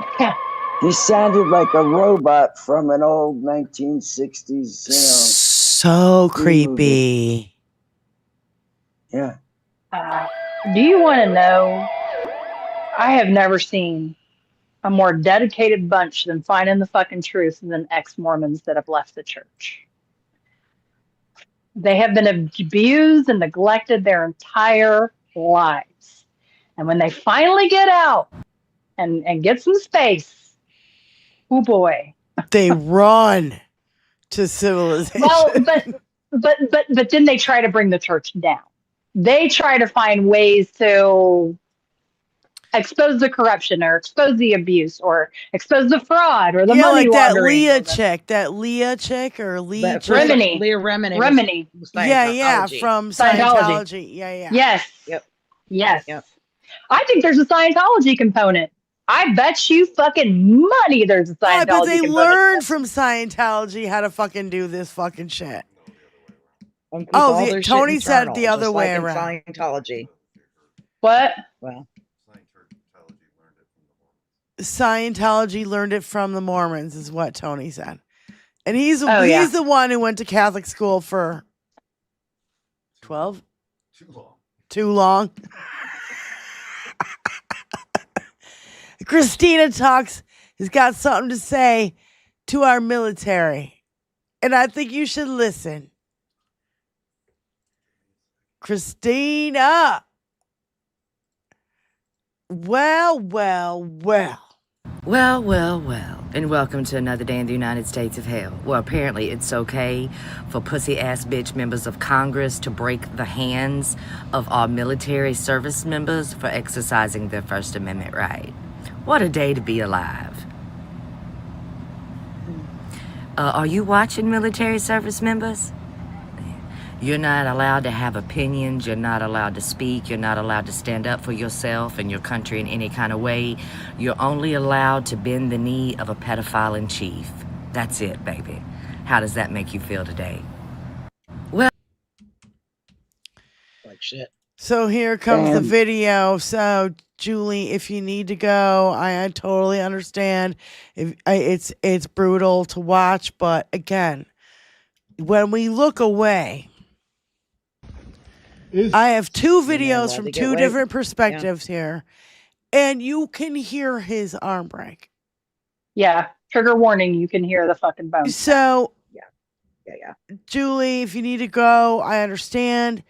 like a robot from an old 1960s, So creepy. Yeah. Do you want to know? I have never seen a more dedicated bunch than finding the fucking truth than ex-Mormons that have left the church. They have been abused and neglected their entire lives. And when they finally get out and get some space, oh boy. They run to civilization. Well, but then they try to bring the church down. They try to find ways to expose the corruption or expose the abuse or expose the fraud or the money like that laundering. Leah chick or Lee But chick. Remini. Leah Remini. Remini. Yeah, from Scientology. Yeah. Yes. Yep. Yes. Yep. I think there's a Scientology component. I bet you fucking money there's a Scientology but they component. learned from Scientology how to fucking do this fucking shit. Tony said it the other way around. Scientology. What? Well, Scientology learned it from the Mormons, is what Tony said, and he's the one who went to Catholic school for 12. Too long. Christina Talks has got something to say to our military, and I think you should listen. Christina. Well. Well, and welcome to another day in the United States of hell. Well, apparently it's okay for pussy-ass bitch members of Congress to break the hands of our military service members for exercising their First Amendment right. What a day to be alive. Are you watching, military service members? You're not allowed to have opinions. You're not allowed to speak. You're not allowed to stand up for yourself and your country in any kind of way. You're only allowed to bend the knee of a pedophile in chief. That's it, baby. How does that make you feel today? Well, like shit. So here comes the video. So Julie, if you need to go, I totally understand. It's brutal to watch, but again, when we look away, I have two videos from two different perspectives here, and you can hear his arm break. Yeah, trigger warning, you can hear the fucking bones. So, yeah. Julie, if you need to go, I understand.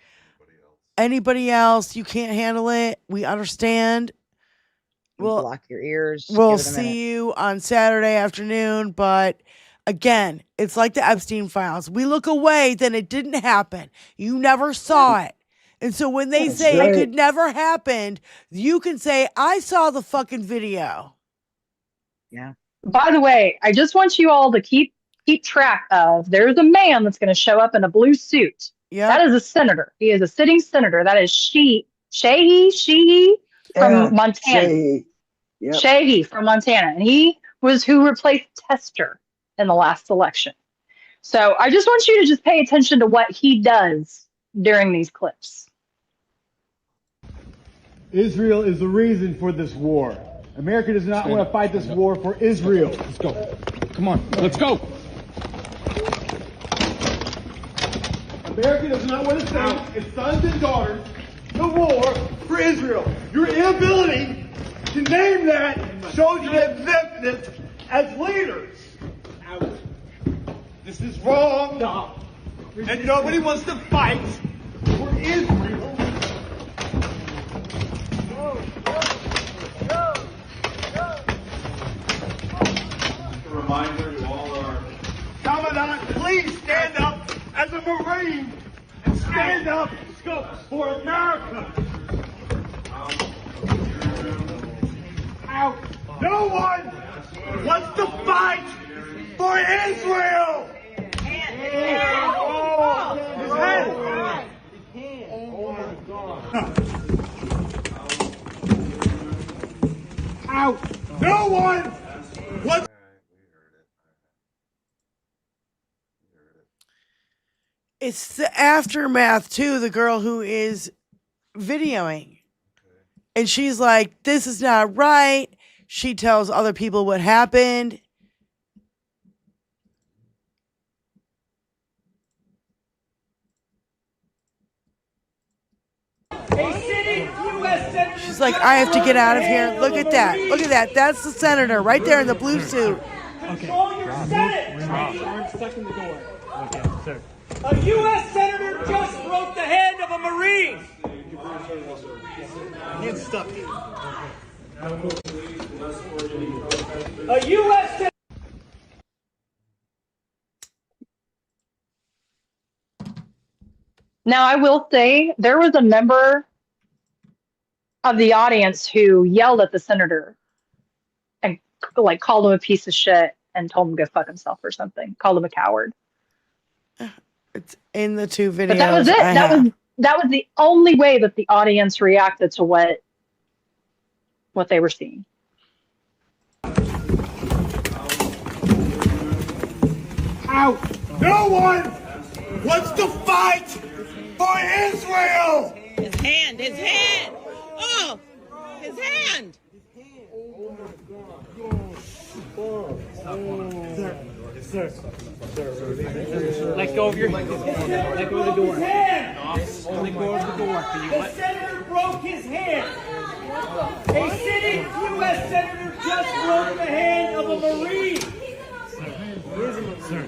Anybody else, you can't handle it. We understand. We'll block your ears. We'll see you on Saturday afternoon, but again, it's like the Epstein files. We look away, then it didn't happen. You never saw it. And so when they say it could never happen, you can say, I saw the fucking video. Yeah. By the way, I just want you all to keep track of, there's a man that's going to show up in a blue suit. Yeah. That is a senator. He is a sitting senator. That is Sheehy from Montana. Sheehy. Yep. Sheehy from Montana. And he was who replaced Tester in the last election. So I just want you to just pay attention to what he does during these clips. Israel is the reason for this war. America does not want to fight this war for Israel. Let's go. Come on, let's go. America does not want to send its sons and daughters to war for Israel. Your inability to name that shows your exemptness as leaders. This is wrong. And nobody wants to fight for Israel. A reminder to all our Commandant, please stand up as a Marine and stand up for America. No one wants to fight for Israel. No one wants. It's the aftermath too. The girl who is videoing, and she's like, "This is not right." She tells other people what happened. A sitting U.S. Senator She's like, I have to get out of here. Look at that. Look at that. That's the senator right there in the blue suit. Control your Senate. I'm stuck in the door. Okay, sir. A U.S. senator just broke the hand of a Marine. Hands stuck. A U.S. senator. Now, I will say there was a member of the audience who yelled at the senator and like called him a piece of shit and told him to go fuck himself or something. Called him a coward. It's in the two videos. But that was it. That was the only way that the audience reacted to what they were seeing. Out. No one wants to fight for Israel. His hand. Oh, his hand. Sir. Let go of your hand. Let go of the door. Let go of the door. The senator broke his hand. A sitting U.S. senator just broke the hand of a Marine. Sir.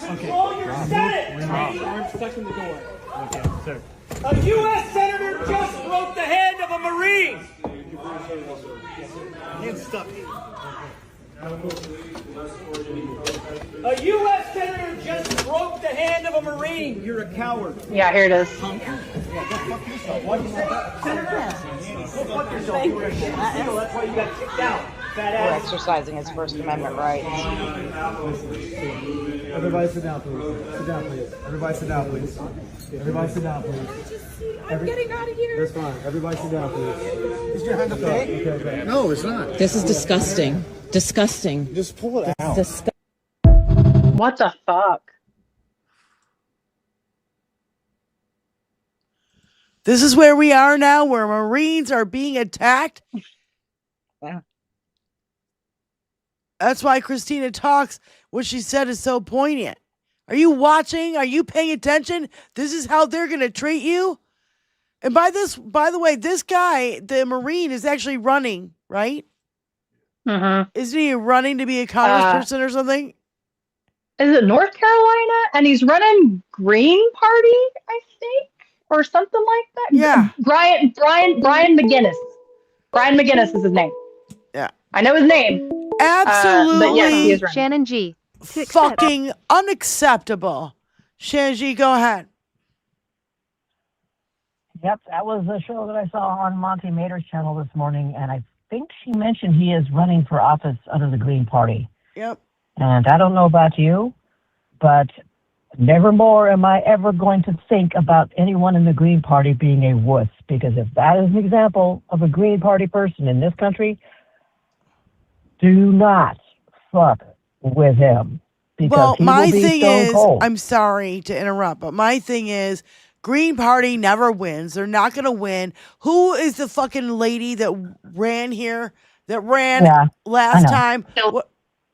Okay. Control your Senate. Arms stuck in the door. Okay, sir. A U.S. senator just broke the hand of a Marine. Hands stuck. A U.S. senator just broke the hand of a Marine. You're a coward. Yeah, here it is. Go fuck yourself. What'd you say? Senator? Go fuck yourself. You're a shit. That's why you got kicked out. Fat ass. Exercising his First Amendment rights. Everybody sit down, please. Sit down, please. Everybody sit down, please. Everybody sit down, please. I'm getting out of here. That's fine. Everybody sit down, please. Is your hand okay? Okay. No, it's not. This is disgusting. Disgusting. Just pull it out. What the fuck? This is where we are now, where Marines are being attacked. Yeah. That's why Christina talks. What she said is so poignant. Are you watching? Are you paying attention? This is how they're going to treat you. And by the way, this guy, the Marine, is actually running, right? Mm-hmm. Isn't he running to be a congressperson or something? Is it North Carolina? And he's running Green Party, I think, or something like that. Yeah. Brian McGinnis. Brian McGinnis is his name. Yeah. I know his name. Absolutely. But yes, he is running. Shannon G. Fucking unacceptable. Shannon G, go ahead. Yep, that was a show that I saw on Monty Mader's channel this morning, and I think she mentioned he is running for office under the Green Party. Yep. And I don't know about you, but nevermore am I ever going to think about anyone in the Green Party being a wuss, because if that is an example of a Green Party person in this country, do not fuck with him. Well, my thing is, cold. I'm sorry to interrupt, but my thing is, Green Party never wins. They're not going to win. Who is the fucking lady that ran here, last time?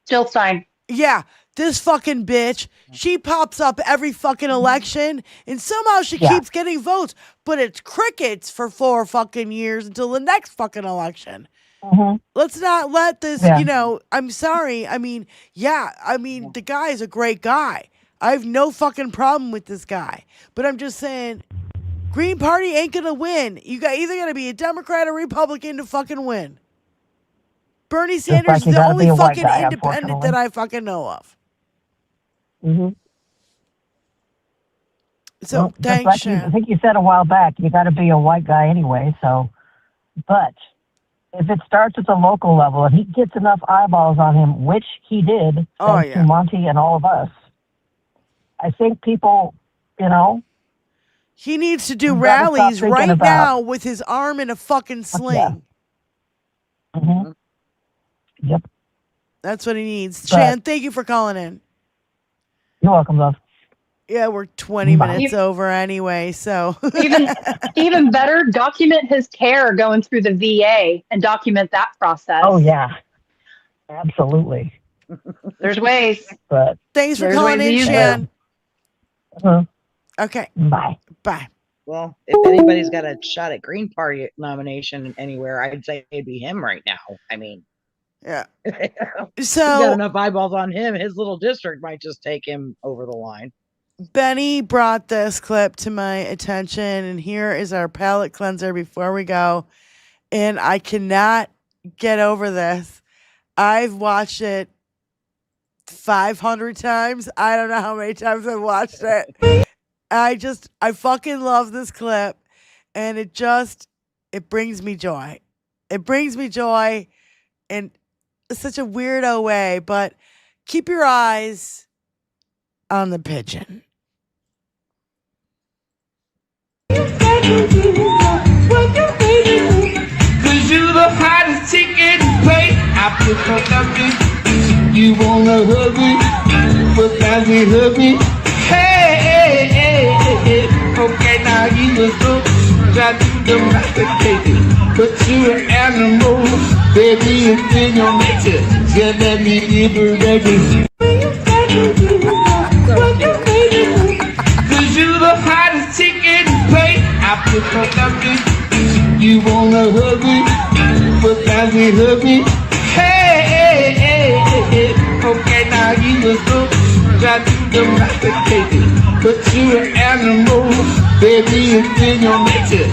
Stillstein. Yeah, this fucking bitch. She pops up every fucking election, and somehow she keeps getting votes, but it's crickets for 4 fucking years until the next fucking election. Mm-hmm. Let's not let this, I'm sorry. The guy is a great guy. I have no fucking problem with this guy. But I'm just saying, Green Party ain't going to win. You got either going to be a Democrat or Republican to fucking win. Bernie Sanders is the only fucking independent that I fucking know of. Mm-hmm. So, thanks, Shannon. I think you said a while back, you got to be a white guy anyway, but if it starts at the local level and he gets enough eyeballs on him, which he did, thanks to Monty and all of us, I think people, he needs to do rallies right now with his arm in a fucking sling. Yeah. Mm-hmm. Yep. That's what he needs. Shan, thank you for calling in. You're welcome, love. Yeah, we're 20 minutes over anyway, so. even better, document his care going through the VA and document that process. Oh, yeah. Absolutely. There's ways. But thanks for calling in, Shan. Uh-huh. Okay. Bye. Bye. Well, if anybody's got a shot at Green Party nomination anywhere, I'd say it'd be him right now. I mean, yeah. He's got enough eyeballs on him. His little district might just take him over the line. Benny brought this clip to my attention, and here is our palate cleanser before we go. And I cannot get over this. I've watched it 500 times. I don't know how many times I've watched it. I fucking love this clip, and it brings me joy. It brings me joy in such a weirdo way, but keep your eyes on the pigeon. Cause you the hottest chicken plate. I put up you wanna hug me, but now we hug me. Hey, okay, now you was so try to domesticate it. But you an animal, baby, it's in your nature. Just let me liberate you. Cause you the hottest chicken plate. I put up you wanna hug me, but now we hug me. Hey, okay, now you was so try to domesticate it. But you an animal, baby, it's in your nature.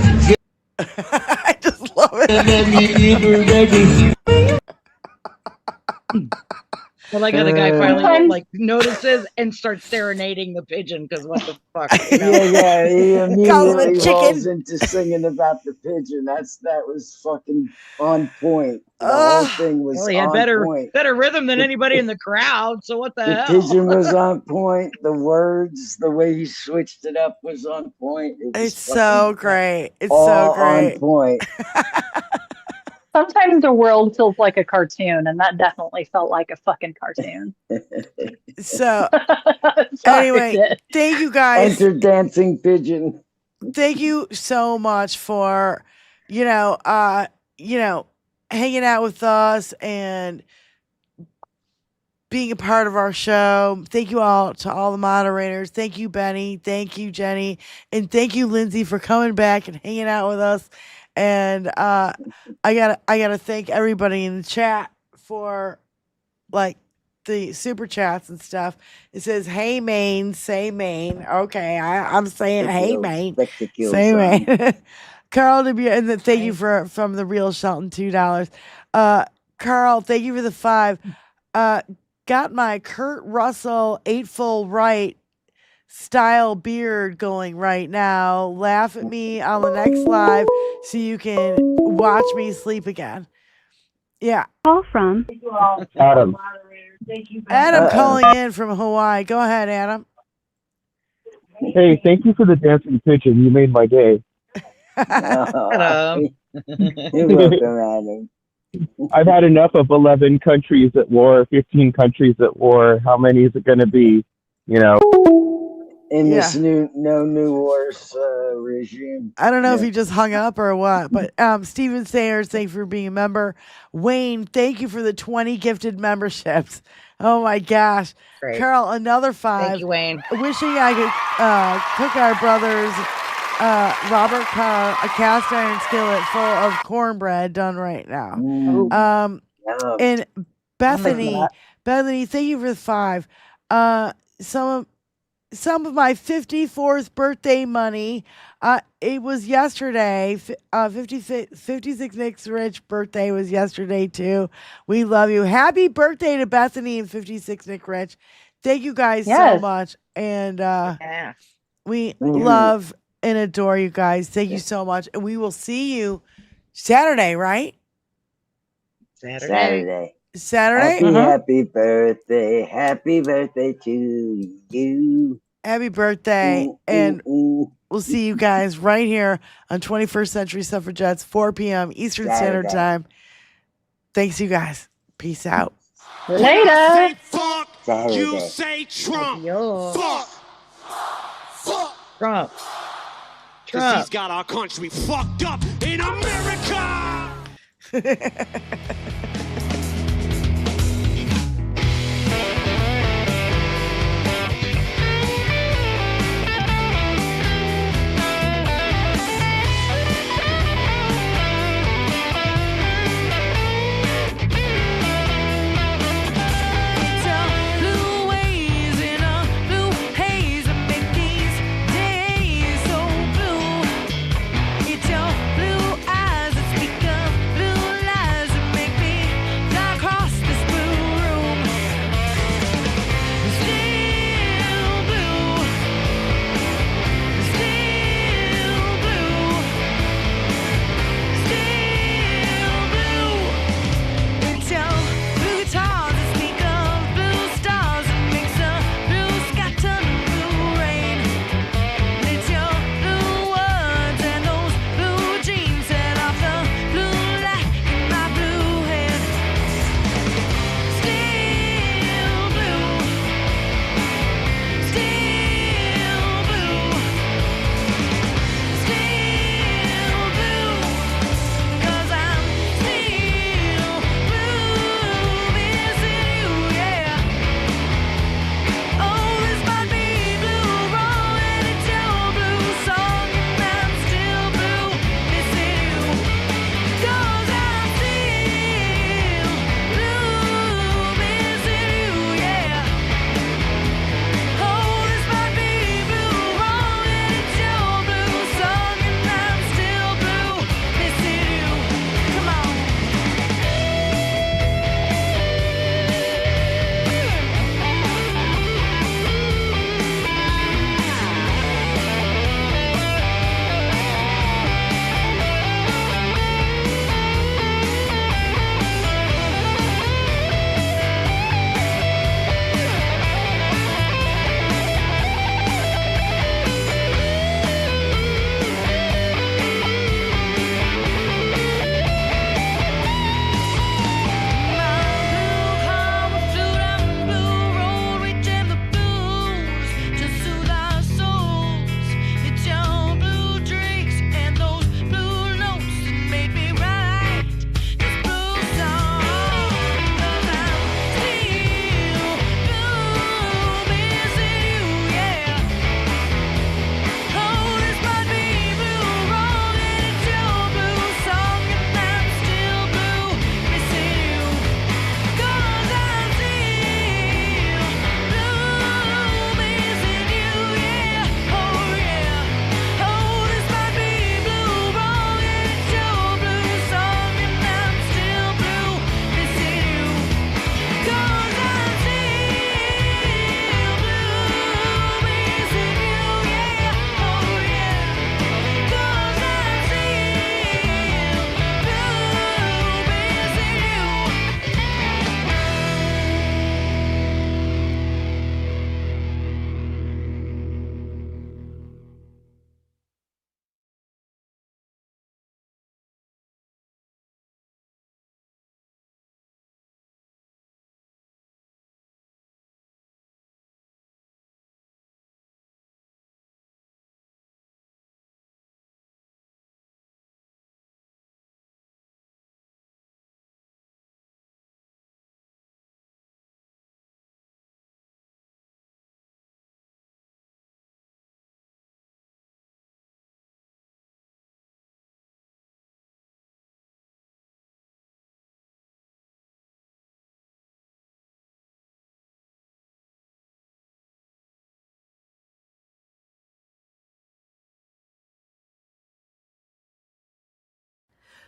I just love it. Let me liberate you. Well, I got a guy finally notices and starts serenading the pigeon because what the fuck? You know? Yeah, he immediately rolls into singing about the pigeon. That was fucking on point. The whole thing was he had on point. better rhythm than anybody in the crowd. So what the hell? Pigeon was on point. The words, the way he switched it up was on point. It's so great. It's so great. On point. Sometimes the world feels like a cartoon, and that definitely felt like a fucking cartoon. So, anyway, thank you guys. Enter dancing pigeon. Thank you so much for, hanging out with us and being a part of our show. Thank you all to all the moderators. Thank you, Benny. Thank you, Jenny. And thank you, Lindsay, for coming back and hanging out with us. And I gotta thank everybody in the chat for the super chats and stuff. It says, "Hey Maine, say Maine." Okay, I'm saying, "Hey Maine, say Maine." Carl, and then thank you from the real Shelton $2. Carl, thank you for the $5. Got my Kurt Russell 8 full right style beard going right now. Laugh at me on the next live so you can watch me sleep again. Yeah. Call from Adam. Adam calling in from Hawaii. Go ahead, Adam. Hey, thank you for the dancing pigeon. You made my day. Hello. You're welcome, Adam. I've had enough of 11 countries at war, 15 countries at war. How many is it going to be? In this new wars regime. I don't know if he just hung up or what, but Steven Sayers, thank you for being a member. Wayne, thank you for the 20 gifted memberships. Oh my gosh. Great. Carol, another 5. Thank you, Wayne. Wishing I could cook our brothers Robert Carr a cast iron skillet full of cornbread done right now. And Bethany, thank you for the 5. Some of my 54th birthday money. It was yesterday. 56 Nick's Rich birthday was yesterday too. We love you. Happy birthday to Bethany and 56 Nick Rich. Thank you guys so much. And we love and adore you guys. Thank you so much. And we will see you Saturday, right? Saturday. Happy birthday. Happy birthday to you. Happy birthday. And we'll see you guys right here on 21st Century Suffragettes, 4 p.m. Eastern Standard Time. Thanks, you guys. Peace out. Later. Fuck. You say Trump. Fuck. Trump. Because he's got our country fucked up in America.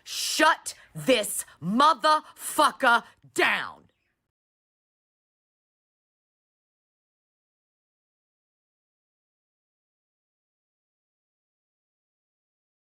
shut this motherfucker down.